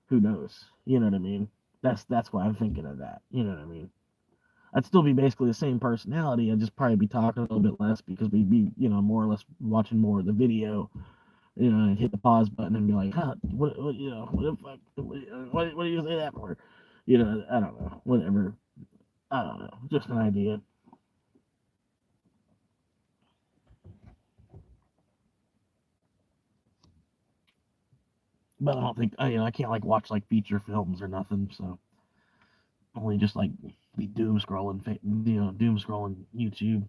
Speaker 1: who knows? You know what I mean? That's why I'm thinking of that. You know what I mean? I'd still be basically the same personality. I'd just probably be talking a little bit less because we'd be, more or less watching more of the video. And hit the pause button and be like, huh, what what the fuck, what do you say that for? I don't know, whatever. I don't know, just an idea. But I don't think, I can't like watch like feature films or nothing, so only just like be doom scrolling, doom scrolling YouTube.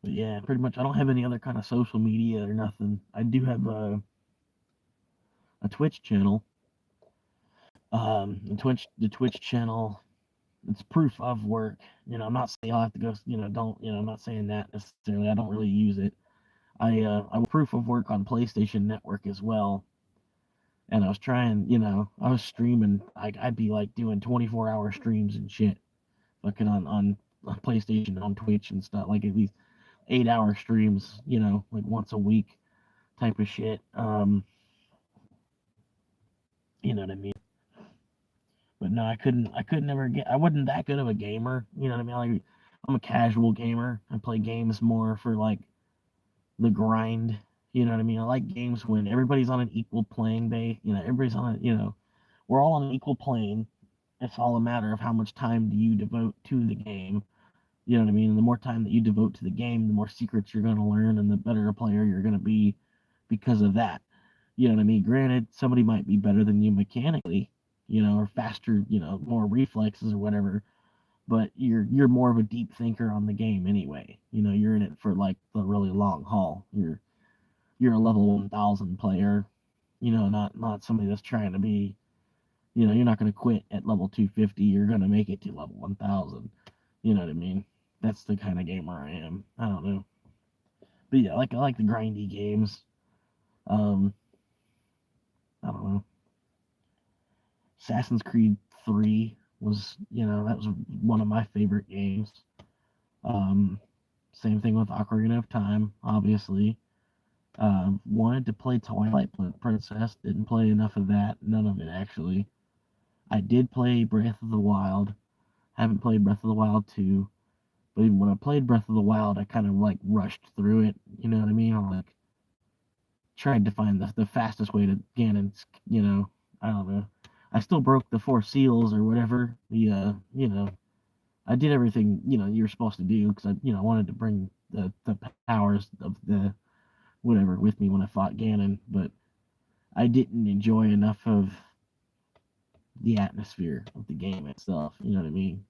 Speaker 1: But yeah, pretty much. I don't have any other kind of social media or nothing. I do have a Twitch channel. The Twitch channel. It's proof of work. I'm not saying I'll have to go. Don't. I'm not saying that necessarily. I don't really use it. I was proof of work on PlayStation Network as well. And I was trying. I was streaming. I'd be like doing 24-hour streams and shit, fucking on PlayStation, on Twitch and stuff. Like at least 8-hour streams. Like once a week type of shit. You know what I mean? But no, I couldn't ever get. I wasn't that good of a gamer. You know what I mean? Like, I'm a casual gamer. I play games more for like the grind. You know what I mean? I like games when everybody's on an equal playing base. Everybody's on a. We're all on an equal plane. It's all a matter of how much time do you devote to the game. You know what I mean? And the more time that you devote to the game, the more secrets you're going to learn, and the better a player you're going to be because of that. You know what I mean? Granted, somebody might be better than you mechanically, or faster, more reflexes or whatever, but you're more of a deep thinker on the game anyway. You're in it for like the really long haul. You're a level 1000 player, not somebody that's trying to be, you're not going to quit at level 250. You're going to make it to level 1000. You know what I mean? That's the kind of gamer I am. I don't know. But yeah, I like the grindy games. Um, I don't know. Assassin's Creed 3 was, that was one of my favorite games. Um, Same thing with Ocarina of Time, obviously. Wanted to play Twilight Princess, didn't play enough of that, none of it actually. I did play Breath of the Wild, haven't played Breath of the Wild 2, but even when I played Breath of the Wild, I kind of like rushed through it, you know what I mean? I like tried to find the fastest way to Ganon's, I don't know. I still broke the 4 seals or whatever. I did everything you're supposed to do because I wanted to bring the powers of the whatever with me when I fought Ganon, but I didn't enjoy enough of the atmosphere of the game itself. You know what I mean?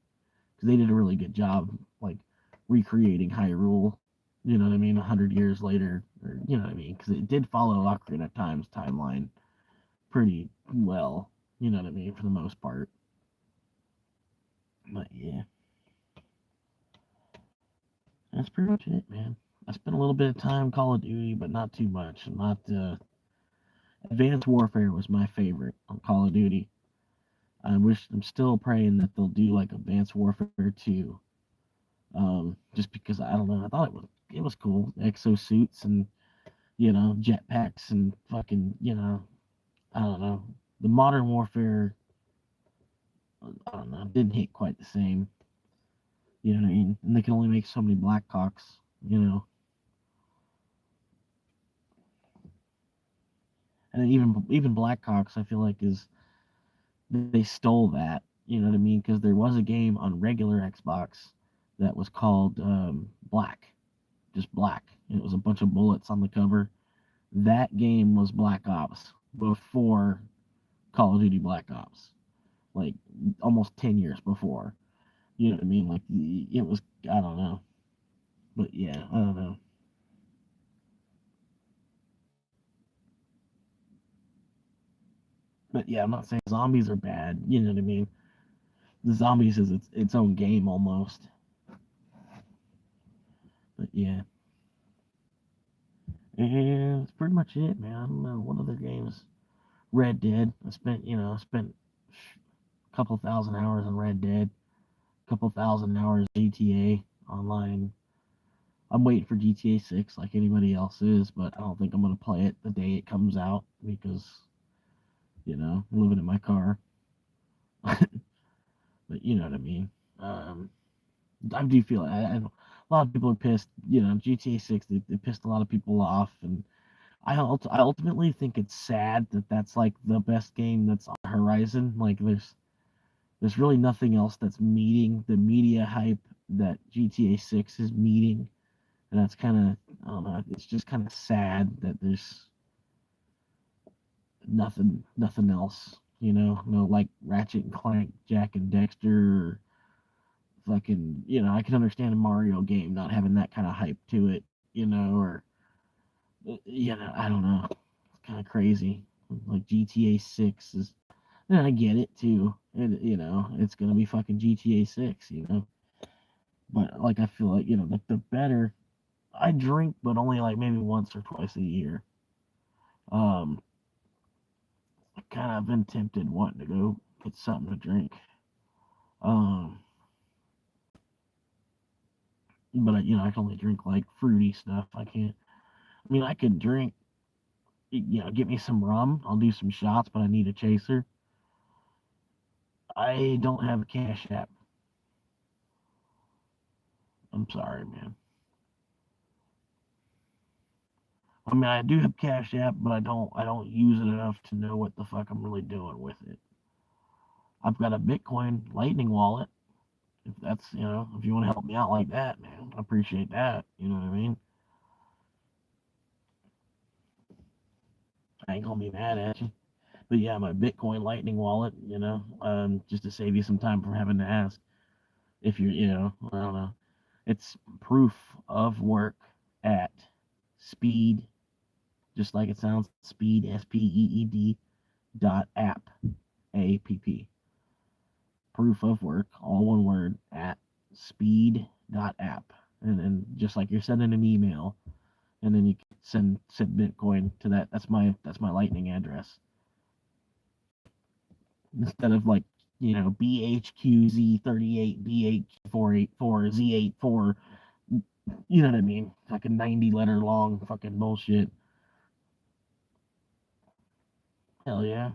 Speaker 1: Because they did a really good job, like recreating Hyrule. You know what I mean? 100 years later, or you know what I mean? Because it did follow Ocarina of Time's timeline pretty well. You know what I mean? For the most part. But yeah, that's pretty much it, man. I spent a little bit of time Call of Duty, but not too much. Not Advanced Warfare was my favorite on Call of Duty. I'm still praying that they'll do like Advanced Warfare 2. Just because I don't know, I thought it was cool. Exosuits and jetpacks and fucking I don't know. The Modern Warfare, I don't know, didn't hit quite the same. You know what I mean? And they can only make so many Blackhawks. You know, and even Blackhawks, I feel like they stole that. You know what I mean? Because there was a game on regular Xbox that was called Black, just Black. And it was a bunch of bullets on the cover. That game was Black Ops before Call of Duty Black Ops, like almost 10 years before. You know what I mean? Like it was, I don't know, but yeah, I don't know. But yeah, I'm not saying zombies are bad. You know what I mean? The zombies is its own game almost. But yeah, and that's pretty much it, man. I don't know what other games. Red Dead. I spent a couple thousand hours on Red Dead, a couple thousand hours GTA Online. I'm waiting for GTA 6 like anybody else is, but I don't think I'm gonna play it the day it comes out because I'm living in my car. But you know what I mean. Um, I do feel a lot of people are pissed. You know, GTA 6 they pissed a lot of people off, and I ultimately think it's sad that that's like the best game that's on the horizon. Like there's really nothing else that's meeting the media hype that GTA 6 is meeting, and that's kind of I don't know. It's just kind of sad that there's nothing else. You know, no like Ratchet and Clank, Jack and Dexter, or fucking. You know, I can understand a Mario game not having that kind of hype to it. You know, or you know, I don't know. It's kind of crazy. Like GTA 6 is, and I get it too. You know, it's gonna be fucking GTA 6. You know, but like I feel like the better. I drink, but only like maybe once or twice a year. Um, I kind of been tempted wanting to go get something to drink. Um, but I can only drink like fruity stuff. I can't. I mean, I could drink. Get me some rum. I'll do some shots, but I need a chaser. I don't have a Cash App. I'm sorry, man. I mean, I do have Cash App, but I don't use it enough to know what the fuck I'm really doing with it. I've got a Bitcoin Lightning wallet. If that's if you want to help me out like that, man, I appreciate that. You know what I mean? I ain't gonna be mad at you. But yeah, my Bitcoin Lightning wallet, just to save you some time from having to ask if you're, I don't know. It's proof of work at speed, just like it sounds, speed, SPEED app, APP. Proof of work, all one word, at speed app. And then just like you're sending an email, and then you can send Bitcoin to that. That's my Lightning address. Instead of like BHQZ38 BH484Z84. You know what I mean? Like a 90 letter long fucking bullshit. Hell yeah.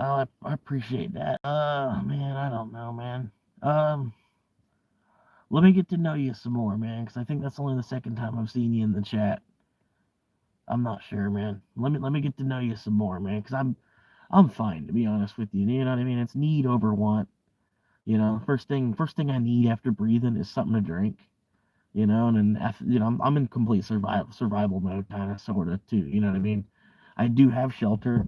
Speaker 1: Oh, I appreciate that. Man, I don't know, man. Um, Let me get to know you some more, man, because I think that's only the second time I've seen you in the chat. I'm not sure, man. Let me get to know you some more, man, because I'm fine to be honest with you. You know what I mean? It's need over want. First thing I need after breathing is something to drink. And then after, I'm in complete survival mode, kind of, sort of, too. You know what I mean? I do have shelter.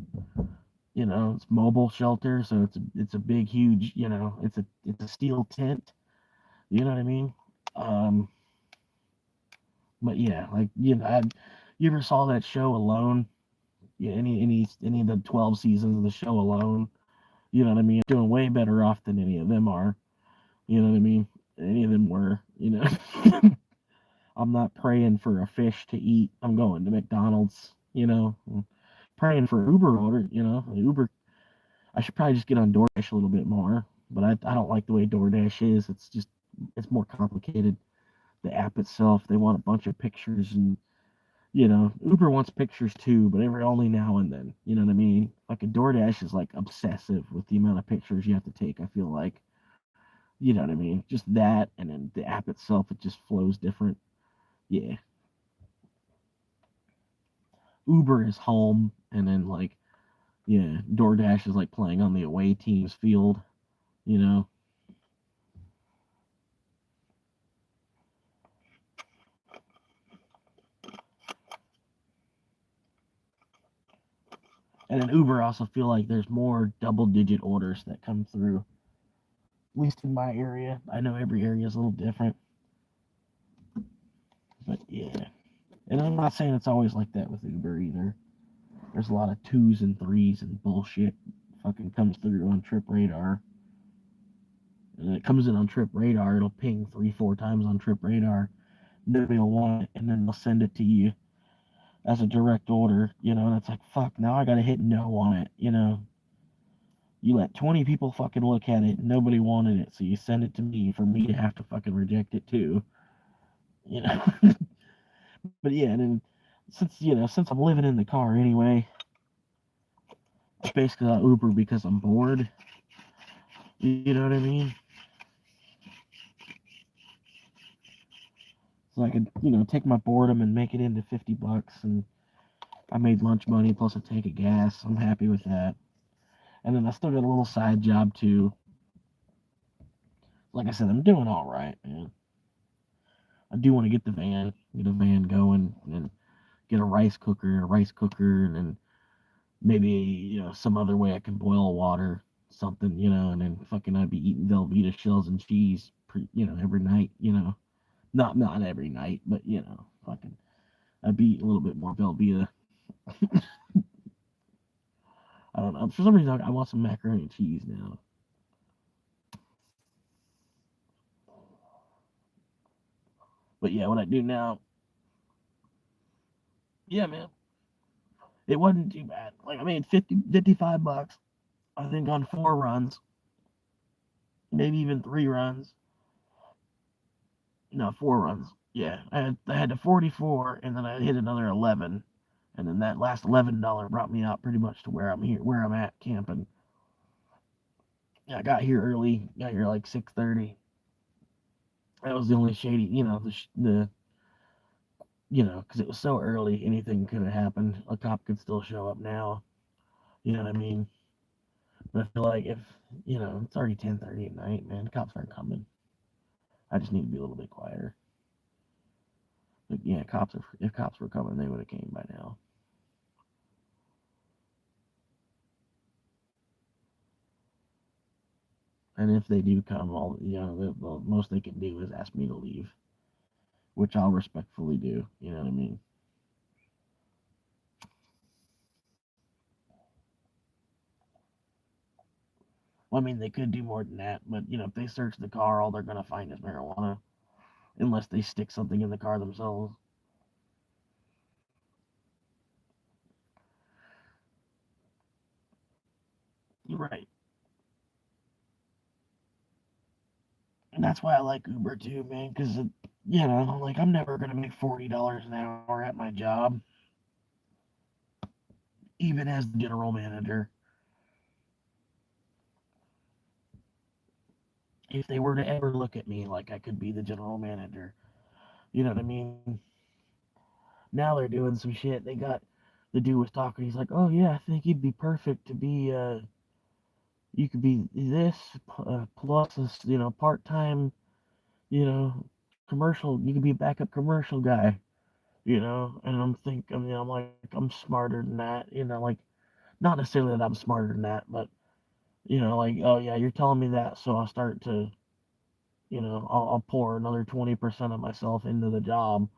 Speaker 1: It's mobile shelter, so it's a big, huge. It's a steel tent. You know what I mean? Um, but yeah, like you ever saw that show Alone? Yeah, any of the 12 seasons of the show Alone. You know what I mean? Doing way better off than any of them are. You know what I mean? Any of them were. I'm not praying for a fish to eat. I'm going to McDonald's. I'm praying for Uber order. Uber. I should probably just get on DoorDash a little bit more, but I don't like the way DoorDash is. It's more complicated. The app itself, they want a bunch of pictures, and Uber wants pictures too, but every only now and then. You know what I mean? Like a DoorDash is like obsessive with the amount of pictures you have to take. I feel like, you know what I mean? Just that, and then the app itself, it just flows different. Yeah, Uber is home, and then like, yeah, DoorDash is like playing on the away team's field. You know, and then Uber also feel like there's more double-digit orders that come through. At least in my area, I know every area is a little different, but yeah. And I'm not saying it's always like that with Uber either. There's a lot of twos and threes and bullshit fucking comes through on Trip Radar. And it comes in on Trip Radar, it'll ping 3, 4 times on Trip Radar. Nobody will want it, and then they'll send it to you as a direct order, and it's like, fuck, now I gotta hit no on it. You let 20 people fucking look at it, and nobody wanted it, so you send it to me for me to have to fucking reject it too. You know? But yeah, and then since I'm living in the car anyway, basically I Uber because I'm bored. You know what I mean? So I could, take my boredom and make it into $50, and I made lunch money plus a tank of gas. I'm happy with that. And then I still got a little side job too. Like I said, I'm doing all right, man. I do want to get a van going, and get a rice cooker, and then maybe some other way I can boil water, something, and then fucking I'd be eating Velveeta shells and cheese, every night, not every night, but fucking I'd be eating a little bit more Velveeta. I don't know. For some reason, I want some macaroni and cheese now. But yeah, what I do now, yeah, man, it wasn't too bad. Like I made 55 bucks, I think, on 4 runs, maybe even 3 runs. No, 4 runs. Yeah, I had the 44, and then I hit another 11, and then that last $11 brought me out pretty much to where I'm at camping. Yeah, I got here early. Got here like 6:30. That was the only shady, because it was so early, anything could have happened. A cop could still show up now. You know what I mean? But I feel like if it's already 10:30 at night, man, cops aren't coming. I just need to be a little bit quieter. But yeah, if cops were coming, they would have came by now. And if they do come, all the most they can do is ask me to leave, which I'll respectfully do. You know what I mean? Well, I mean, they could do more than that, but if they search the car, all they're gonna find is marijuana, unless they stick something in the car themselves. You're right, and that's why I like Uber too, man. Because like I'm never gonna make $40 an hour at my job, even as the general manager. If they were to ever look at me like I could be the general manager, you know what I mean? Now they're doing some shit. They got the dude was talking. He's like, "Oh yeah, I think you'd be perfect to be. You could be this plus this, part time, you know, commercial. You could be a backup commercial guy, And I'm like, I'm smarter than that, Like not necessarily that I'm smarter than that, but like, oh yeah, you're telling me that, so I'll start to, I'll pour another 20% of myself into the job.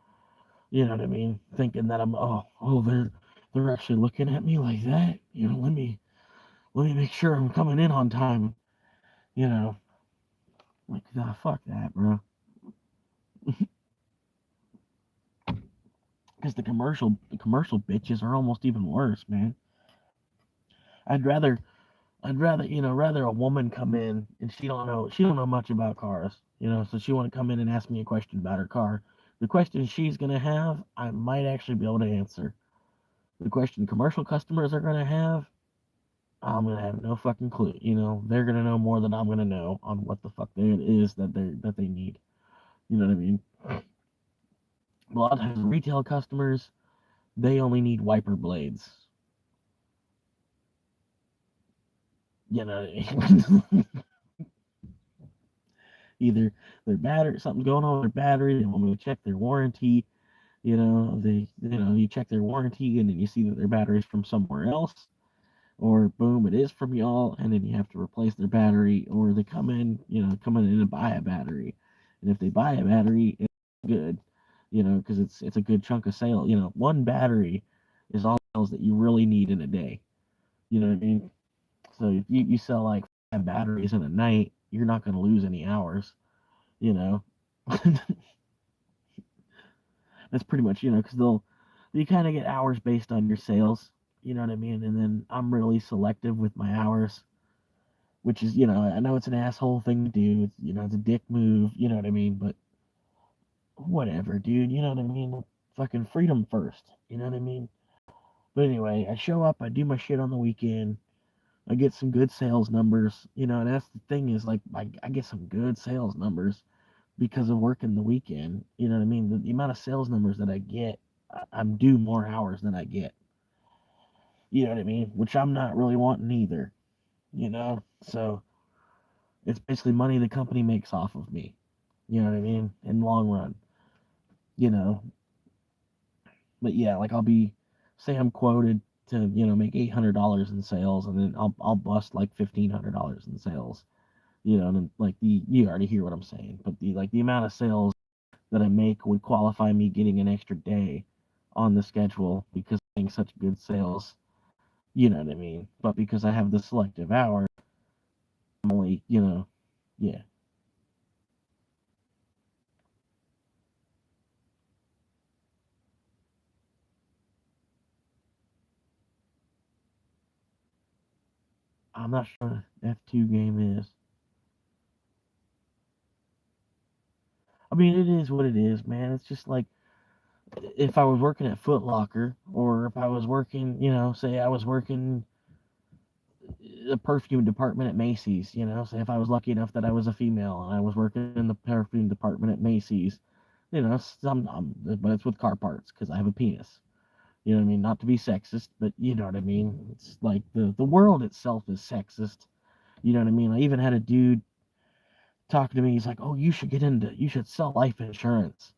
Speaker 1: You know what I mean? Thinking that they're actually looking at me like that. Let me make sure I'm coming in on time. You know, like fuck that, bro. Because the commercial bitches are almost even worse, man. I'd rather rather a woman come in and she don't know much about cars, so she want to come in and ask me a question about her car. The question she's gonna have, I might actually be able to answer. The question commercial customers are gonna have, I'm gonna have no fucking clue. They're gonna know more than I'm gonna know on what the fuck it is that they need. You know what I mean? A lot of times, retail customers, they only need wiper blades. You know, either their battery, something's going on with their battery. They want me to check their warranty. You check their warranty, and then you see that their battery's from somewhere else, or boom, it is from y'all, and then you have to replace their battery, or they come in and buy a battery, and if they buy a battery, it's good, because it's a good chunk of sale. One battery is all the sales that you really need in a day. You know what I mean? So if you sell like 5 batteries in a night, you're not going to lose any hours. You know, that's pretty much because you kind of get hours based on your sales. You know what I mean? And then I'm really selective with my hours, which is, I know it's an asshole thing to do. It's a dick move. You know what I mean? But whatever, dude. You know what I mean? Fucking freedom first. You know what I mean? But anyway, I show up, I do my shit on the weekend. I get some good sales numbers, and that's the thing is like I get some good sales numbers because of working the weekend. You know what I mean? The amount of sales numbers that I get, I'm due more hours than I get. You know what I mean? Which I'm not really wanting either. So it's basically money the company makes off of me. You know what I mean? In the long run, you know. But yeah, like say I'm quoted to make $800 in sales, and then I'll bust like $1,500 in sales. And then, like you already hear what I'm saying, but the amount of sales that I make would qualify me getting an extra day on the schedule because I'm making such good sales. You know what I mean? But because I have the selective hour, I'm only, yeah. I'm not sure what F2 game is. I mean, it is what it is, man. It's just like if I was working at Foot Locker, or if I was working, say I was working the perfume department at Macy's, say if I was lucky enough that I was a female and I was working in the perfume department at Macy's, but it's with car parts because I have a penis. You know what I mean? Not to be sexist, but you know what I mean? It's like the world itself is sexist. You know what I mean? I even had a dude talking to me. He's like, "Oh, you should sell life insurance.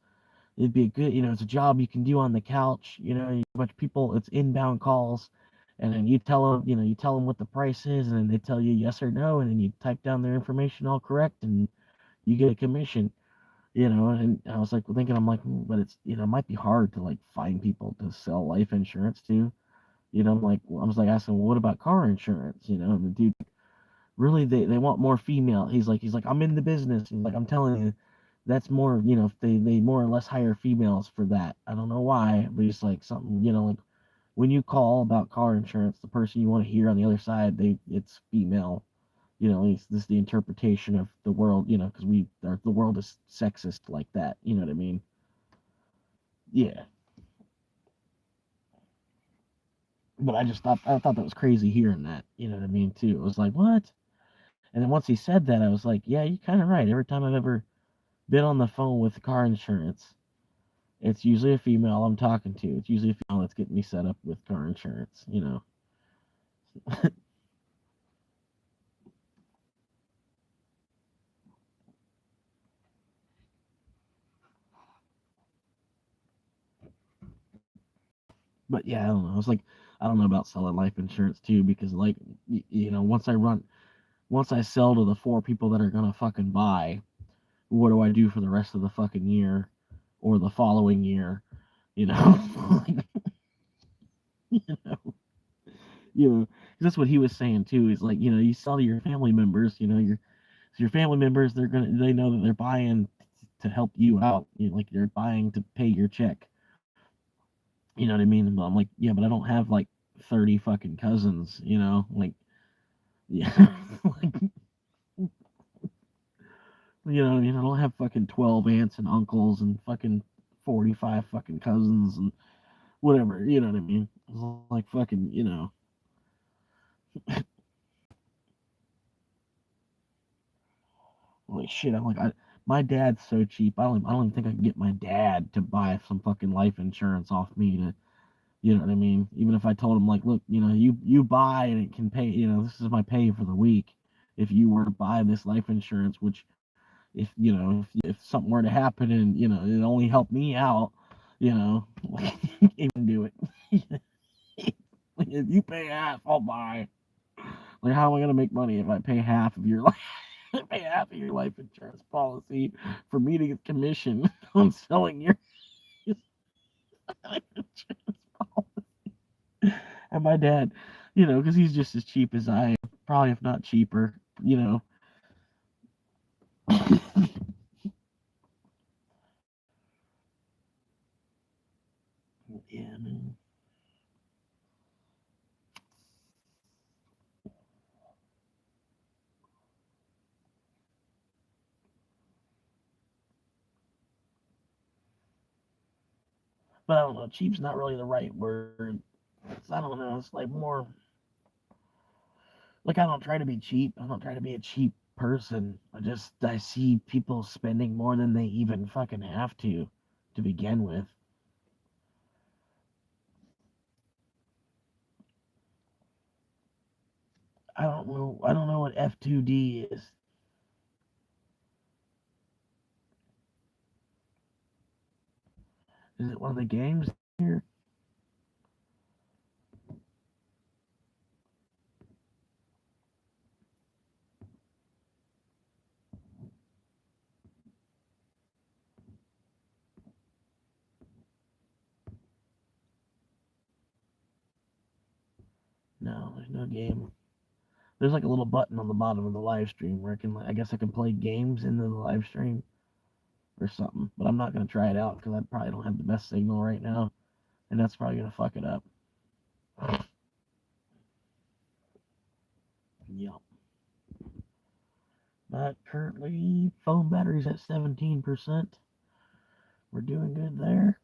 Speaker 1: It'd be a good, it's a job you can do on the couch. A bunch of people, it's inbound calls, and then you tell them what the price is, and then they tell you yes or no, and then you type down their information all correct, and you get a commission." And I was like thinking, I'm like, but it's, it might be hard to like find people to sell life insurance to. I'm like, I was like asking, well, what about car insurance? And the dude, really, they want more female. He's like, I'm in the business. He's like, I'm telling you, that's more, they more or less hire females for that. I don't know why, but it's like something, like when you call about car insurance, the person you want to hear on the other side, it's female. It's this the interpretation of the world, because the world is sexist like that. You know what I mean? Yeah. But I thought that was crazy hearing that. You know what I mean too. It was like, what? And then once he said that, I was like, yeah, you're kind of right. Every time I've ever been on the phone with car insurance, it's usually a female I'm talking to. It's usually a female that's getting me set up with car insurance. But yeah, I don't know. I was like, I don't know about selling life insurance too, because like, once I sell to the four people that are gonna fucking buy, what do I do for the rest of the fucking year or the following year? You know, you know, you know, 'cause that's what he was saying too. Is like, you sell to your family members. Your family members, they know that they're buying to help you out. Like they're buying to pay your check. You know what I mean? But I'm like, yeah, but I don't have like 30 fucking cousins. Like, yeah, like, you know what I mean? I don't have fucking 12 aunts and uncles and fucking 45 fucking cousins and whatever. You know what I mean? It's like fucking, like shit. I'm like, my dad's so cheap. I don't even think I can get my dad to buy some fucking life insurance off me to, you know what I mean? Even if I told him like, look, you buy and it can pay, this is my pay for the week. If you were to buy this life insurance, which if something were to happen and it only helped me out, like, even do it. Like, if you pay half, I'll buy. Like, how am I gonna make money if I pay half of your life? Pay half of your life insurance policy for me to get commission on selling your life insurance policy. And my dad, because he's just as cheap as I am, probably if not cheaper. Yeah, man. But I don't know. Cheap's not really the right word. I don't know. It's like more like I don't try to be cheap. I don't try to be a cheap person. I see people spending more than they even fucking have to begin with. I don't know what F2D is. Is it one of the games here? No, there's no game. There's like a little button on the bottom of the live stream where I guess I can play games into the live stream or something. But I'm not gonna try it out because I probably don't have the best signal right now, and that's probably gonna fuck it up. Yep. But currently, phone battery's at 17%. We're doing good there.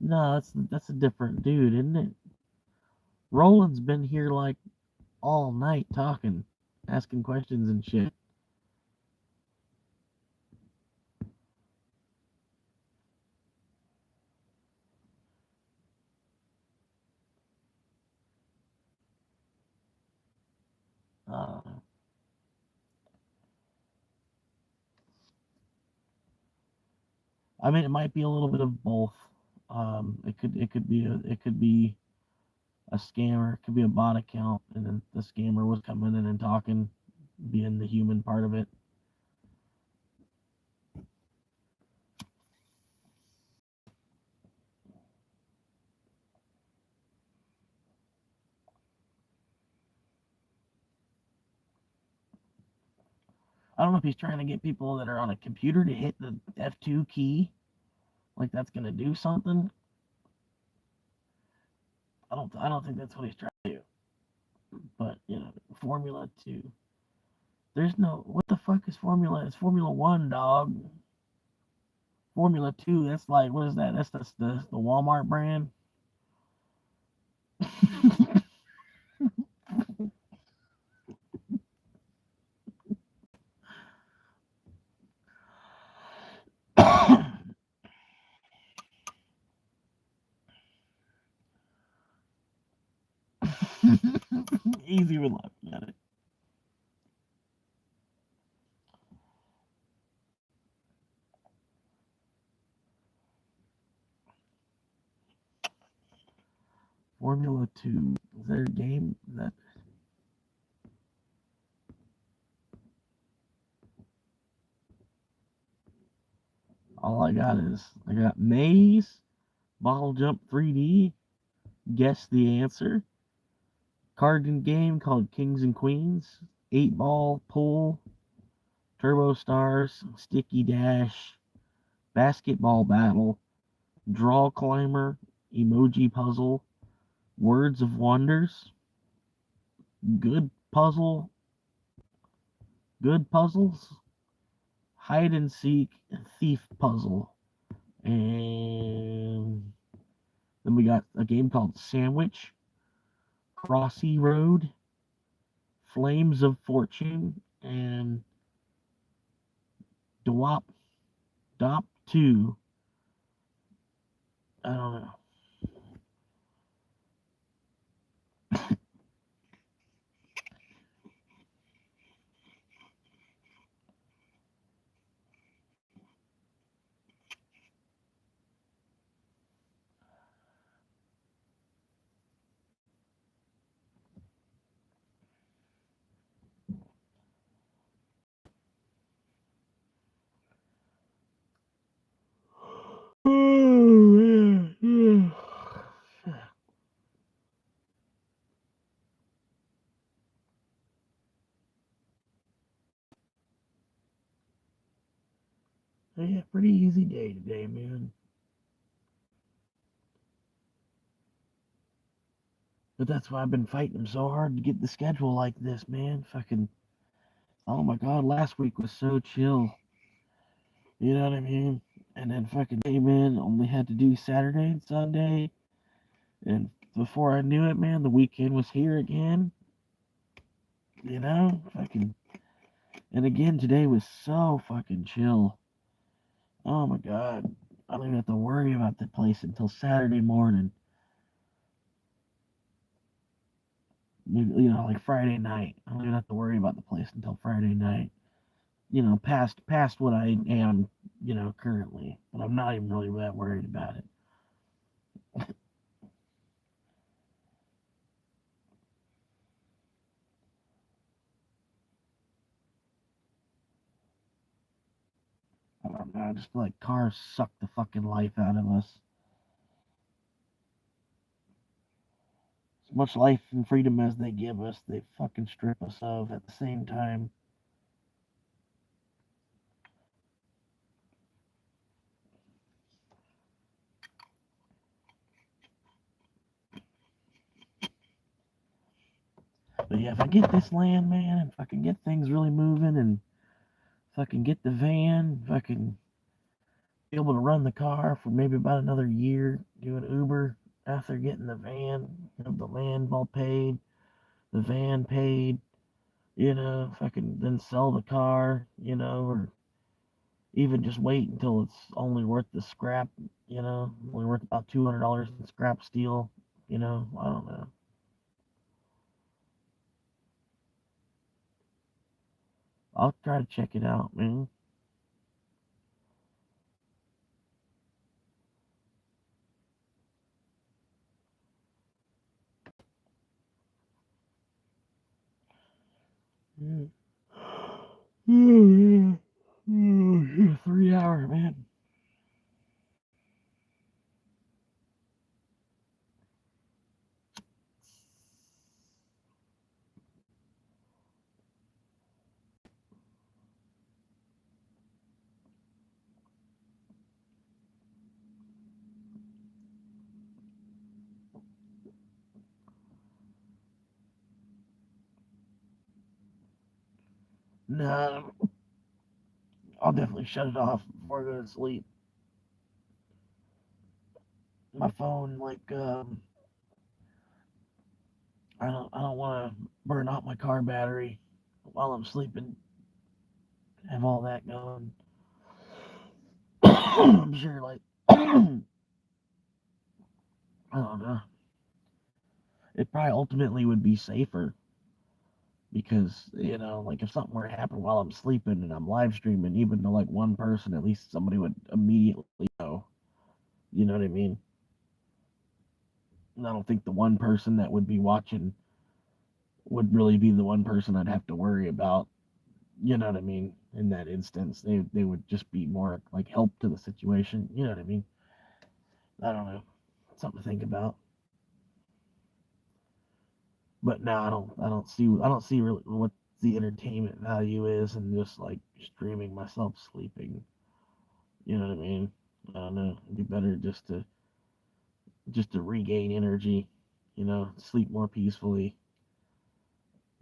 Speaker 1: No, that's a different dude, isn't it? Roland's been here like all night talking, asking questions and shit. Uh, I mean, it might be a little bit of both. It could be a scammer, it could be a bot account, and then the scammer was coming in and talking, being the human part of it. I don't know if he's trying to get people that are on a computer to hit the F2 key, like that's gonna do something. I don't think that's what he's trying to do. But Formula 2. There's no what the fuck is Formula? It's Formula 1, dog. Formula 2, that's like what is that? That's the Walmart brand. Easy with looking at it. Formula 2. Is there a game that all I got Maze, Bottle Jump 3D, Guess the Answer, card game called Kings and Queens, 8-ball pool, Turbo Stars, Sticky Dash, Basketball Battle, Draw Climber, Emoji Puzzle, Words of Wonders, Good Puzzle, Good Puzzles, Hide and Seek, Thief Puzzle. And then we got a game called Sandwich, Crossy Road, Flames of Fortune, and Dwop Dop 2. I don't know. crazy day today, man. But that's why I've been fighting so hard to get the schedule like this, man. Fucking, oh my god, last week was so chill. You know what I mean? And then fucking came in, only had to do Saturday and Sunday. And before I knew it, man, the weekend was here again. You know? Fucking. And again, today was so fucking chill. Oh my god. I don't even have to worry about the place until Saturday morning. Like Friday night. I don't even have to worry about the place until Friday night. Past what I am, currently. But I'm not even really that worried about it. I don't know. I just feel like cars suck the fucking life out of us. As much life and freedom as they give us, they fucking strip us of at the same time. But yeah, if I get this land, man, if I can get things really moving and if I can get the van, if I can be able to run the car for maybe about another year, doing Uber after getting the van, have the land all paid, the van paid, if I can then sell the car, or even just wait until it's only worth the scrap, only worth about $200 in scrap steel, I don't know. I'll try to check it out, man. Yeah. Oh, yeah. 3 hour, man. No, I'll definitely shut it off before I go to sleep. My phone, like, I don't want to burn out my car battery while I'm sleeping. Have all that going. I'm sure, like, I don't know. It probably ultimately would be safer because like if something were to happen while I'm sleeping and I'm live streaming, even to like one person, at least somebody would immediately know. You know what I mean? And I don't think the one person that would be watching would really be the one person I'd have to worry about. You know what I mean? In that instance, they would just be more like help to the situation. You know what I mean? I don't know. Something to think about. But no, I don't see really what the entertainment value is and just like streaming myself sleeping. You know what I mean? I don't know. It'd be better just to regain energy, sleep more peacefully.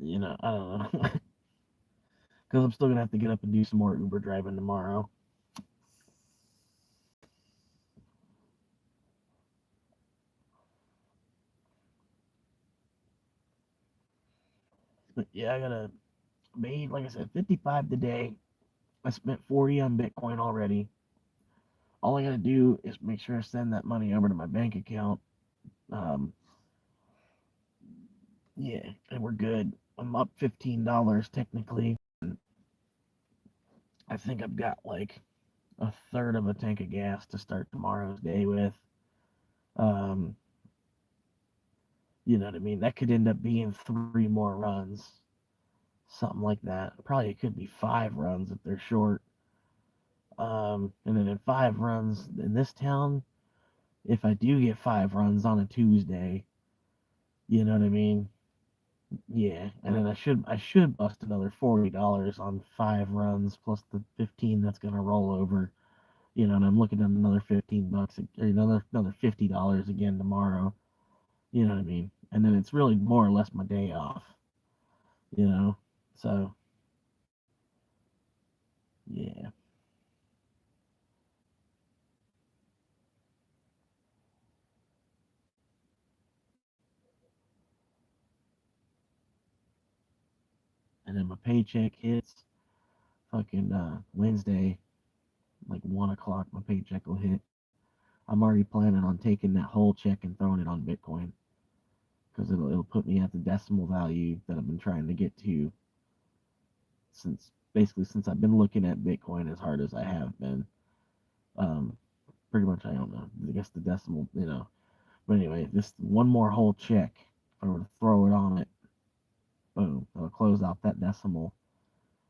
Speaker 1: I don't know. Because I'm still gonna have to get up and do some more Uber driving tomorrow. But yeah, I gotta made like I said, 55 today. I spent 40 on Bitcoin already. All I gotta do is make sure I send that money over to my bank account. Um, yeah, and we're good. I'm up $15 technically. I think I've got like a third of a tank of gas to start tomorrow's day with. Um, you know what I mean? That could end up being 3 more runs, something like that. Probably it could be 5 runs if they're short. And then in 5 runs in this town, if I do get 5 runs on a Tuesday, you know what I mean? Yeah, and then I should bust another $40 on 5 runs plus the 15 that's gonna roll over. and I'm looking at another $15 or another $50 again tomorrow. You know what I mean? And then it's really more or less my day off. You know, so yeah. And then my paycheck hits fucking Wednesday, like 1 o'clock. My paycheck will hit. I'm already planning on taking that whole check and throwing it on Bitcoin because it'll put me at the decimal value that I've been trying to get to since I've been looking at Bitcoin as hard as I have been. Um, Pretty much, I don't know. I guess the decimal. But anyway, just one more whole check. If I were to throw it on it, boom, I'll close out that decimal,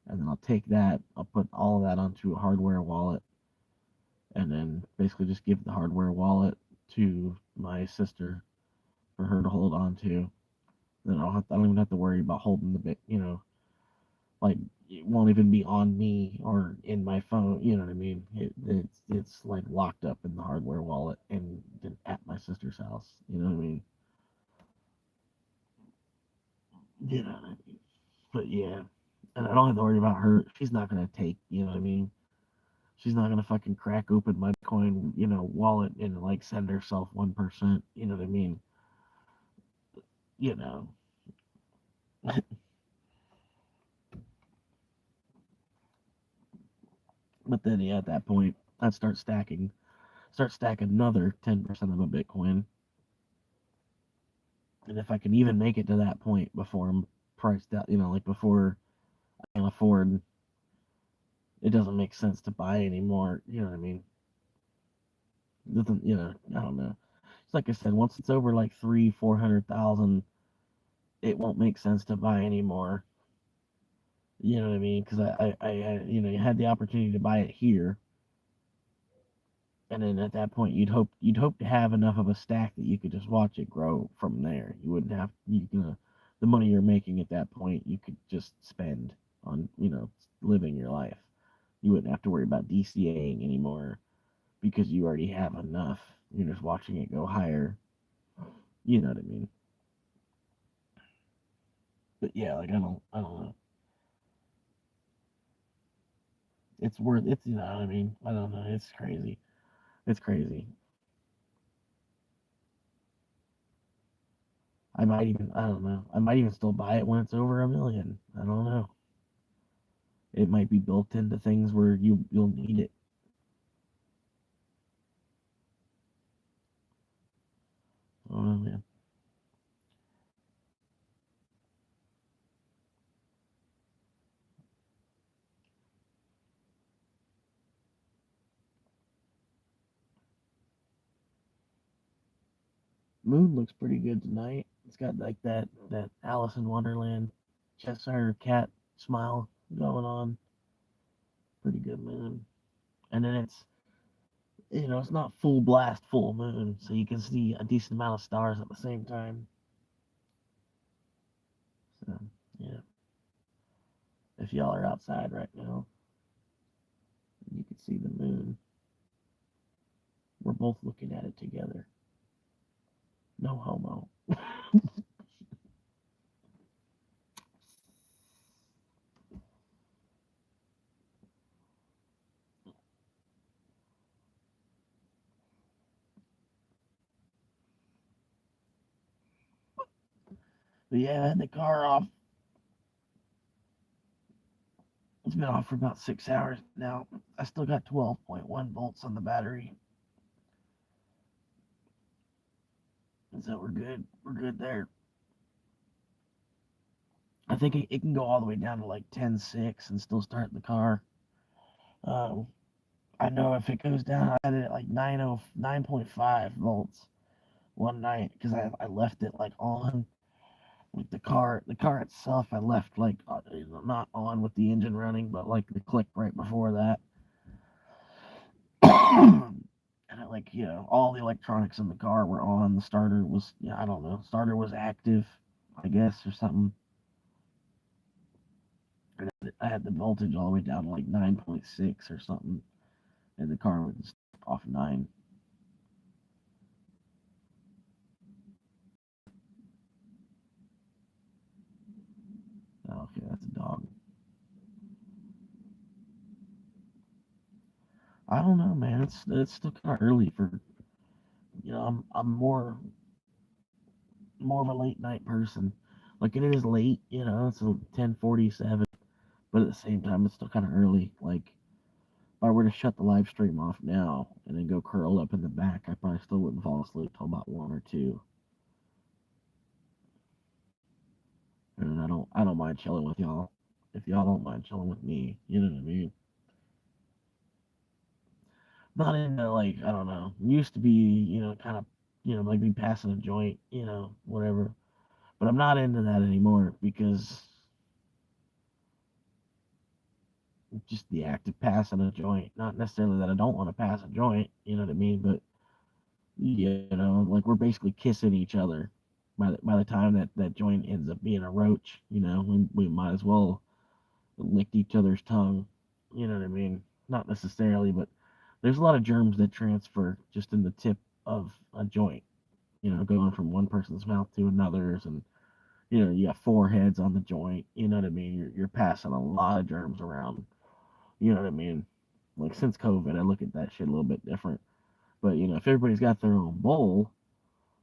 Speaker 1: and then I'll take that. I'll put all of that onto a hardware wallet, and then basically just give the hardware wallet to my sister for her to hold on to. Then I don't even have to worry about holding the bit. Like it won't even be on me or in my phone. You know what I mean? It's like locked up in the hardware wallet and then at my sister's house. You know what I mean? You know what I mean? But yeah, and I don't have to worry about her. She's not gonna take. You know what I mean? She's not gonna fucking crack open my coin, wallet and like send herself 1%. You know what I mean? You know. But then yeah, at that point, I'd start stacking another 10% of a Bitcoin. And if I can even make it to that point before I'm priced out, like before I can afford, it doesn't make sense to buy anymore. You know what I mean? It doesn't, I don't know. It's like I said, once it's over like 400,000, it won't make sense to buy anymore. You know what I mean? Because you had the opportunity to buy it here, and then at that point, you'd hope to have enough of a stack that you could just watch it grow from there. You wouldn't have the money you're making at that point, you could just spend on living your life. You wouldn't have to worry about DCAing anymore because you already have enough. You're just watching it go higher. You know what I mean? But yeah, like I don't know. It's worth it's you know what I mean. I don't know. It's crazy. It's crazy. I don't know. I might even still buy it when it's over 1 million. I don't know. It might be built into things where you'll need it. I don't know, man. Moon looks pretty good tonight. It's got like that Alice in Wonderland Cheshire cat smile going on. Pretty good moon. And then it's not full blast full moon, so you can see a decent amount of stars at the same time. So yeah, if y'all are outside right now, you can see the moon. We're both looking at it together. No homo. But yeah, I had the car off. It's been off for about 6 hours now. I still got 12.1 volts on the battery. So we're good. We're good there. I think it can go all the way down to like 10.6 and still start the car. Um, I know if it goes down, I had it at like 9.5 volts one night because I left it like on with the car itself. I left like not on with the engine running, but like the click right before that. And like all the electronics in the car were on. The starter was I don't know, starter was active, I guess, or something. And I had the voltage all the way down to like 9.6 or something. and the car would stop off 9. Oh, okay, that's a dog. I don't know, man. It's still kind of early for I'm more of a late night person. Like it is late, it's 10:47, but at the same time, it's still kind of early. Like if I were to shut the live stream off now and then go curl up in the back, I probably still wouldn't fall asleep till about 1 or 2. And I don't mind chilling with y'all if y'all don't mind chilling with me. You know what I mean? Not into like I don't know. Used to be kind of like me passing a joint, whatever. But I'm not into that anymore because just the act of passing a joint. Not necessarily that I don't want to pass a joint, you know what I mean? But like we're basically kissing each other. By the time that joint ends up being a roach, we might as well licked each other's tongue. You know what I mean? Not necessarily, but there's a lot of germs that transfer just in the tip of a joint. Going from one person's mouth to another's, and you got 4 heads on the joint. You know what I mean? You're passing a lot of germs around. You know what I mean? Like since COVID, I look at that shit a little bit different. But if everybody's got their own bowl,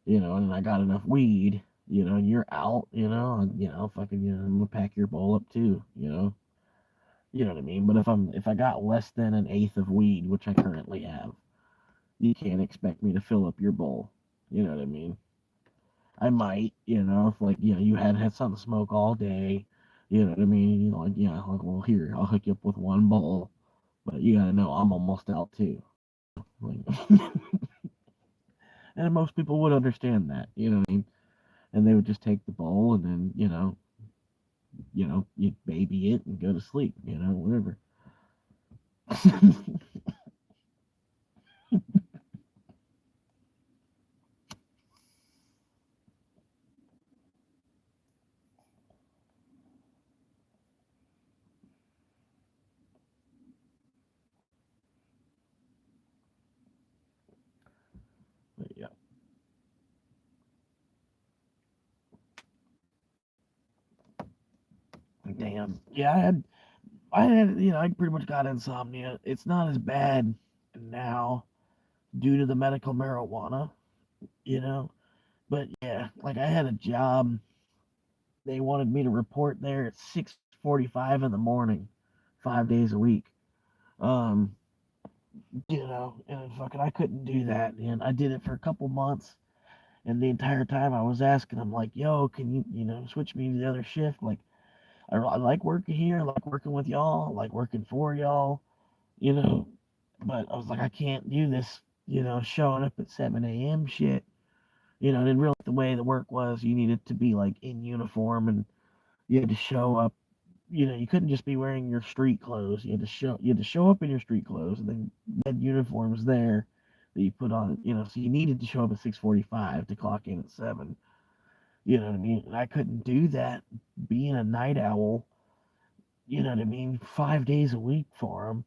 Speaker 1: and I got enough weed, and you're out, fucking, I'm gonna pack your bowl up too, You know what I mean? But if I got less than an eighth of weed, which I currently have, you can't expect me to fill up your bowl. You know what I mean? I might, if like you hadn't had something to smoke all day, you know what I mean? Like like well here, I'll hook you up with one bowl, but you gotta know I'm almost out too. Like, and most people would understand that, you know what I mean? And they would just take the bowl and then you baby it and go to sleep, whatever. But yeah. Damn. Yeah, I pretty much got insomnia. It's not as bad now due to the medical marijuana, you know. But yeah, like I had a job. They wanted me to report there at 6:45 in the morning, 5 days a week. Um, and fucking I couldn't do that, and I did it for a couple months. And the entire time I was asking them, like, yo, can you, switch me to the other shift? Like, I like working here, I like working with y'all, I like working for y'all, you know. But I was like, I can't do this, showing up at 7 a.m. shit. I didn't realize the way the work was, you needed to be like in uniform and you had to show up. You couldn't just be wearing your street clothes. You had to show up in your street clothes, and then you had uniforms there that you put on. So you needed to show up at 6:45 to clock in at 7. You know what I mean? And I couldn't do that being a night owl. You know what I mean? 5 days a week for them.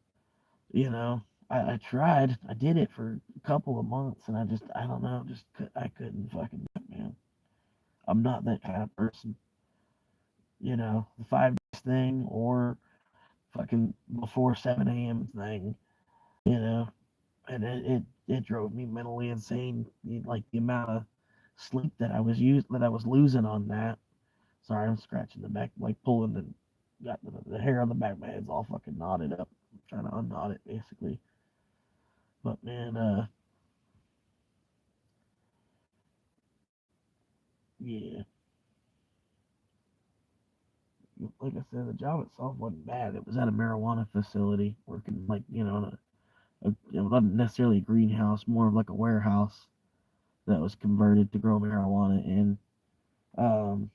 Speaker 1: You know, I tried. I did it for a couple of months, and I don't know, I couldn't fucking do it, man. I'm not that kind of person. The 5 days thing or fucking before 7 a.m. thing. You know, and it drove me mentally insane. Like the amount of sleep that I was losing on that. Sorry, I'm scratching the back, like pulling got the hair on the back of my head's all fucking knotted up. I'm trying to unknot it basically. But man, yeah, like I said, the job itself wasn't bad. It was at a marijuana facility, working like not necessarily a greenhouse, more of like a warehouse that was converted to grow marijuana in. Um,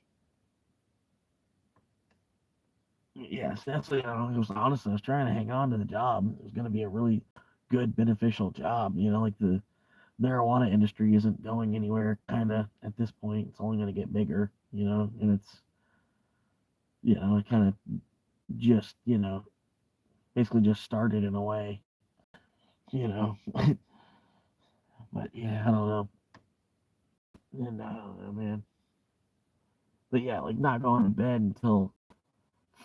Speaker 1: yes, that's it was honestly, I was trying to hang on to the job. It was going to be a really good, beneficial job. Like the marijuana industry isn't going anywhere. Kind of at this point, it's only going to get bigger. And it's it kind of just basically just started in a way. you know. But yeah, I don't know. And I don't know, man. But yeah, like not going to bed until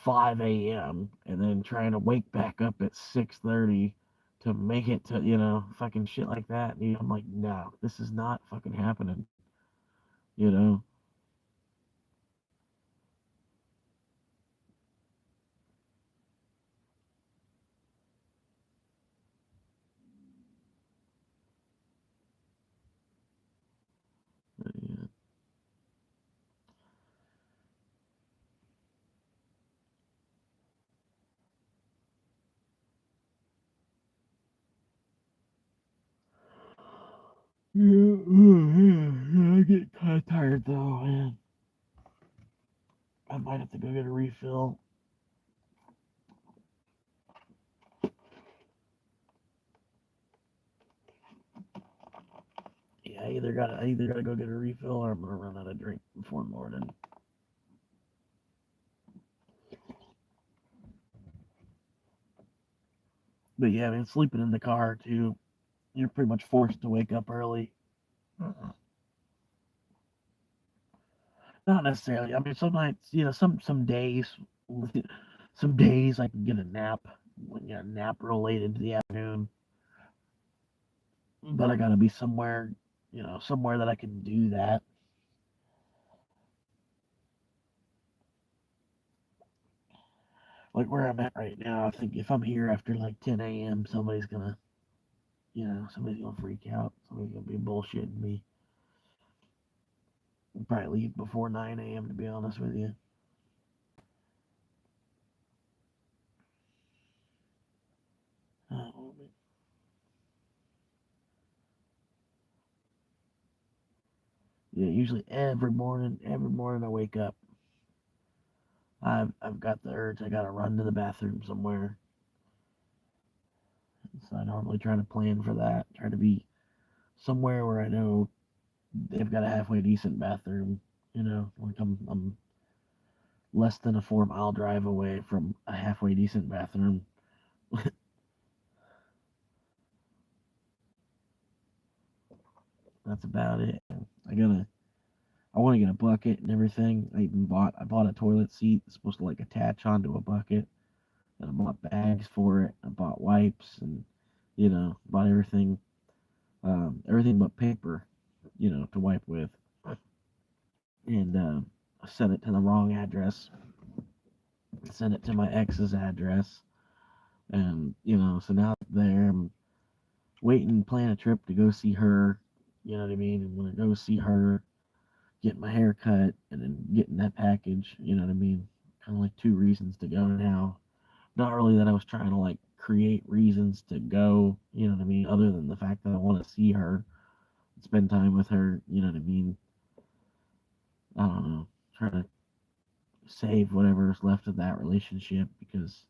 Speaker 1: 5 a.m. and then trying to wake back up at 6:30 to make it to, fucking shit like that. I'm like, no, this is not fucking happening. You know. But, yeah. Yeah, I get kind of tired though, man. I might have to go get a refill. Yeah, I either gotta go get a refill or I'm gonna run out of drink before morning. But yeah, I mean, sleeping in the car too, you're pretty much forced to wake up early. Not necessarily. I mean, some nights, some days, some days I can get a nap, nap real late into the afternoon. But I gotta be somewhere, somewhere that I can do that. Like where I'm at right now, I think if I'm here after like 10 a.m., somebody's gonna freak out. Somebody's gonna be bullshitting me. I'll probably leave before 9 a.m. to be honest with you. Oh, yeah, usually every morning I wake up, I've got the urge. I gotta run to the bathroom somewhere. So I normally try to plan for that. Try to be somewhere where I know they've got a halfway decent bathroom. Like I'm less than a 4 mile drive away from a halfway decent bathroom. That's about it. I want to get a bucket and everything. I bought a toilet seat that's supposed to like attach onto a bucket. And I bought bags for it. I bought wipes and bought everything but paper, to wipe with. And I sent it to the wrong address. I sent it to my ex's address, and so now it's there. I'm waiting, plan a trip to go see her. You know what I mean? And when I go see her, getting my hair cut, and then getting that package. You know what I mean? Kind of like two reasons to go now. Not really that I was trying to like create reasons to go. You know what I mean? Other than the fact that I want to see her, spend time with her. You know what I mean? I don't know. Try to save whatever's left of that relationship because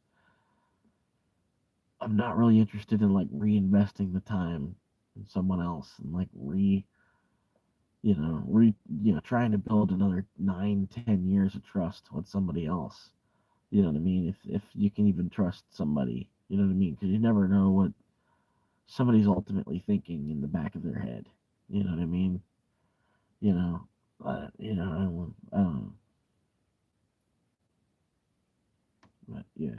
Speaker 1: I'm not really interested in like reinvesting the time in someone else and like trying to build another 9, 10 years of trust with somebody else. You know what I mean? If you can even trust somebody, you know what I mean? Because you never know what somebody's ultimately thinking in the back of their head. You know what I mean? You know, I don't know, but yeah.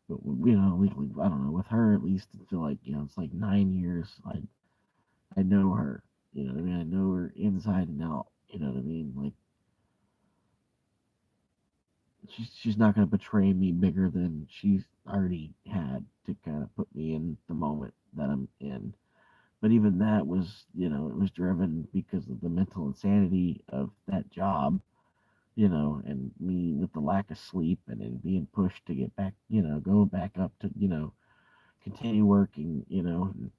Speaker 1: But I don't know. With her, at least, I feel like it's like 9 years. I know her. You know what I mean? I know her inside and out. You know what I mean? Like she's not gonna betray me bigger than she's already had to kind of put me in the moment that I'm in. But even that was, it was driven because of the mental insanity of that job, and me with the lack of sleep and then being pushed to get back, go back up to, continue working, and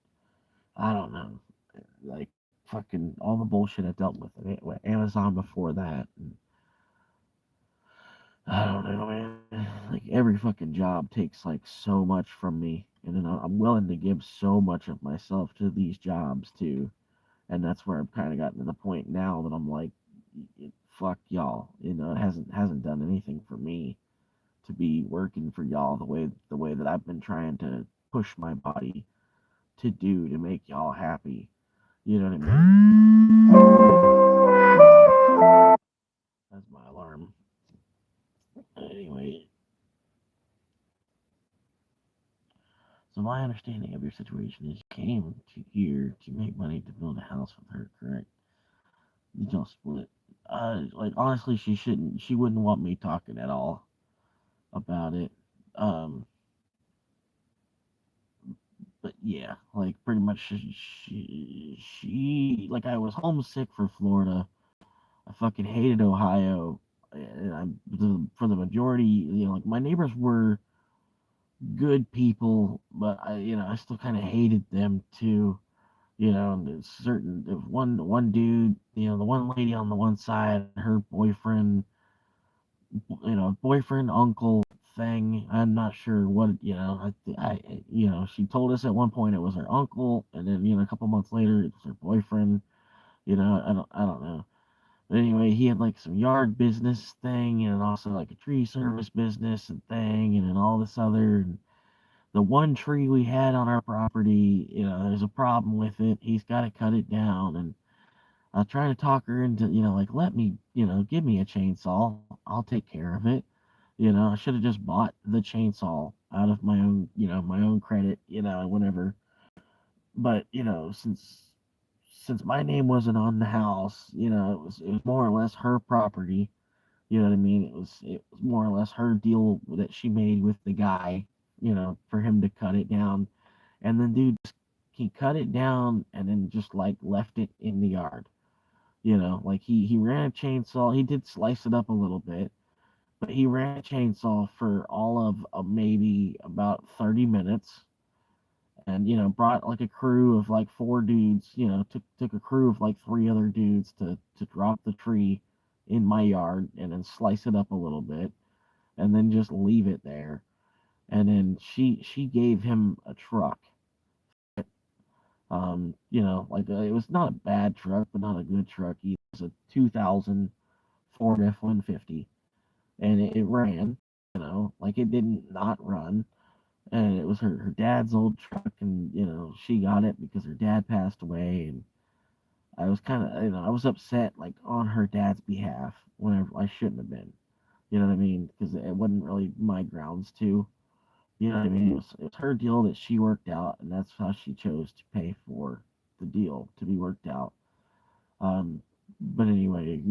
Speaker 1: I don't know, like fucking all the bullshit I dealt with Amazon before that. And I don't know, man. Like every fucking job takes like so much from me, and then I'm willing to give so much of myself to these jobs too. And that's where I've kind of gotten to the point now that I'm like, fuck y'all. It hasn't done anything for me to be working for y'all the way that I've been trying to push my body to do to make y'all happy. You know what I mean? That's my alarm. Anyway, so my understanding of your situation is you came to here to make money to build a house with her, correct? You don't split. Like honestly, she wouldn't want me talking at all about it. Um, but yeah, like pretty much like I was homesick for Florida. I fucking hated Ohio, and for the majority, like my neighbors were good people, but I still kind of hated them too. And there's certain one dude, the one lady on the one side, her boyfriend, boyfriend uncle thing. I'm not sure what she told us at one point it was her uncle, and then a couple months later it was her boyfriend. I don't know. But anyway, he had like some yard business thing, and also like a tree service business and thing, and then all this other. And the one tree we had on our property, there's a problem with it. He's got to cut it down, and I was trying to talk her into, like, let me, give me a chainsaw. I'll take care of it. I should have just bought the chainsaw out of my own credit, whatever. But, since my name wasn't on the house, it was more or less her property. You know what I mean? It was more or less her deal that she made with the guy, for him to cut it down. And then dude, he cut it down and then just like left it in the yard. Like he ran a chainsaw. He did slice it up a little bit, but he ran a chainsaw for all of maybe about 30 minutes, and brought like a crew of like four dudes. Took a crew of like three other dudes to drop the tree in my yard and then slice it up a little bit, and then just leave it there. And then she gave him a truck. Like it was not a bad truck, but not a good truck. It was a 2000 Ford F-150, and it ran. Like it didn't not run, and it was her dad's old truck, and she got it because her dad passed away, and I was kind of I was upset like on her dad's behalf whenever I shouldn't have been. You know what I mean? Because it wasn't really my grounds to. You know what I mean? It was her deal that she worked out, and that's how she chose to pay for the deal to be worked out. But anyway,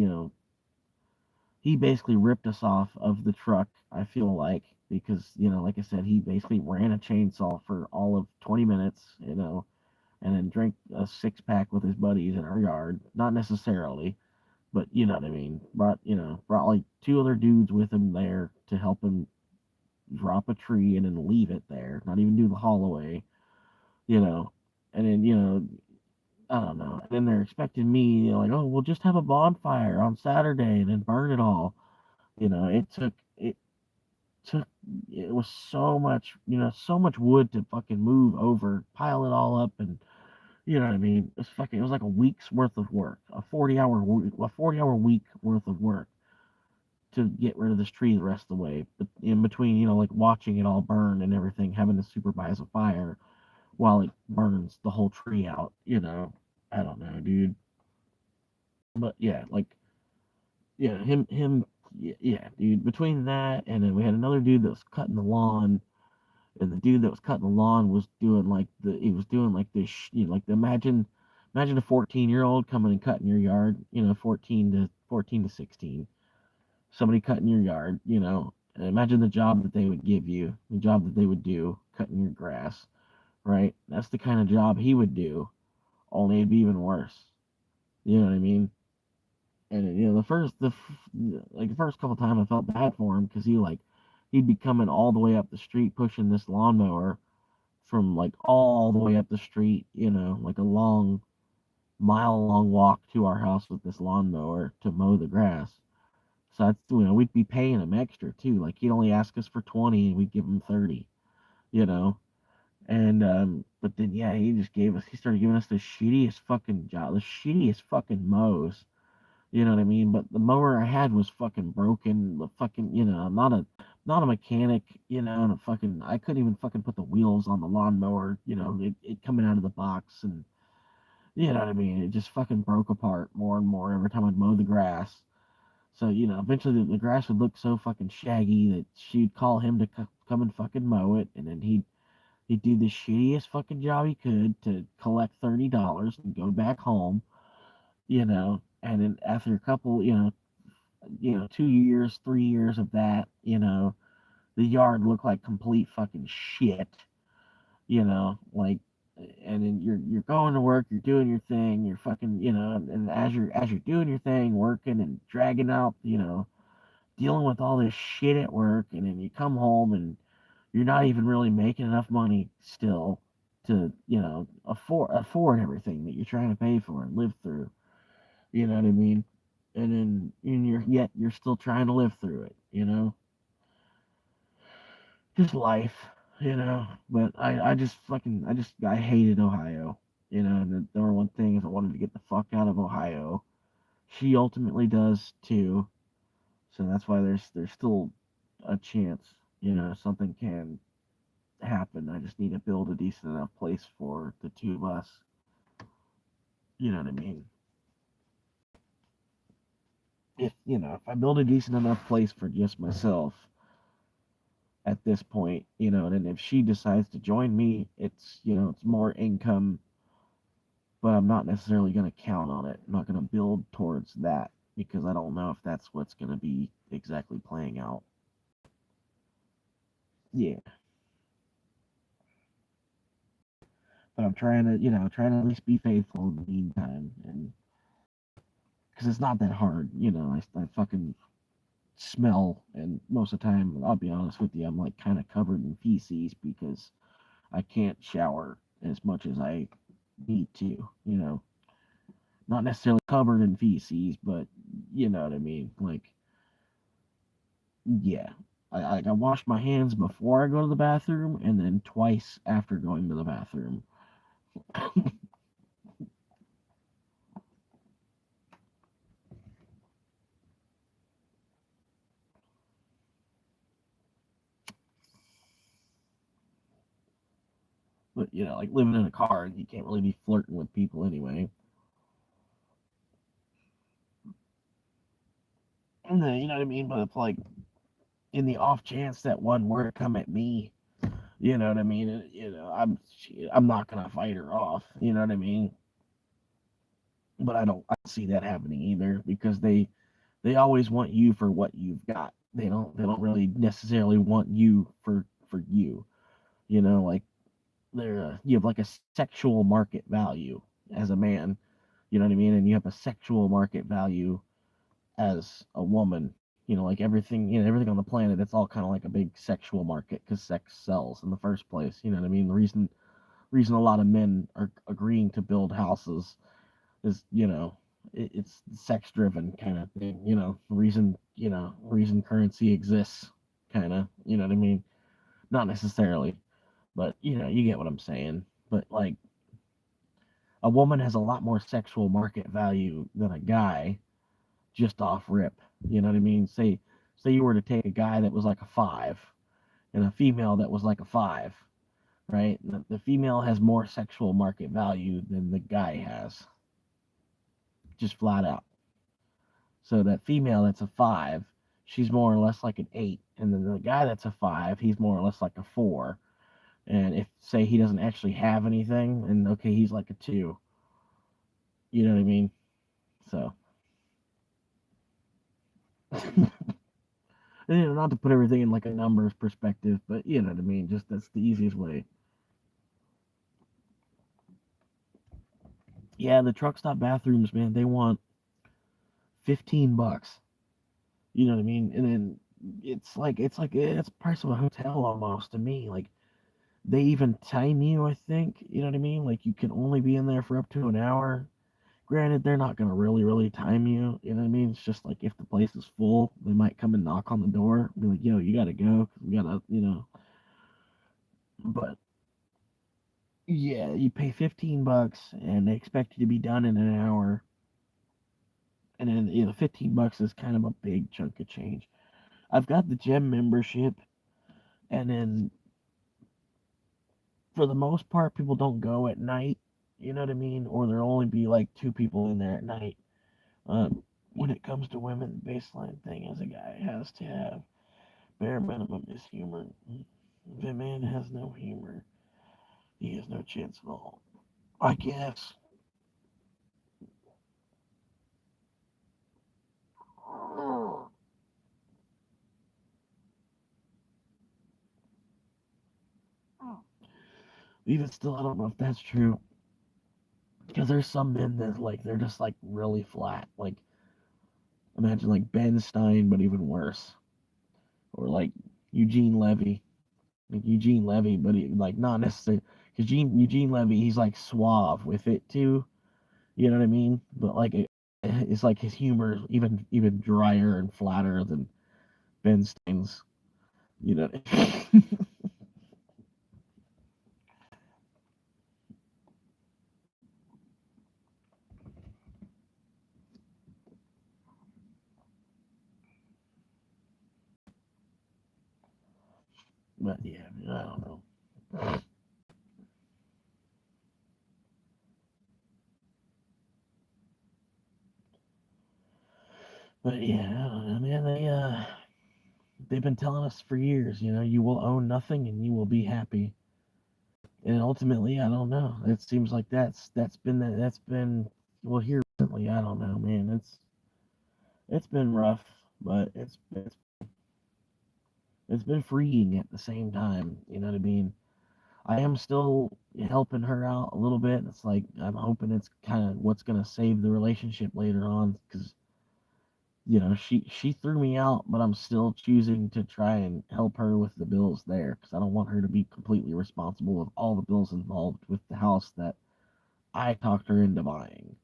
Speaker 1: he basically ripped us off of the truck, I feel like, because, like I said, he basically ran a chainsaw for all of 20 minutes, and then drank a six pack with his buddies in our yard. Not necessarily, but you know what I mean. Brought like two other dudes with him there to help him drop a tree and then leave it there, not even do the haul away, you know. And then, I don't know. And then they're expecting me, like, oh, we'll just have a bonfire on Saturday and then burn it all. It took it was so much, so much wood to fucking move over, pile it all up, and you know what I mean. It was like a week's worth of work, a 40-hour week worth of work to get rid of this tree the rest of the way. But in between, like watching it all burn and everything, having to supervise a fire while it burns the whole tree out, I don't know, dude. But yeah, like him, yeah, dude. Between that and then we had another dude that was cutting the lawn, and the dude that was cutting the lawn was doing like he was doing like this, like imagine a 14-year-old coming and cutting your yard, 14 to 16, somebody cutting your yard, and imagine the job that they would give you, the job that they would do cutting your grass, right? That's the kind of job he would do, only it'd be even worse. You know what I mean? And the first couple times I felt bad for him because he'd be coming all the way up the street pushing this lawnmower from like all the way up the street, like a long mile long walk to our house with this lawnmower to mow the grass. So that's, we'd be paying him extra too. Like he'd only ask us for 20 and we'd give him 30, you know. And but then he started giving us the shittiest fucking job, the shittiest fucking mows, You know what I mean? But the mower I had was fucking broken. The fucking, I'm not a mechanic, and a fucking I couldn't even fucking put the wheels on the lawnmower, it coming out of the box, and you know what I mean? It just fucking broke apart more and more every time I'd mow the grass. So, eventually the grass would look so fucking shaggy that she'd call him to come and fucking mow it, and then he'd do the shittiest fucking job he could to collect $30 and go back home, and then after a couple, 2 years, 3 years of that, the yard looked like complete fucking shit, like, and then you're going to work, you're doing your thing, you're fucking, and as you're doing your thing, working and dragging out, dealing with all this shit at work, and then you come home and you're not even really making enough money still to, afford everything that you're trying to pay for and live through. You know what I mean? And you're still trying to live through it, just life, But I hated Ohio, and the number one thing is I wanted to get the fuck out of Ohio. She ultimately does too, so that's why there's still a chance, something can happen. I just need to build a decent enough place for the two of us. You know what I mean? If I build a decent enough place for just myself at this point, and if she decides to join me, it's more income, but I'm not necessarily going to count on it. I'm not going to build towards that because I don't know if that's what's going to be exactly playing out. Yeah, but I'm trying to at least be faithful in the meantime, and because it's not that hard, I fucking smell, and most of the time, I'll be honest with you, I'm like kind of covered in feces because I can't shower as much as I need to, not necessarily covered in feces, but you know what I mean. Like, yeah, I wash my hands before I go to the bathroom, and then twice after going to the bathroom. But like living in a car, you can't really be flirting with people anyway. And then, you know what I mean. But it's like in the off chance that one were to come at me, you know what I mean. I'm not gonna fight her off. You know what I mean. But I don't see that happening either because they always want you for what you've got. They don't really necessarily want you for you. Like you have like a sexual market value as a man. You know what I mean? And you have a sexual market value as a woman. Like everything, everything on the planet, it's all kind of like a big sexual market because sex sells in the first place. You know what I mean? The reason a lot of men are agreeing to build houses is it's sex driven kind of thing. The reason currency exists, kind of. You know what I mean? Not necessarily, but you get what I'm saying. But like a woman has a lot more sexual market value than a guy just off rip. You know what I mean? Say you were to take a guy that was like a 5 and a female that was like a 5, right? The female has more sexual market value than the guy has, just flat out. So that female that's a 5, she's more or less like an 8, and then the guy that's a 5, he's more or less like a 4. And if say he doesn't actually have anything, and okay, he's like a 2. You know what I mean? So, not to put everything in like a numbers perspective, but you know what I mean. Just that's the easiest way. Yeah, the truck stop bathrooms, man, they want $15. You know what I mean? And then it's the price of a hotel almost to me. Like they even time you, I think. You know what I mean? Like you can only be in there for up to an hour. Granted, they're not gonna really time you. You know what I mean? It's just like if the place is full, they might come and knock on the door, be like, "Yo, you gotta go. We gotta." But yeah, you pay $15 and they expect you to be done in an hour. And then, $15 is kind of a big chunk of change. I've got the gym membership, and then for the most part, people don't go at night. You know what I mean? Or there'll only be like two people in there at night. When it comes to women, the baseline thing is a guy has to have bare minimum is humor. If a man has no humor, he has no chance at all. I guess. Even still, I don't know if that's true. Because there's some men that like they're just like really flat. Like imagine like Ben Stein, but even worse, or like Eugene Levy, but like not necessarily because Eugene Levy, he's like suave with it too. You know what I mean? But like it's like his humor is even drier and flatter than Ben Stein's. You know. But yeah, I don't know. But yeah, I don't know, man. They've been telling us for years, you will own nothing and you will be happy. And ultimately, I don't know. It seems like that's been well here recently. I don't know, man. It's been rough, but it's been freeing at the same time. You know what I mean? I am still helping her out a little bit. It's like I'm hoping it's kind of what's gonna save the relationship later on because she threw me out, but I'm still choosing to try and help her with the bills there because I don't want her to be completely responsible of all the bills involved with the house that I talked her into buying.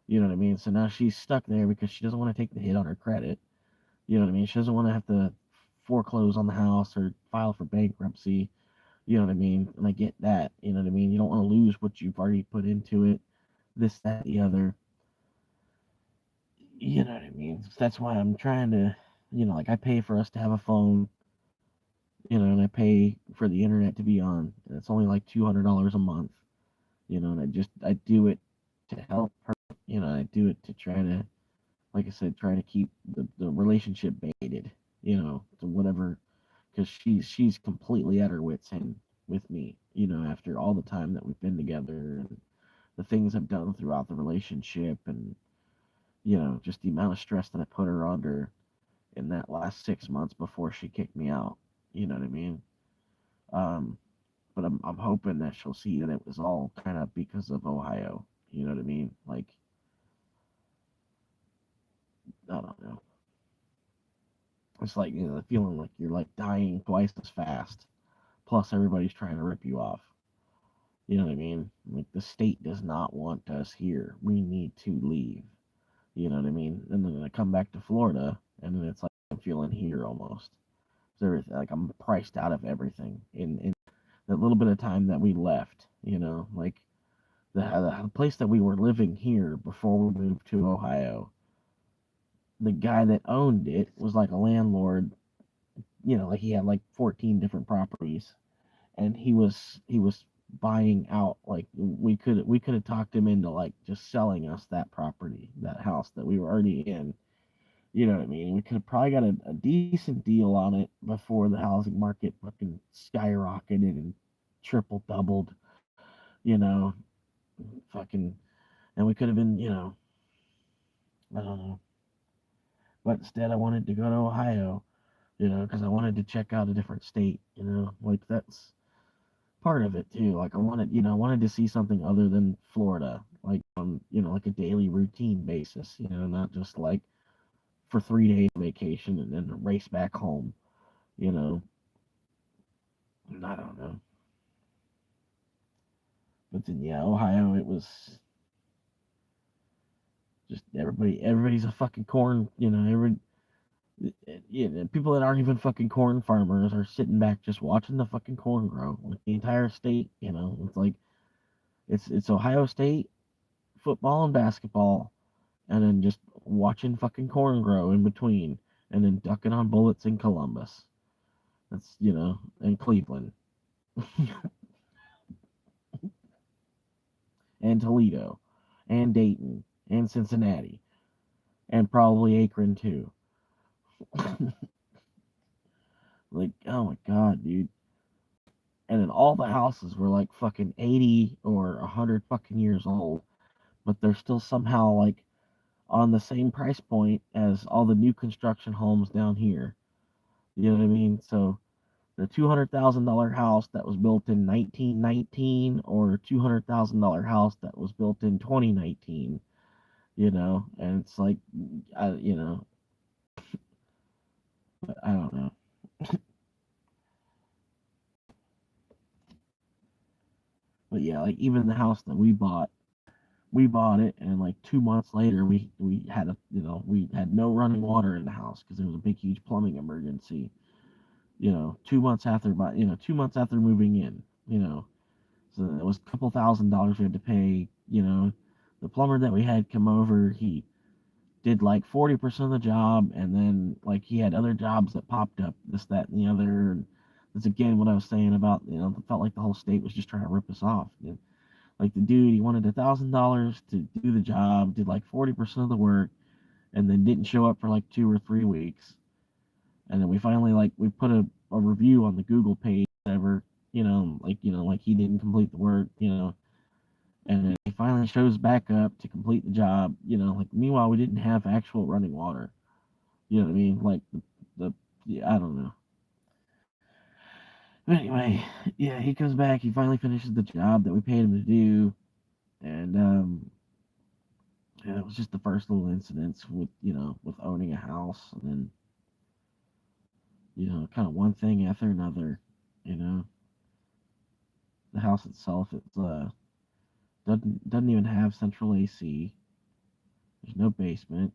Speaker 1: You know what I mean? So now she's stuck there because she doesn't want to take the hit on her credit. You know what I mean? She doesn't want to have to foreclose on the house or file for bankruptcy. You know what I mean? And I get that. You know what I mean? You don't want to lose what you've already put into it, this, that, the other. You know what I mean? That's why I'm trying to, like I pay for us to have a phone, and I pay for the internet to be on. And it's only like $200 a month, and I do it to help her. I do it to try to, like I said, try to keep the relationship baited, to whatever, because she's completely at her wits end with me, after all the time that we've been together and the things I've done throughout the relationship and just the amount of stress that I put her under in that last 6 months before she kicked me out. You know what I mean? Um, but I'm hoping that she'll see that it was all kind of because of Ohio. You know what I mean? Like I don't know. It's like the feeling like you're like dying twice as fast. Plus everybody's trying to rip you off. You know what I mean? Like the state does not want us here. We need to leave. You know what I mean? And then I come back to Florida, and then it's like I'm feeling here almost. So everything, like I'm priced out of everything in that little bit of time that we left. Like the place that we were living here before we moved to Ohio. The guy that owned it was like a landlord. Like he had like 14 different properties, and he was buying out. Like we could have talked him into like just selling us that property, that house that we were already in. You know what I mean? We could have probably got a decent deal on it before the housing market fucking skyrocketed and triple doubled, you know, fucking, and we could have been, I don't know. But instead, I wanted to go to Ohio, because I wanted to check out a different state, like that's part of it too. Like I wanted to see something other than Florida, like on, like a daily routine basis, not just like for 3 days vacation and then race back home, you know. I don't know. But then yeah, Ohio, it was just everybody's a fucking corn, people that aren't even fucking corn farmers are sitting back just watching the fucking corn grow. Like the entire state, it's like it's Ohio State football and basketball, and then just watching fucking corn grow in between, and then ducking on bullets in Columbus. That's, and Cleveland, and Toledo, and Dayton, and Cincinnati, and probably Akron too. Like, oh my god, dude. And then all the houses were like fucking 80 or 100 fucking years old, but they're still somehow like on the same price point as all the new construction homes down here. You know what I mean? So the $200,000 house that was built in 1919 or $200,000 house that was built in 2019, and it's like, I don't know. But yeah, like even the house that we bought it, and like 2 months later, we had we had no running water in the house because there was a big huge plumbing emergency. 2 months after, 2 months after moving in, so it was a couple $1,000s we had to pay. The plumber that we had come over, he did like 40% of the job, and then like he had other jobs that popped up, this, that, and the other. And that's again what I was saying about, felt like the whole state was just trying to rip us off. Like the dude, he wanted $1,000 to do the job, did like 40% of the work, and then didn't show up for like 2 or 3 weeks. And then we finally we put a review on the Google page, whatever, like he didn't complete the work, and then he finally shows back up to complete the job, like meanwhile we didn't have actual running water. You know what I mean? Like the yeah, I don't know. But anyway, yeah, he comes back, he finally finishes the job that we paid him to do, and yeah, it was just the first little incidents with with owning a house, and then kind of one thing after another. You know, the house itself, it's doesn't even have central AC. There's no basement.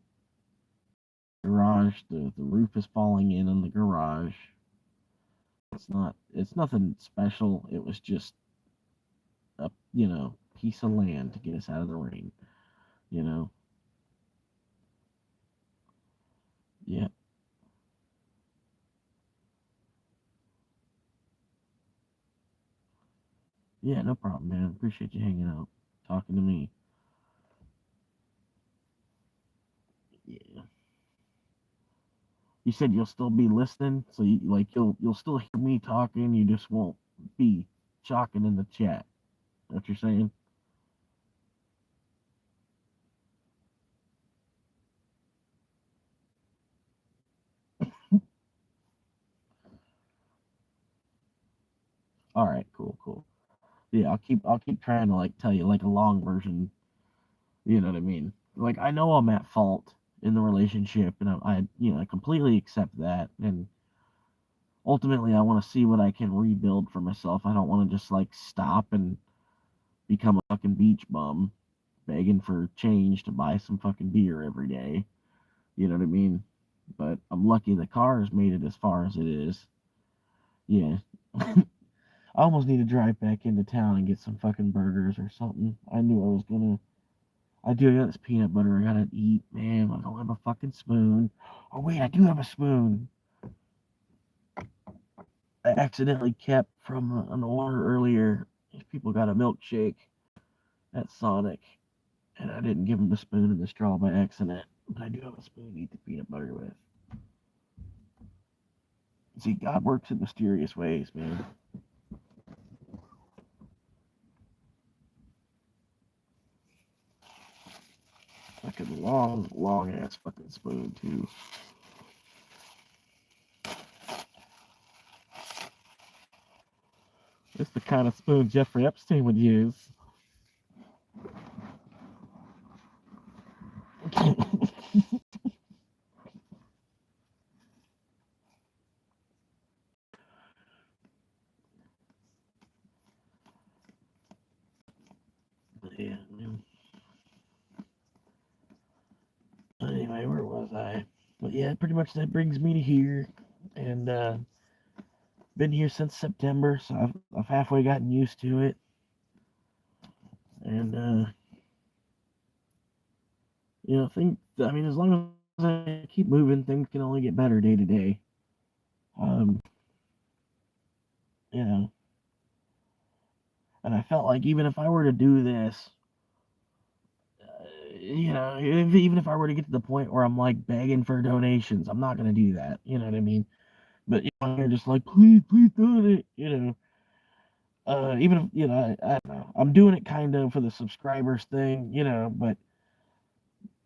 Speaker 1: Garage, the roof is falling in on the garage. It's nothing special. It was just a piece of land to get us out of the rain. You know, yeah, yeah, no problem, man. Appreciate you hanging out, talking to me. Yeah. You said you'll still be listening, so you'll still hear me talking. You just won't be talking in the chat. What you're saying? All right, cool, cool. Yeah, I'll keep trying to like tell you like a long version. You know what I mean? Like I know I'm at fault in the relationship, and I completely accept that. And ultimately, I want to see what I can rebuild for myself. I don't want to just like stop and become a fucking beach bum, begging for change to buy some fucking beer every day. You know what I mean? But I'm lucky the car has made it as far as it is. Yeah. I almost need to drive back into town and get some fucking burgers or something. I knew I was gonna. I do got this peanut butter I gotta eat, man. I don't have a fucking spoon. Oh wait, I do have a spoon. I accidentally kept from an order earlier. These people got a milkshake at Sonic, and I didn't give them the spoon and the straw by accident. But I do have a spoon to eat the peanut butter with. See, God works in mysterious ways, man. Fucking long, long ass fucking spoon too. It's the kind of spoon Jeffrey Epstein would use. Yeah, man. Anyway, where was I? But yeah, pretty much that brings me to here, and been here since September, so I've halfway gotten used to it, and I mean, as long as I keep moving, things can only get better day to day. Um, you know, and I felt like even if I were to do this, even if I were to get to the point where I'm like begging for donations, I'm not gonna do that. You know what I mean? But they're just like, please, please do it. Even if I don't know, I'm doing it kind of for the subscribers thing. But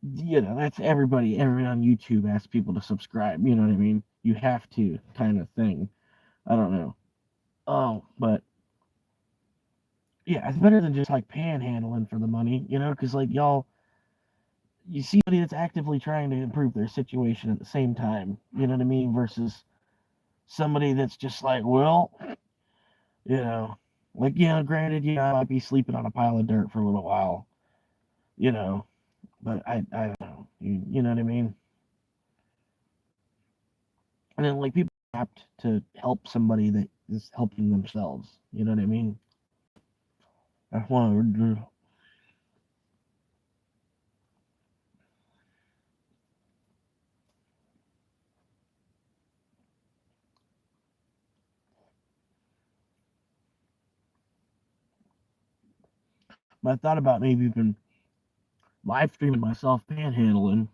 Speaker 1: that's everybody. Everyone on YouTube asks people to subscribe. You know what I mean? You have to, kind of thing. I don't know. Oh, but yeah, it's better than just like panhandling for the money. Because like y'all, you see somebody that's actively trying to improve their situation at the same time. You know what I mean? Versus somebody that's just like, well, you know, like granted, I might be sleeping on a pile of dirt for a little while. You know, but I don't know. You know what I mean? And then like people are apt to help somebody that is helping themselves. You know what I mean? That's one. I thought about maybe even live streaming myself panhandling.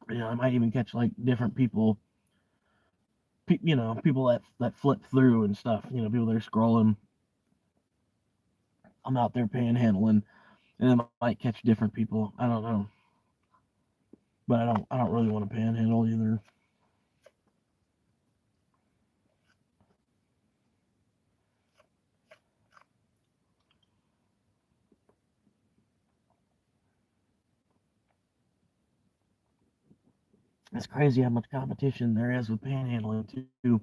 Speaker 1: I might even catch like different people, people that flip through and stuff. People that are scrolling. I'm out there panhandling, and I might catch different people. I don't know, but I don't really want to panhandle either. It's crazy how much competition there is with panhandling too.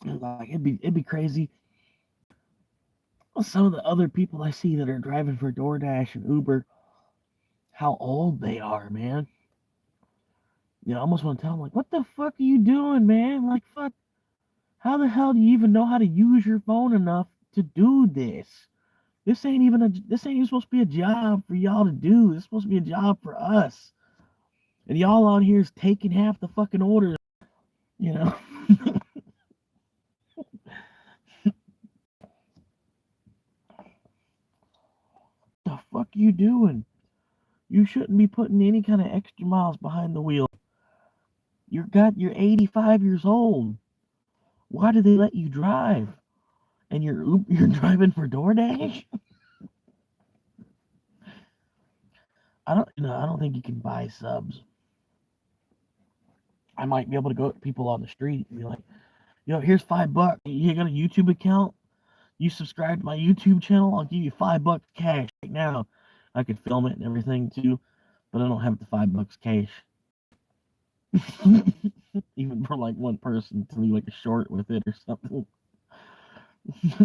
Speaker 1: Like it'd be crazy. Some of the other people I see that are driving for DoorDash and Uber, how old they are, man. I almost want to tell them like, what the fuck are you doing, man? Like, fuck, how the hell do you even know how to use your phone enough to do this? This ain't even supposed to be a job for y'all to do. It's supposed to be a job for us. And y'all on here is taking half the fucking orders, you know. The fuck you doing? You shouldn't be putting any kind of extra miles behind the wheel. You're 85 years old. Why do they let you drive? And you're driving for DoorDash? I don't think you can buy subs. I might be able to go to people on the street and be like, here's $5. You got a YouTube account? You subscribe to my YouTube channel? I'll give you $5 cash right now. I could film it and everything too, but I don't have the $5 cash. Even for like one person to do like a short with it or something.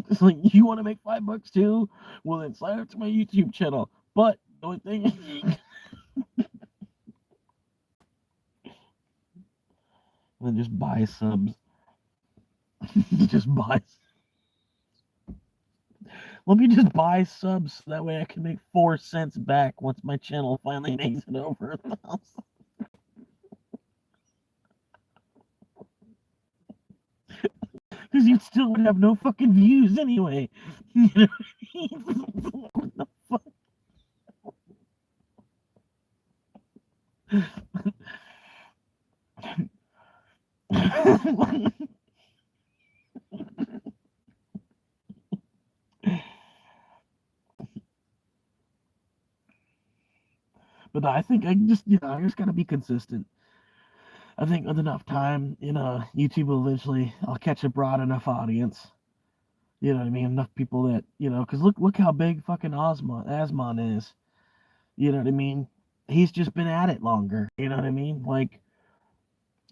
Speaker 1: It's like, you want to make $5 too? Well, then sign up to my YouTube channel. But the only thing is, then just buy subs. Just buy. Let me just buy subs so that way I can make 4 cents back once my channel finally makes it over 1,000. Because you still would have no fucking views anyway. You know what the fuck? But I think I just gotta be consistent. I think with enough time, YouTube will eventually, I'll catch a broad enough audience. You know what I mean? Enough people that, because look how big fucking Asmon is. You know what I mean? he's just been at it longer. You know what I mean? Like,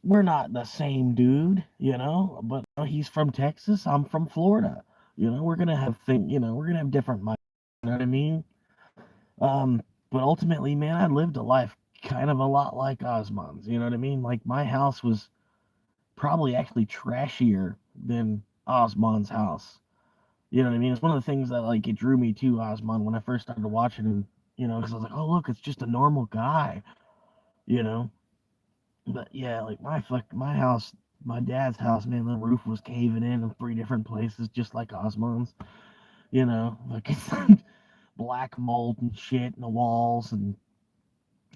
Speaker 1: we're not the same dude, but he's from Texas, I'm from Florida. We're gonna have we're gonna have different minds. You know what I mean? Um, but ultimately, man, I lived a life kind of a lot like Osman's. You know what I mean? Like, my house was probably actually trashier than Osman's house. You know what I mean? It's one of the things that like it drew me to Osman when I first started watching him. Because I was like, oh look, it's just a normal guy. You know, but yeah, like my house, my dad's house, man, the roof was caving in 3 different places, just like Osman's. Like it's black mold and shit in the walls, and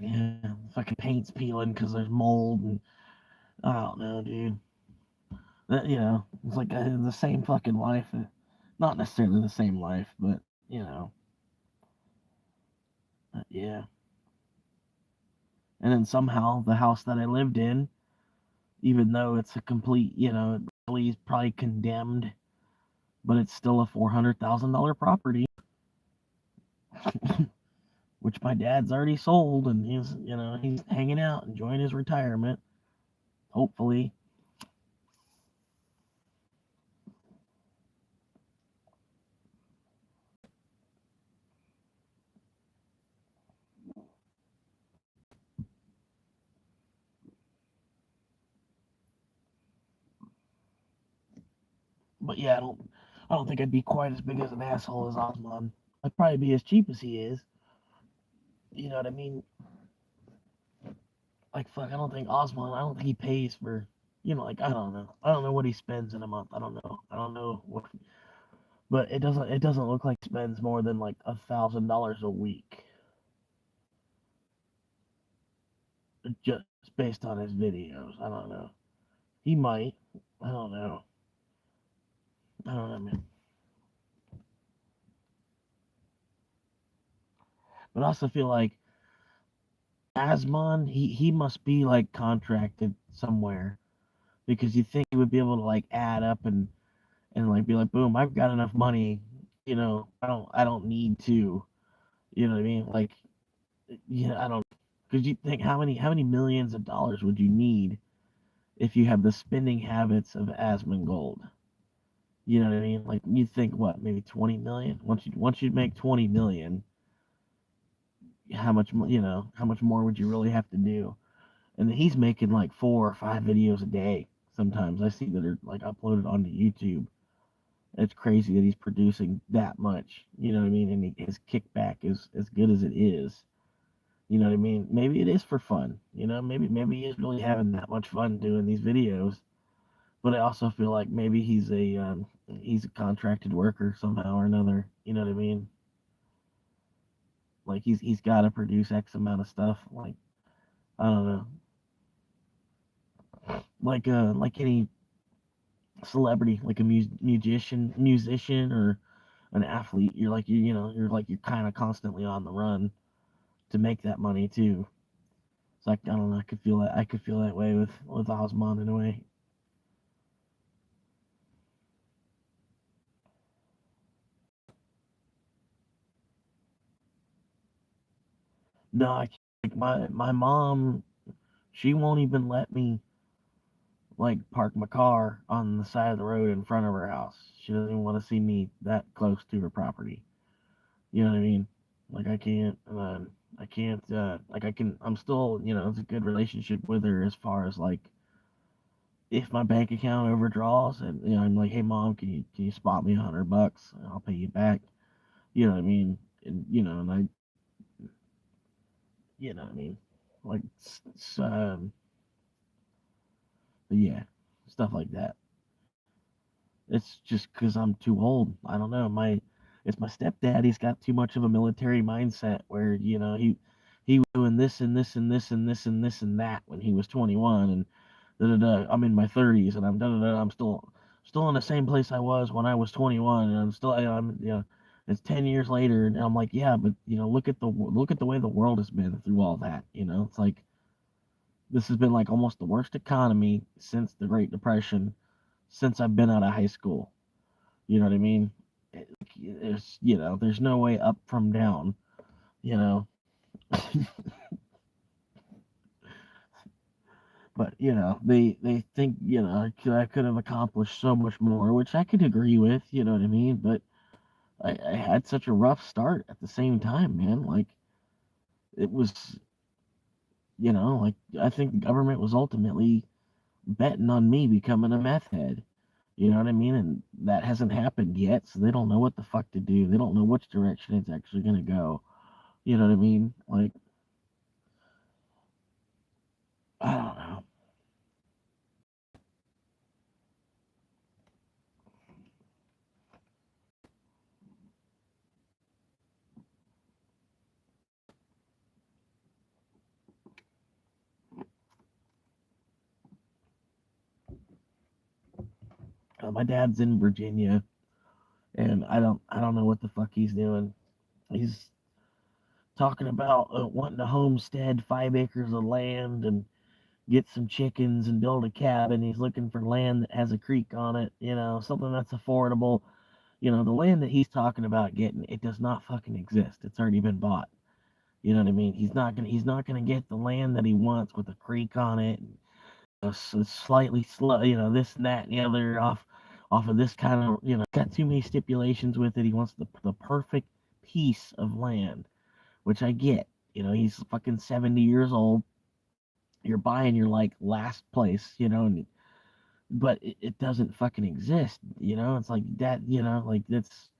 Speaker 1: yeah, fucking paint's peeling because there's mold, and I don't know, dude. It's like the same fucking life. Not necessarily the same life, but yeah. And then somehow the house that I lived in, even though it's a complete, really is probably condemned, but it's still a $400,000 property, which my dad's already sold, and he's hanging out, enjoying his retirement, hopefully. But yeah, I don't think I'd be quite as big as an asshole as Osman. I'd probably be as cheap as he is. You know what I mean? Like fuck, I don't think Osman. I don't think he pays for. Like I don't know. I don't know what he spends in a month. I don't know. I don't know what, but it doesn't look like he spends more than like $1,000 a week, just based on his videos. I don't know. He might. I don't know. I don't know, man. But I also feel like Asmon, he must be like contracted somewhere, because you think he would be able to like add up and like be like, boom, I've got enough money. I don't need to. You know what I mean? Like, I don't. Because you think how many millions of dollars would you need if you have the spending habits of Asmongold? You know what I mean? Like, you think what, maybe 20 million? Once you make 20 million, how much more would you really have to do? And he's making like 4 or 5 videos a day. Sometimes I see that are like uploaded onto YouTube. It's crazy that he's producing that much. You know what I mean? And his kickback is as good as it is. You know what I mean? Maybe it is for fun. Maybe he's really having that much fun doing these videos. But I also feel like maybe he's a contracted worker somehow or another. You know what I mean? Like he's got to produce X amount of stuff. Like, I don't know. Like any celebrity, like a musician, or an athlete. You're kind of constantly on the run to make that money too. So I don't know. I could feel that way with Osman in a way. No, like my mom, she won't even let me like park my car on the side of the road in front of her house. She doesn't even want to see me that close to her property. You know what I mean? Like I can't. I can't. Like I can. I'm still. It's a good relationship with her as far as like if my bank account overdraws, and I'm like, hey mom, can you spot me $100 and I'll pay you back. You know what I mean? And and what I mean, like yeah, stuff like that. It's just because I'm too old. I don't know. It's my stepdad. He's got too much of a military mindset where he was doing this and this and this and this and this and that when he was 21, and da da da. I'm in my 30s, and I'm da da da. I'm still in the same place I was when I was 21, and it's 10 years later, and I'm like, yeah, but look at the way the world has been through all that. It's like this has been like almost the worst economy since the Great Depression, since I've been out of high school. You know what I mean? There's no way up from down. You know, But they think I could have accomplished so much more, which I could agree with. You know what I mean? But I had such a rough start at the same time, man. Like it was, like I think the government was ultimately betting on me becoming a meth head. You know what I mean? And that hasn't happened yet, so they don't know what the fuck to do. They don't know which direction it's actually gonna go. You know what I mean? Like I don't know. My dad's in Virginia, and I don't know what the fuck he's doing. He's talking about wanting to homestead 5 acres of land and get some chickens and build a cabin. He's looking for land that has a creek on it, something that's affordable. The land that he's talking about getting, it does not fucking exist. It's already been bought. You know what I mean? He's not gonna get the land that he wants with a creek on it, and slightly slow, this and that and the other off of this kind of, got too many stipulations with it. He wants the perfect piece of land, which I get. He's fucking 70 years old. You're buying your like last place, but it doesn't fucking exist. It's like that. Like that's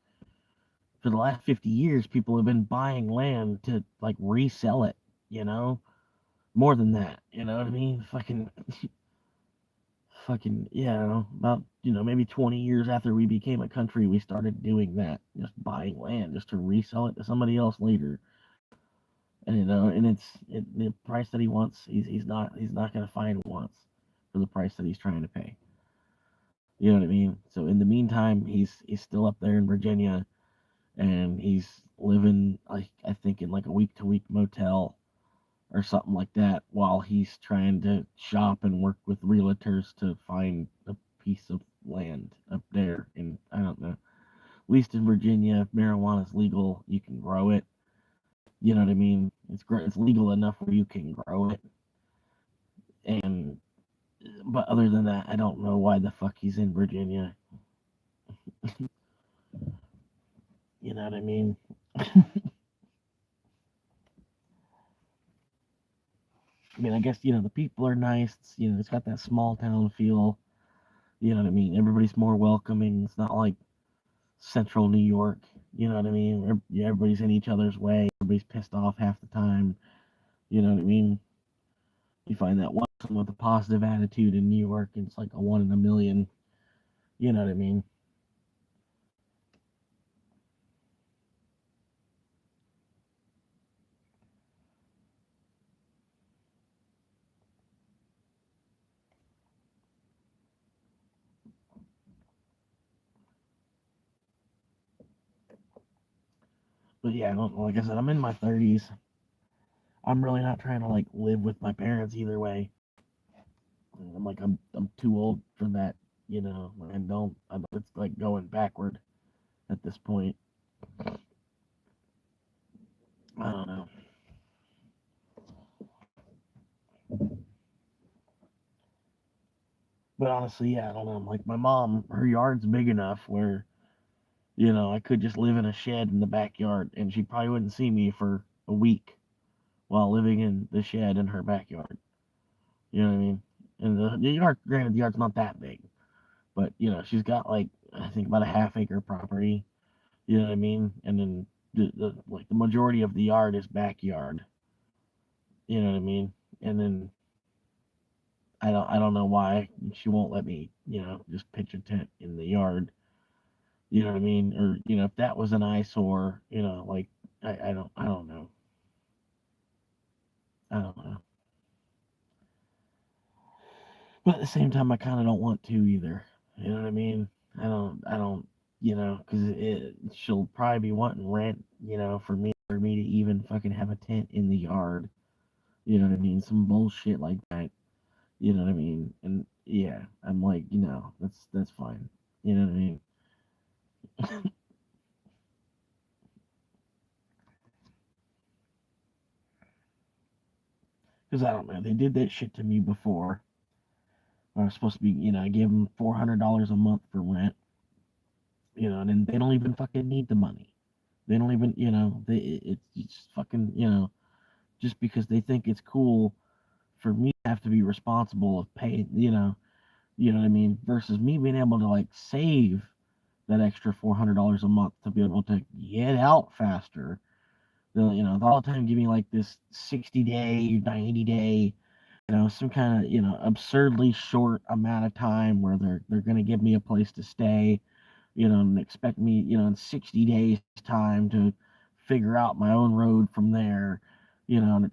Speaker 1: for the last 50 years, people have been buying land to like resell it. You know, more than that. You know what I mean? Fucking about maybe 20 years after we became a country, we started doing that, just buying land just to resell it to somebody else later. And and the price that he wants, he's not gonna find wants for the price that he's trying to pay. You know what I mean? So in the meantime, he's still up there in Virginia, and he's living, like, I think, in like a week to week motel or something like that, while he's trying to shop and work with realtors to find a piece of land up there. And I don't know. At least in Virginia, if marijuana's legal, you can grow it. You know what I mean? It's great. It's legal enough where you can grow it. And but other than that, I don't know why the fuck he's in Virginia. You know what I mean? I mean, I guess the people are nice. It's got that small town feel. You know what I mean? Everybody's more welcoming. It's not like central New York. You know what I mean? Everybody's in each other's way. Everybody's pissed off half the time. You know what I mean? You find that one person with a positive attitude in New York, and it's like a one in a million. You know what I mean? But yeah, like I said, I'm in my 30s. I'm really not trying to like live with my parents either way. I'm too old for that. And don't. It's like going backward at this point. I don't know. But honestly, yeah, I don't know. Like my mom, her yard's big enough where I could just live in a shed in the backyard, and she probably wouldn't see me for a week while living in the shed in her backyard. You know what I mean? And the yard, granted, the yard's not that big, but she's got like, I think, about a half-acre property. You know what I mean? And then the majority of the yard is backyard. You know what I mean? And then I don't know why she won't let me, just pitch a tent in the yard. You know what I mean? Or if that was an eyesore, like I don't know. I don't know. But at the same time, I kind of don't want to either. You know what I mean? I don't, because she'll probably be wanting rent, for me to even fucking have a tent in the yard. You know what I mean? Some bullshit like that. You know what I mean? And yeah, I'm like, that's fine. You know what I mean? Because I don't know, they did that shit to me before. I was supposed to be, I gave them $400 a month for rent, and then they don't even fucking need the money. They don't even, it's fucking, just because they think it's cool for me to have to be responsible of paying, what I mean, versus me being able to like save that extra $400 a month to be able to get out faster. They'll all the time give me like this 60-day, 90-day, some kind of, absurdly short amount of time where they're gonna give me a place to stay, and expect me, in 60 days time to figure out my own road from there, and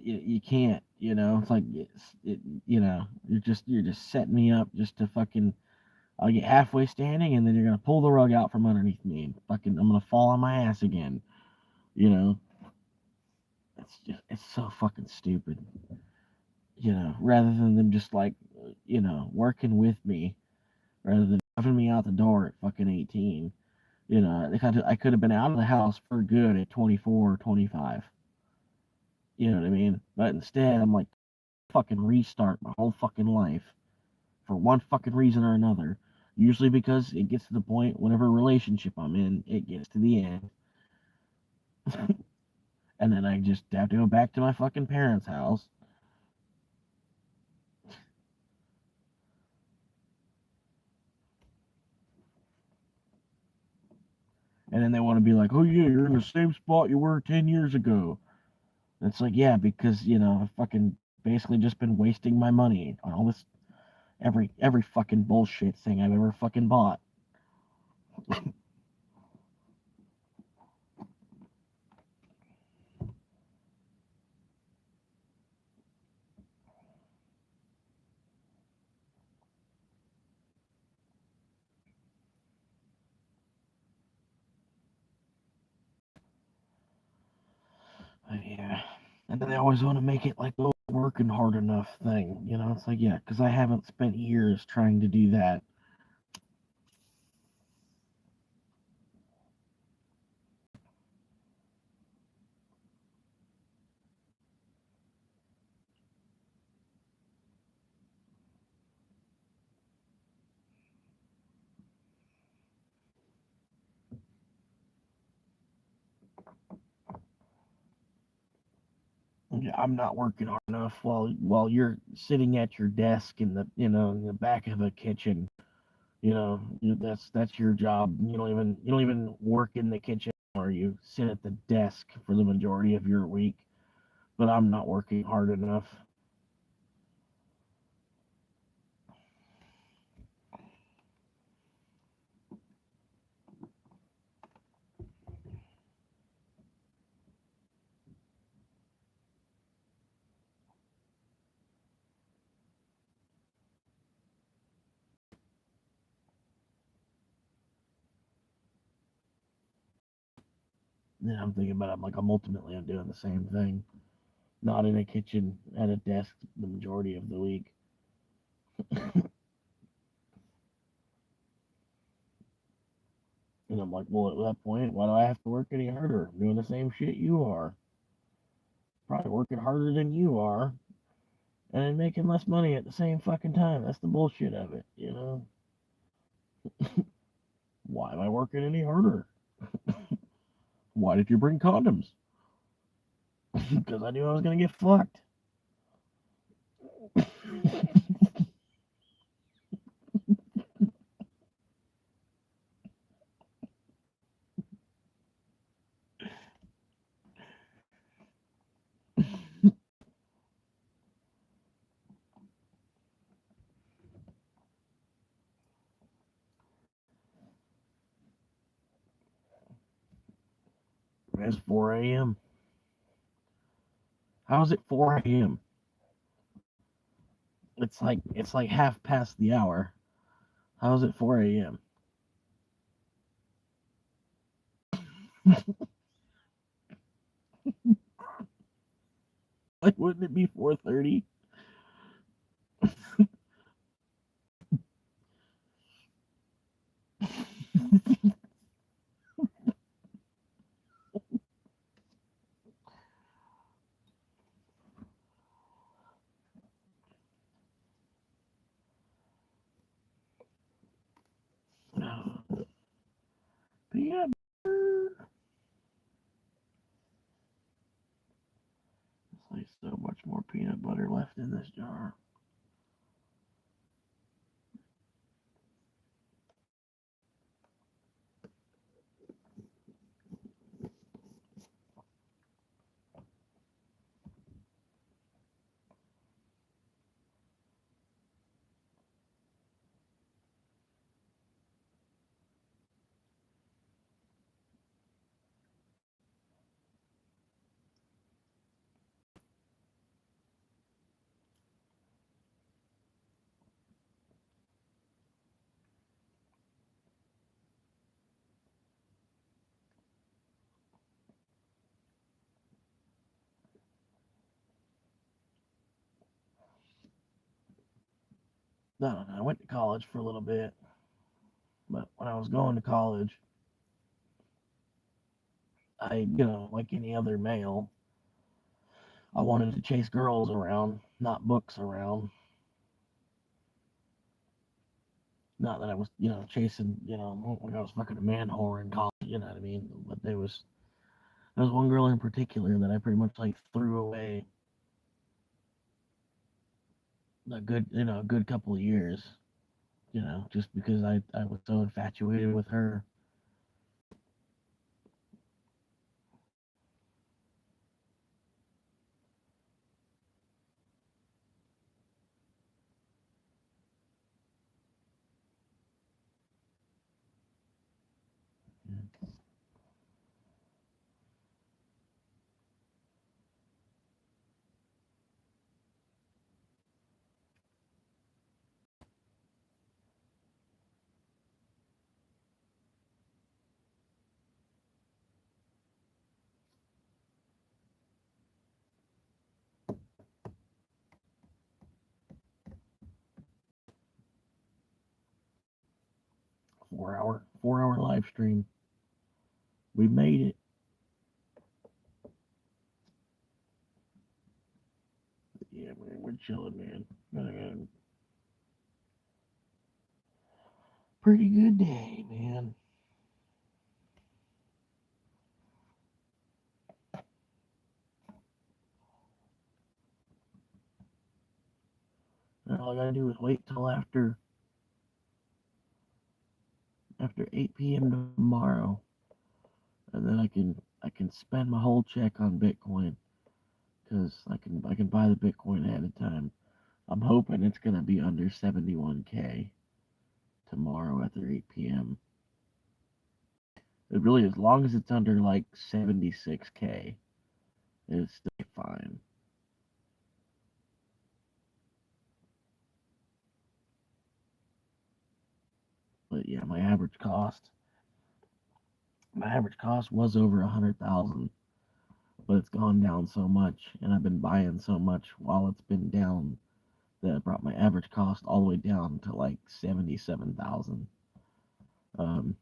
Speaker 1: you can't, it's like you're just setting me up just to fucking. I'll get halfway standing, and then you're gonna pull the rug out from underneath me, and fucking I'm gonna fall on my ass again. You know, it's so fucking stupid. Rather than them just like, working with me, rather than shoving me out the door at fucking 18. I could have been out of the house for good at 24 or 25. You know what I mean? But instead, I'm like, fucking restart my whole fucking life for one fucking reason or another. Usually because it gets to the point, whatever relationship I'm in, it gets to the end. And then I just have to go back to my fucking parents' house. And then they want to be like, oh yeah, you're in the same spot you were 10 years ago. And it's like, yeah, because, I've fucking basically just been wasting my money on all this, every fucking bullshit thing I've ever fucking bought. But yeah. And then they always want to make it like, oh, working hard enough thing. It's like, yeah, because I haven't spent years trying to do that. Yeah, I'm not working hard enough while you're sitting at your desk in the back of the kitchen. That's your job. You don't even work in the kitchen, or you sit at the desk for the majority of your week. But I'm not working hard enough. Yeah, I'm thinking about it. I'm doing the same thing. Not in a kitchen at a desk the majority of the week. And I'm like, well, at that point, why do I have to work any harder? I'm doing the same shit you are. Probably working harder than you are, and then making less money at the same fucking time. That's the bullshit of it. Why am I working any harder? Why did you bring condoms? Because I knew I was gonna get fucked. It's 4 a.m. How's it 4 a.m.? It's like half past the hour. How's it 4 a.m.? Like, wouldn't it be 4:30? peanut butter. There's like so much more peanut butter left in this jar. I don't know. I went to college for a little bit, but when I was going to college, like any other male, I wanted to chase girls around, not books around. Not that I was, chasing, like I was fucking a man whore in college, you know what I mean? But there was one girl in particular that I pretty much like threw away a good couple of years, just because I was so infatuated with her. Yeah. 4 hour live stream. We made it. Yeah, man, we're chilling, man. Pretty good day, man. And all I gotta do is wait till after 8 p.m. tomorrow, and then I can spend my whole check on Bitcoin because I can buy the Bitcoin ahead of time. I'm hoping it's gonna be under 71K tomorrow after 8 p.m. It really, as long as it's under like 76K, it's still fine. But yeah, my average cost was over 100,000, but it's gone down so much, and I've been buying so much while it's been down that it brought my average cost all the way down to like 77,000. Um,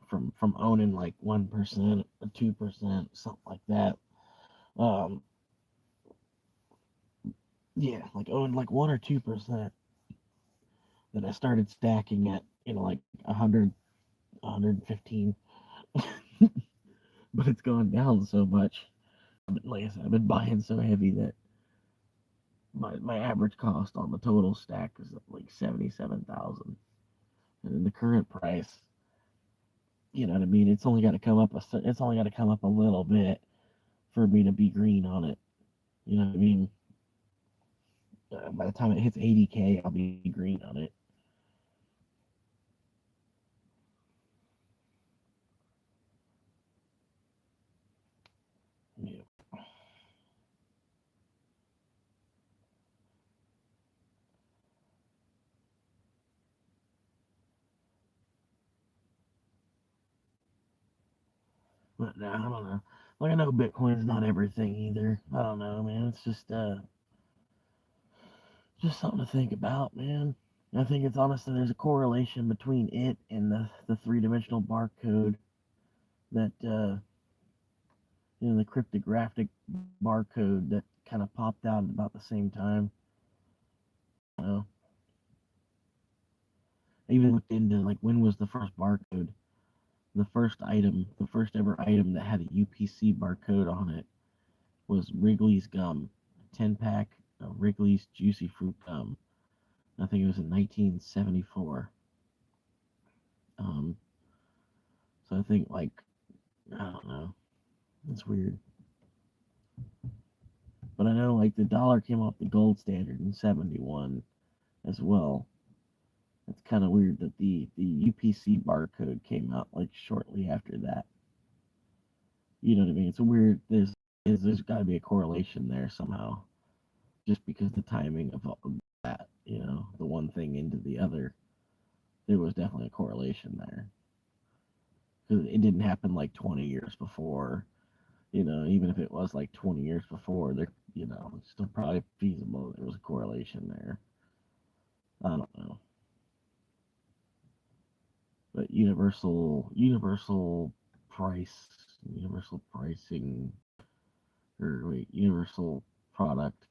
Speaker 1: from owning like 1% or 2%, something like that. Um, yeah, like owning like 1 or 2%. Then I started stacking at like 100, 115, but it's gone down so much. Like I said, I've been buying so heavy that my average cost on the total stack is like 77,000, and in the current price, you know what I mean. It's only got to come up a little bit for me to be green on it. You know what I mean? By the time it hits 80K, I'll be green on it. Yeah. But I don't know. Like I know Bitcoin's not everything either. I don't know, man. It's just something to think about, man. I think it's honestly there's a correlation between it and the three-dimensional barcode that the cryptographic barcode that kind of popped out at about the same time. You know, I even looked into like when was the first barcode. the first item, the first ever item that had a UPC barcode on it was Wrigley's gum, a 10-pack of Wrigley's Juicy Fruit gum. I think it was in 1974. Um, so I think like I don't know, it's weird. But I know like the dollar came off the gold standard in '71 as well. It's kind of weird that the UPC barcode came out like shortly after that. You know what I mean? It's a weird. There's got to be a correlation there somehow, just because the timing of all of that. You know, the one thing into the other. There was definitely a correlation there because it didn't happen like 20 years before. You know, even if it was like 20 years before, there, you know, it's still probably feasible. There was a correlation there. I don't know, but price, universal pricing, or wait, product,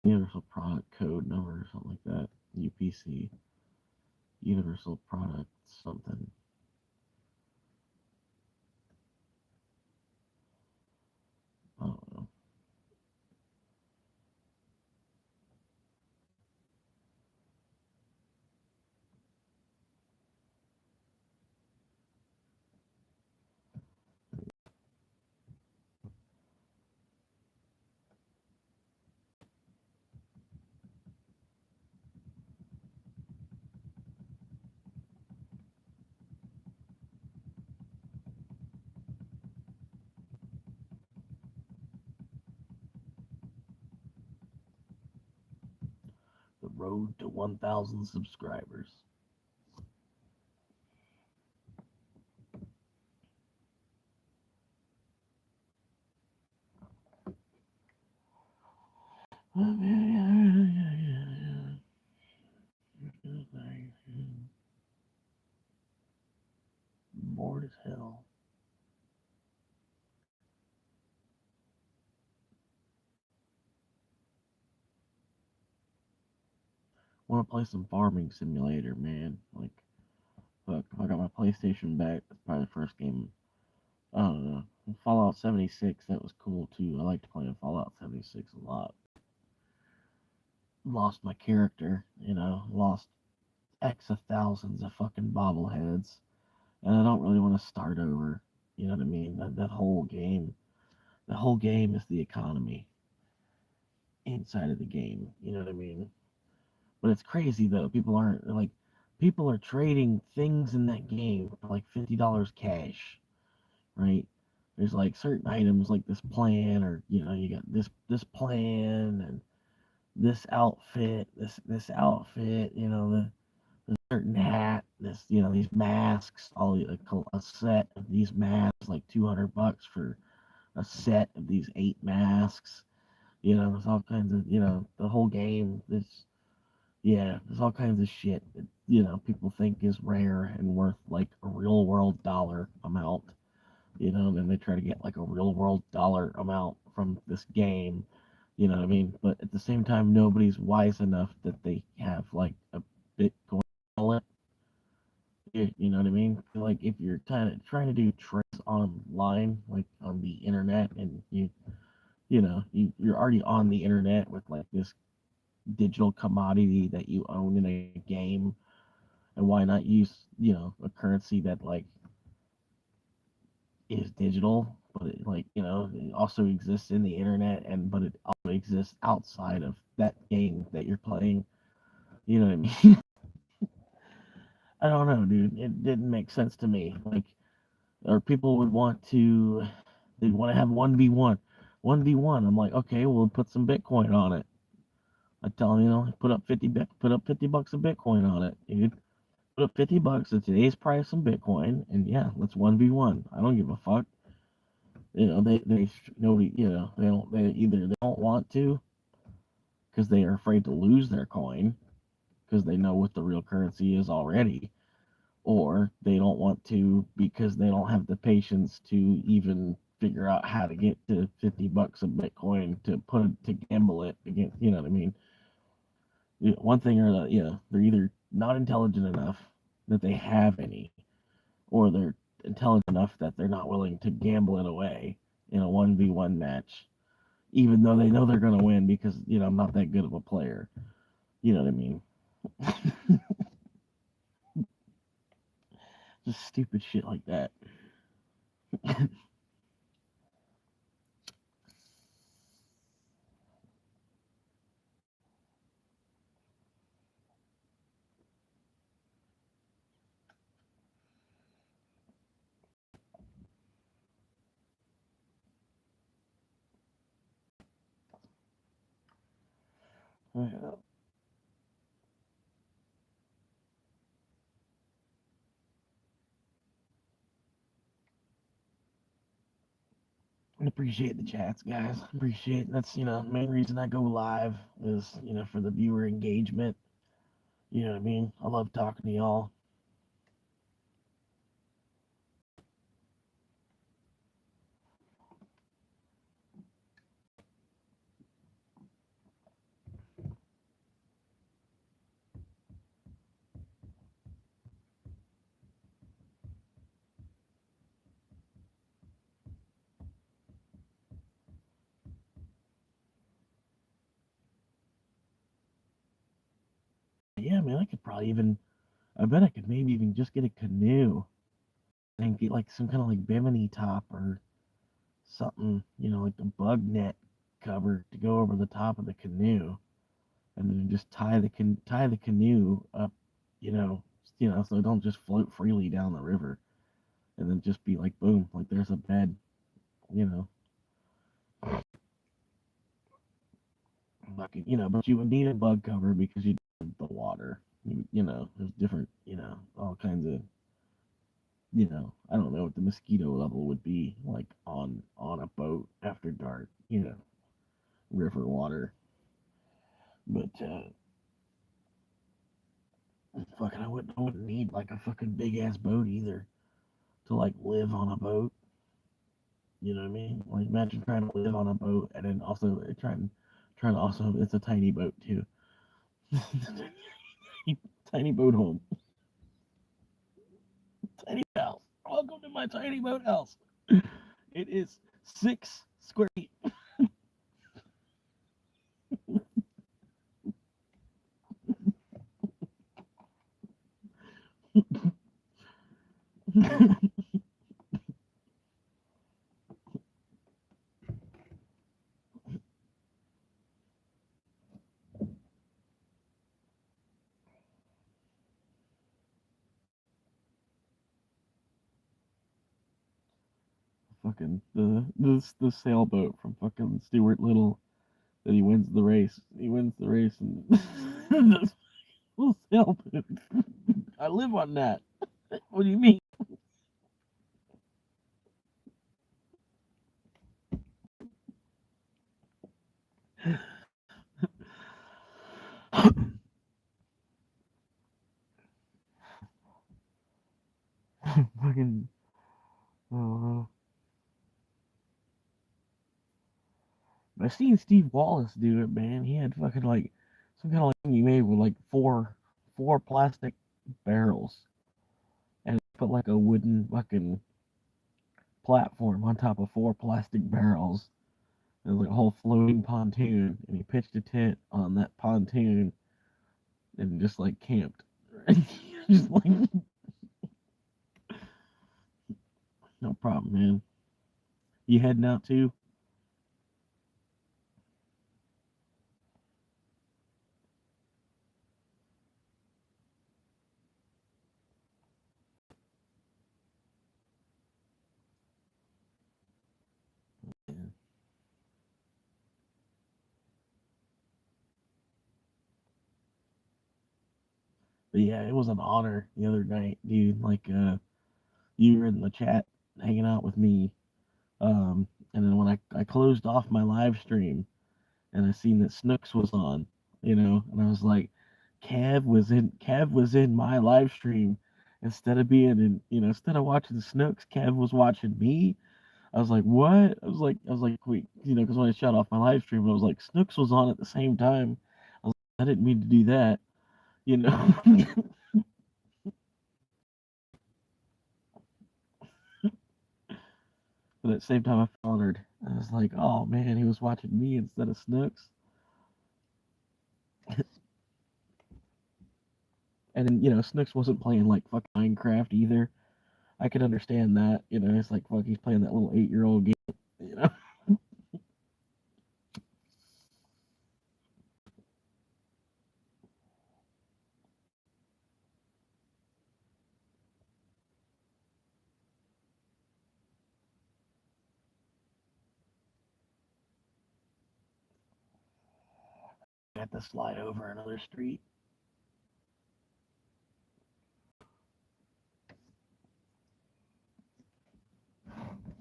Speaker 1: universal product code number, or something like that. UPC, universal product something. I don't know. The road to 1,000 subscribers. Bored as hell. Want to play some Farming Simulator, man. Like, fuck, if I got my PlayStation back, that's probably the first game. I don't know. Fallout 76, that was cool too. I liked playing Fallout 76 a lot. Lost my character, you know, lost X of thousands of fucking bobbleheads. And I don't really want to start over. You know what I mean? That whole game. The whole game is the economy inside of the game. You know what I mean? But it's crazy though. People are trading things in that game for like $50 cash, right? There's like certain items like this plan, or you know, you got this plan and this outfit, you know, the certain hat, this, you know, these masks, a set of these masks, like $200 for a set of these 8 masks. You know, there's all kinds of, you know, the whole game. There's all kinds of shit that, you know, people think is rare and worth like a real world dollar amount. You know, and then they try to get like a real world dollar amount from this game. You know what I mean? But at the same time, nobody's wise enough that they have like a Bitcoin wallet. You know what I mean? Like if you're kind of trying to do trades online, like on the internet, and you know, you're already on the internet with like this digital commodity that you own in a game, and why not use, you know, a currency that like is digital, but it, like, you know, it also exists in the internet, and but it also exists outside of that game that you're playing. You know what I mean? I don't know, dude. It didn't make sense to me. Like, or people would want to, they'd want to have 1v1, 1v1. I'm like, okay, we'll put some Bitcoin on it. I tell them, you know, put up $50 of Bitcoin on it, dude. Put up $50 at today's price on Bitcoin, and yeah, let's 1v1. I don't give a fuck. You know, they nobody, you know, they either they don't want to because they are afraid to lose their coin because they know what the real currency is already, or they don't want to because they don't have the patience to even figure out how to get to $50 of Bitcoin to gamble it against. You know what I mean? One thing or the, you know, they're either not intelligent enough that they have any, or they're intelligent enough that they're not willing to gamble it away in a 1v1 match, even though they know they're going to win because, I'm not that good of a player. You know what I mean? Just stupid shit like that. I appreciate the chats, guys. Appreciate it. That's the main reason I go live is for the viewer engagement. You know what I mean? I love talking to y'all. Yeah, man, I bet I could maybe even just get a canoe and get like some kind of like bimini top or something, like a bug net cover to go over the top of the canoe, and then just tie the canoe up, you know, so it don't just float freely down the river, and then just be like boom, like there's a bed, you know, bucket, but you would need a bug cover because you the water, there's different, all kinds of, I don't know what the mosquito level would be like on a boat after dark, river water. But fucking, I wouldn't need like a fucking big ass boat either to like live on a boat. You know what I mean? Like imagine trying to live on a boat and then also trying to also it's a tiny boat too. Tiny boat home, tiny house. Welcome to my tiny boat house. It is 6 square feet. Fucking the sailboat from fucking Stuart Little that he wins the race. He wins the race and the sailboat. I live on that. What do you mean? Fucking. Oh, I seen Steve Wallace do it, man. He had fucking like some kind of like thing he made with like four plastic barrels and put like a wooden fucking platform on top of four plastic barrels. It was like a whole floating pontoon, and he pitched a tent on that pontoon and just like camped. Just like no problem, man. You heading out too? Yeah. But yeah, it was an honor the other night, dude. Like you were in the chat hanging out with me. And then when I closed off my live stream and I seen that Snooks was on, and I was like, Cav was in my live stream instead of being in, instead of watching Snooks, Cav was watching me. I was like, what? I was like, wait, because when I shut off my live stream, I was like, Snooks was on at the same time. I was like, I didn't mean to do that, you know. But at the same time, I felt honored. I was like, oh man, he was watching me instead of Snooks. And then, Snooks wasn't playing like fucking Minecraft either. I could understand that. It's like, fuck, he's playing that little 8-year-old game, you know? I had to slide over another street.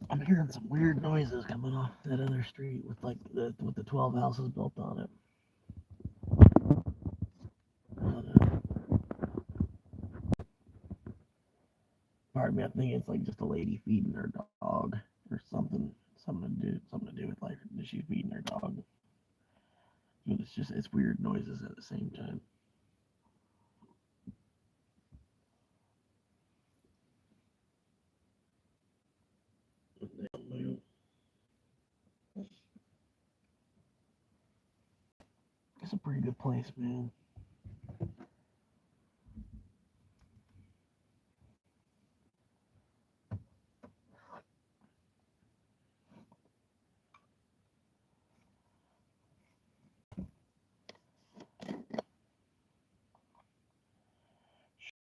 Speaker 1: I'm hearing some weird noises coming off that other street with like with the 12 houses built on it. Pardon me, I think it's like just a lady feeding her dog or something. Something to do with like she's feeding her dog. But it's weird noises at the same time. It's a pretty good place, man.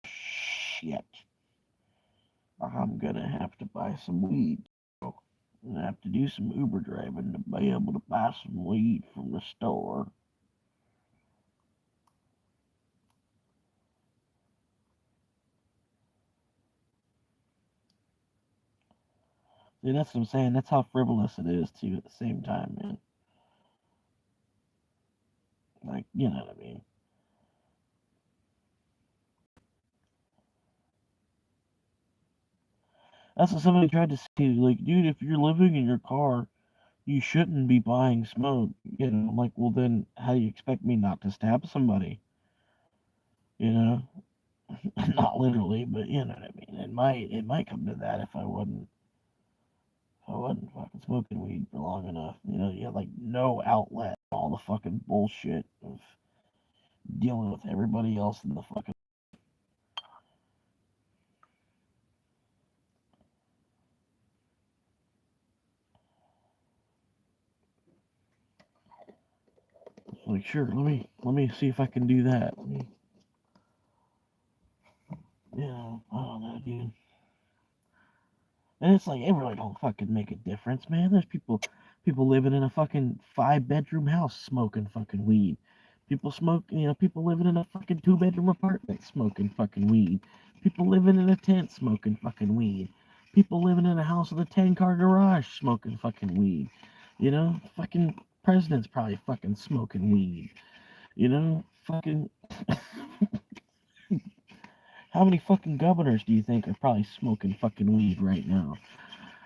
Speaker 1: Shit. I'm gonna have to buy some weed. I'm gonna have to do some Uber driving to be able to buy some weed from the store. See, that's what I'm saying. That's how frivolous it is too. At the same time, man. Like, you know what I mean. That's what somebody tried to say. Like, dude, if you're living in your car, you shouldn't be buying smoke. I'm like, well, then how do you expect me not to stab somebody? You know, not literally, but you know what I mean. It might come to that if I wasn't fucking smoking weed for long enough. You have like no outlet, all the fucking bullshit of dealing with everybody else in the fucking. Like, sure, let me see if I can do that. I don't know, dude. And it's like it really don't fucking make a difference, man. There's people living in a fucking 5-bedroom house smoking fucking weed. People living in a fucking 2-bedroom apartment smoking fucking weed. People living in a tent smoking fucking weed. People living in a house with a 10-car garage smoking fucking weed. Fucking president's probably fucking smoking weed. Fucking how many fucking governors do you think are probably smoking fucking weed right now?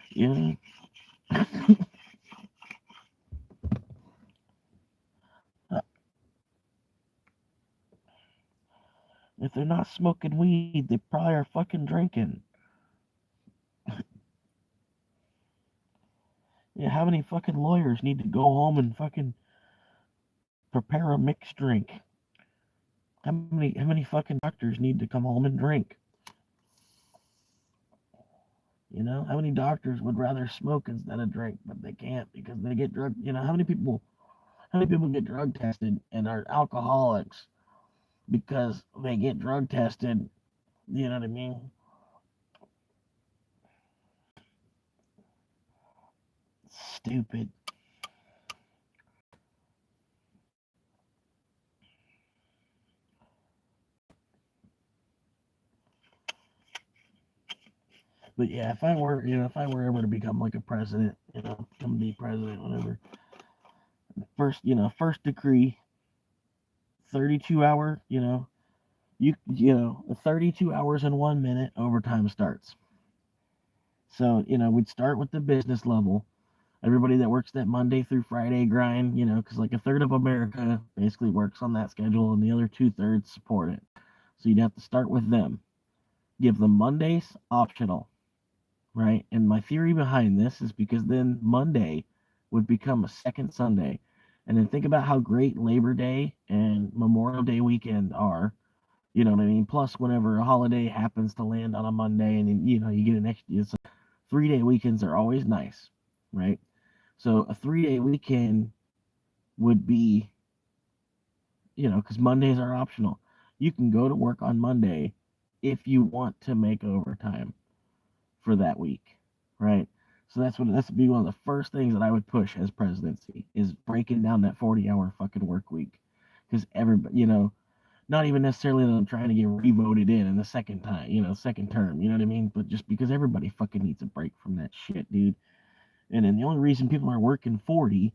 Speaker 1: You know? If they're not smoking weed, they probably are fucking drinking. Yeah, how many fucking lawyers need to go home and fucking prepare a mixed drink? How many fucking doctors need to come home and drink? How many doctors would rather smoke instead of drink, but they can't because they get drug. How many people get drug tested and are alcoholics because they get drug tested? You know what I mean? Stupid. But yeah, if I were ever to become like a president, come be president, whatever. First decree, 32 hour, 32 hours and 1 minute overtime starts. So, we'd start with the business level. Everybody that works that Monday through Friday grind, because like a third of America basically works on that schedule and the other 2/3 support it. So you'd have to start with them. Give them Mondays optional. right? And my theory behind this is because then Monday would become a second Sunday. And then think about how great Labor Day and Memorial Day weekend are. You know what I mean? Plus, whenever a holiday happens to land on a Monday, and then, you get an extra, it's 3 day weekends are always nice, right? So a 3 day weekend would be, because Mondays are optional. You can go to work on Monday if you want to make overtime for that week, right? So that's be one of the first things that I would push as presidency is breaking down that 40-hour fucking work week, because everybody, not even necessarily that I'm trying to get revoted in the second time, second term, you know what I mean? But just because everybody fucking needs a break from that shit, dude. And then the only reason people are working 40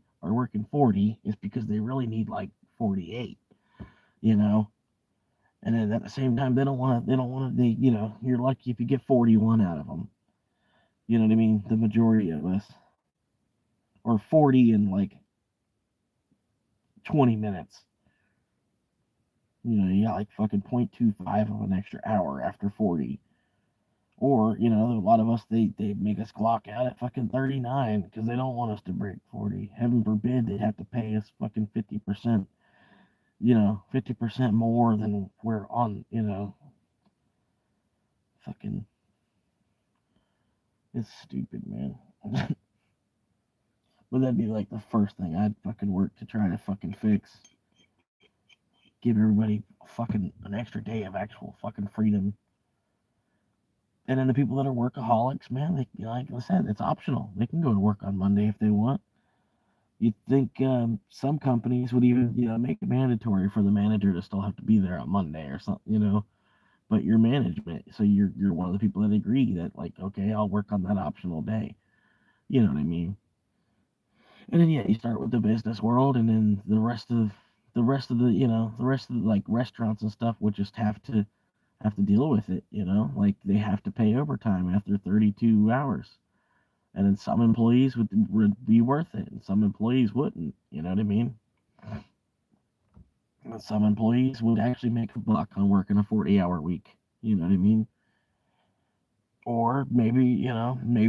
Speaker 1: is because they really need like 48, you know. And then at the same time, you're lucky if you get 41 out of them. You know what I mean? The majority of us, or 40 in like 20 minutes. You got like fucking 0.25 of an extra hour after 40. Or, a lot of us, they make us clock out at fucking 39 because they don't want us to break 40. Heaven forbid they'd have to pay us fucking 50%, 50% more than we're on, fucking, it's stupid, man. But that'd be like the first thing I'd fucking work to try to fucking fix. Give everybody fucking an extra day of actual fucking freedom. And then the people that are workaholics, man, like I said, it's optional. They can go to work on Monday if they want. You'd think some companies would even, make it mandatory for the manager to still have to be there on Monday or something. But you're management, so you're one of the people that agree that, like, okay, I'll work on that optional day. You know what I mean? And then you start with the business world, and then the rest of the like restaurants and stuff would just have to deal with it. Like they have to pay overtime after 32 hours, and then some employees would be worth it, and some employees wouldn't. You know what I mean? And some employees would actually make a buck on working a 40-hour week. You know what I mean? Or maybe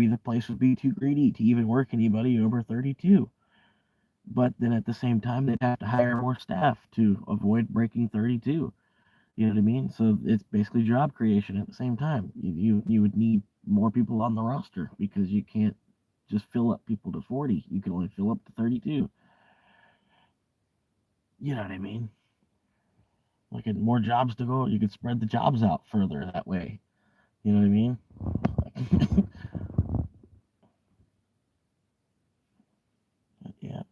Speaker 1: the place would be too greedy to even work anybody over 32. But then at the same time, they'd have to hire more staff to avoid breaking 32. You know what I mean? So it's basically job creation at the same time. You would need more people on the roster because you can't just fill up people to 40. You can only fill up to 32. You know what I mean? Like more jobs to go, you could spread the jobs out further that way. You know what I mean? Yeah.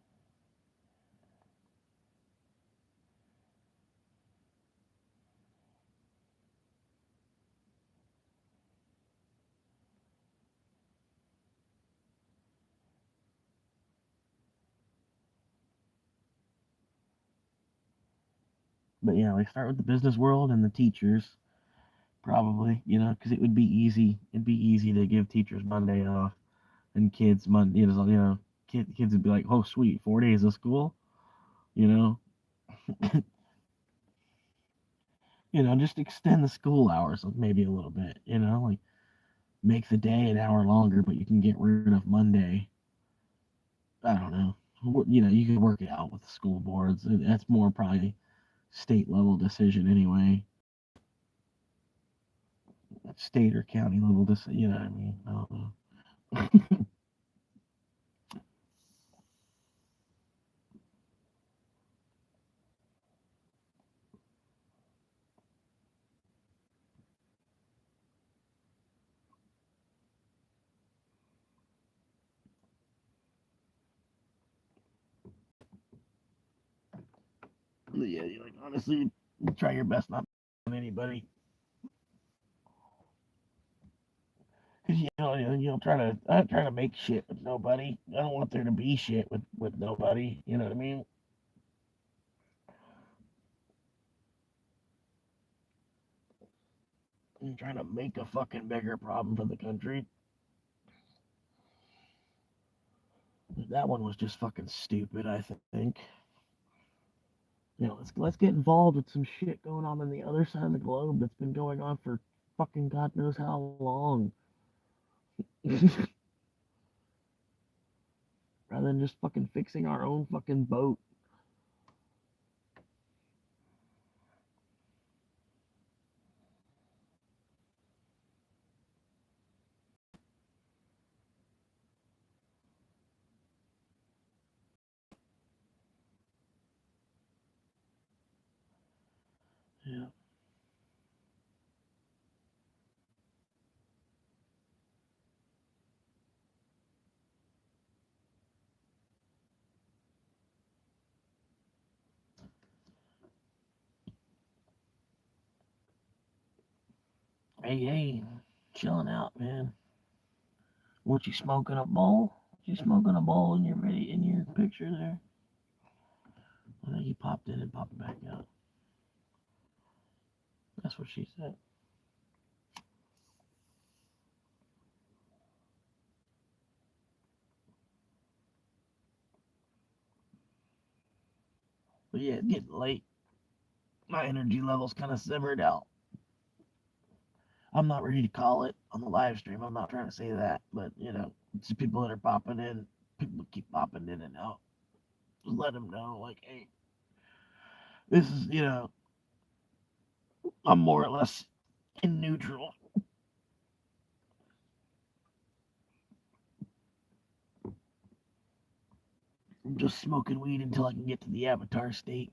Speaker 1: But yeah, like start with the business world and the teachers, probably, because it would be easy. It'd be easy to give teachers Monday off and kids Monday. Kids would be like, oh sweet, 4 days of school. You know, just extend the school hours maybe a little bit. Like make the day an hour longer, but you can get rid of Monday. I don't know. You could work it out with the school boards. That's more probably state level decision anyway. State or county level decision. You know what I mean? I don't know. Yeah, like honestly, try your best not on anybody. Cause try to make shit with nobody. I don't want there to be shit with nobody. You know what I mean? I'm trying to make a fucking bigger problem for the country. That one was just fucking stupid. I think. Let's get involved with some shit going on the other side of the globe that's been going on for fucking God knows how long. Rather than just fucking fixing our own fucking boat. Yeah. Hey, chilling out, man. What you smoking a bowl? You smoking a bowl in your picture there? I think you popped in and popped back out. That's what she said. But yeah, it's getting late. My energy level's kind of simmered out. I'm not ready to call it on the live stream. I'm not trying to say that, but it's the people that are popping in. People keep popping in and out. Just let them know, like, hey, this is, I'm more or less in neutral. I'm just smoking weed until I can get to the avatar state.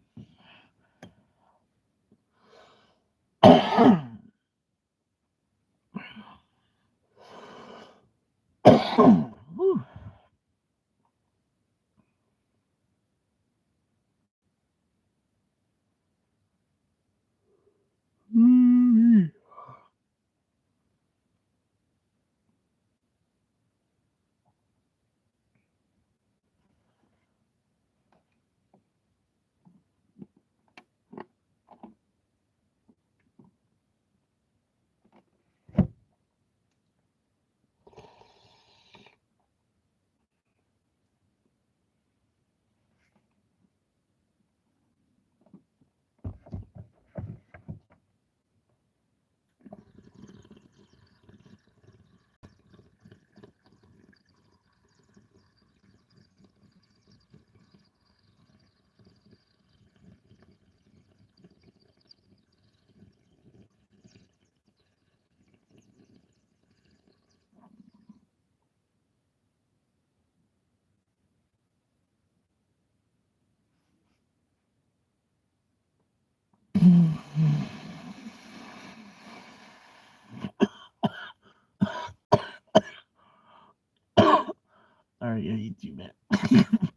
Speaker 1: All right, yeah, you too, man.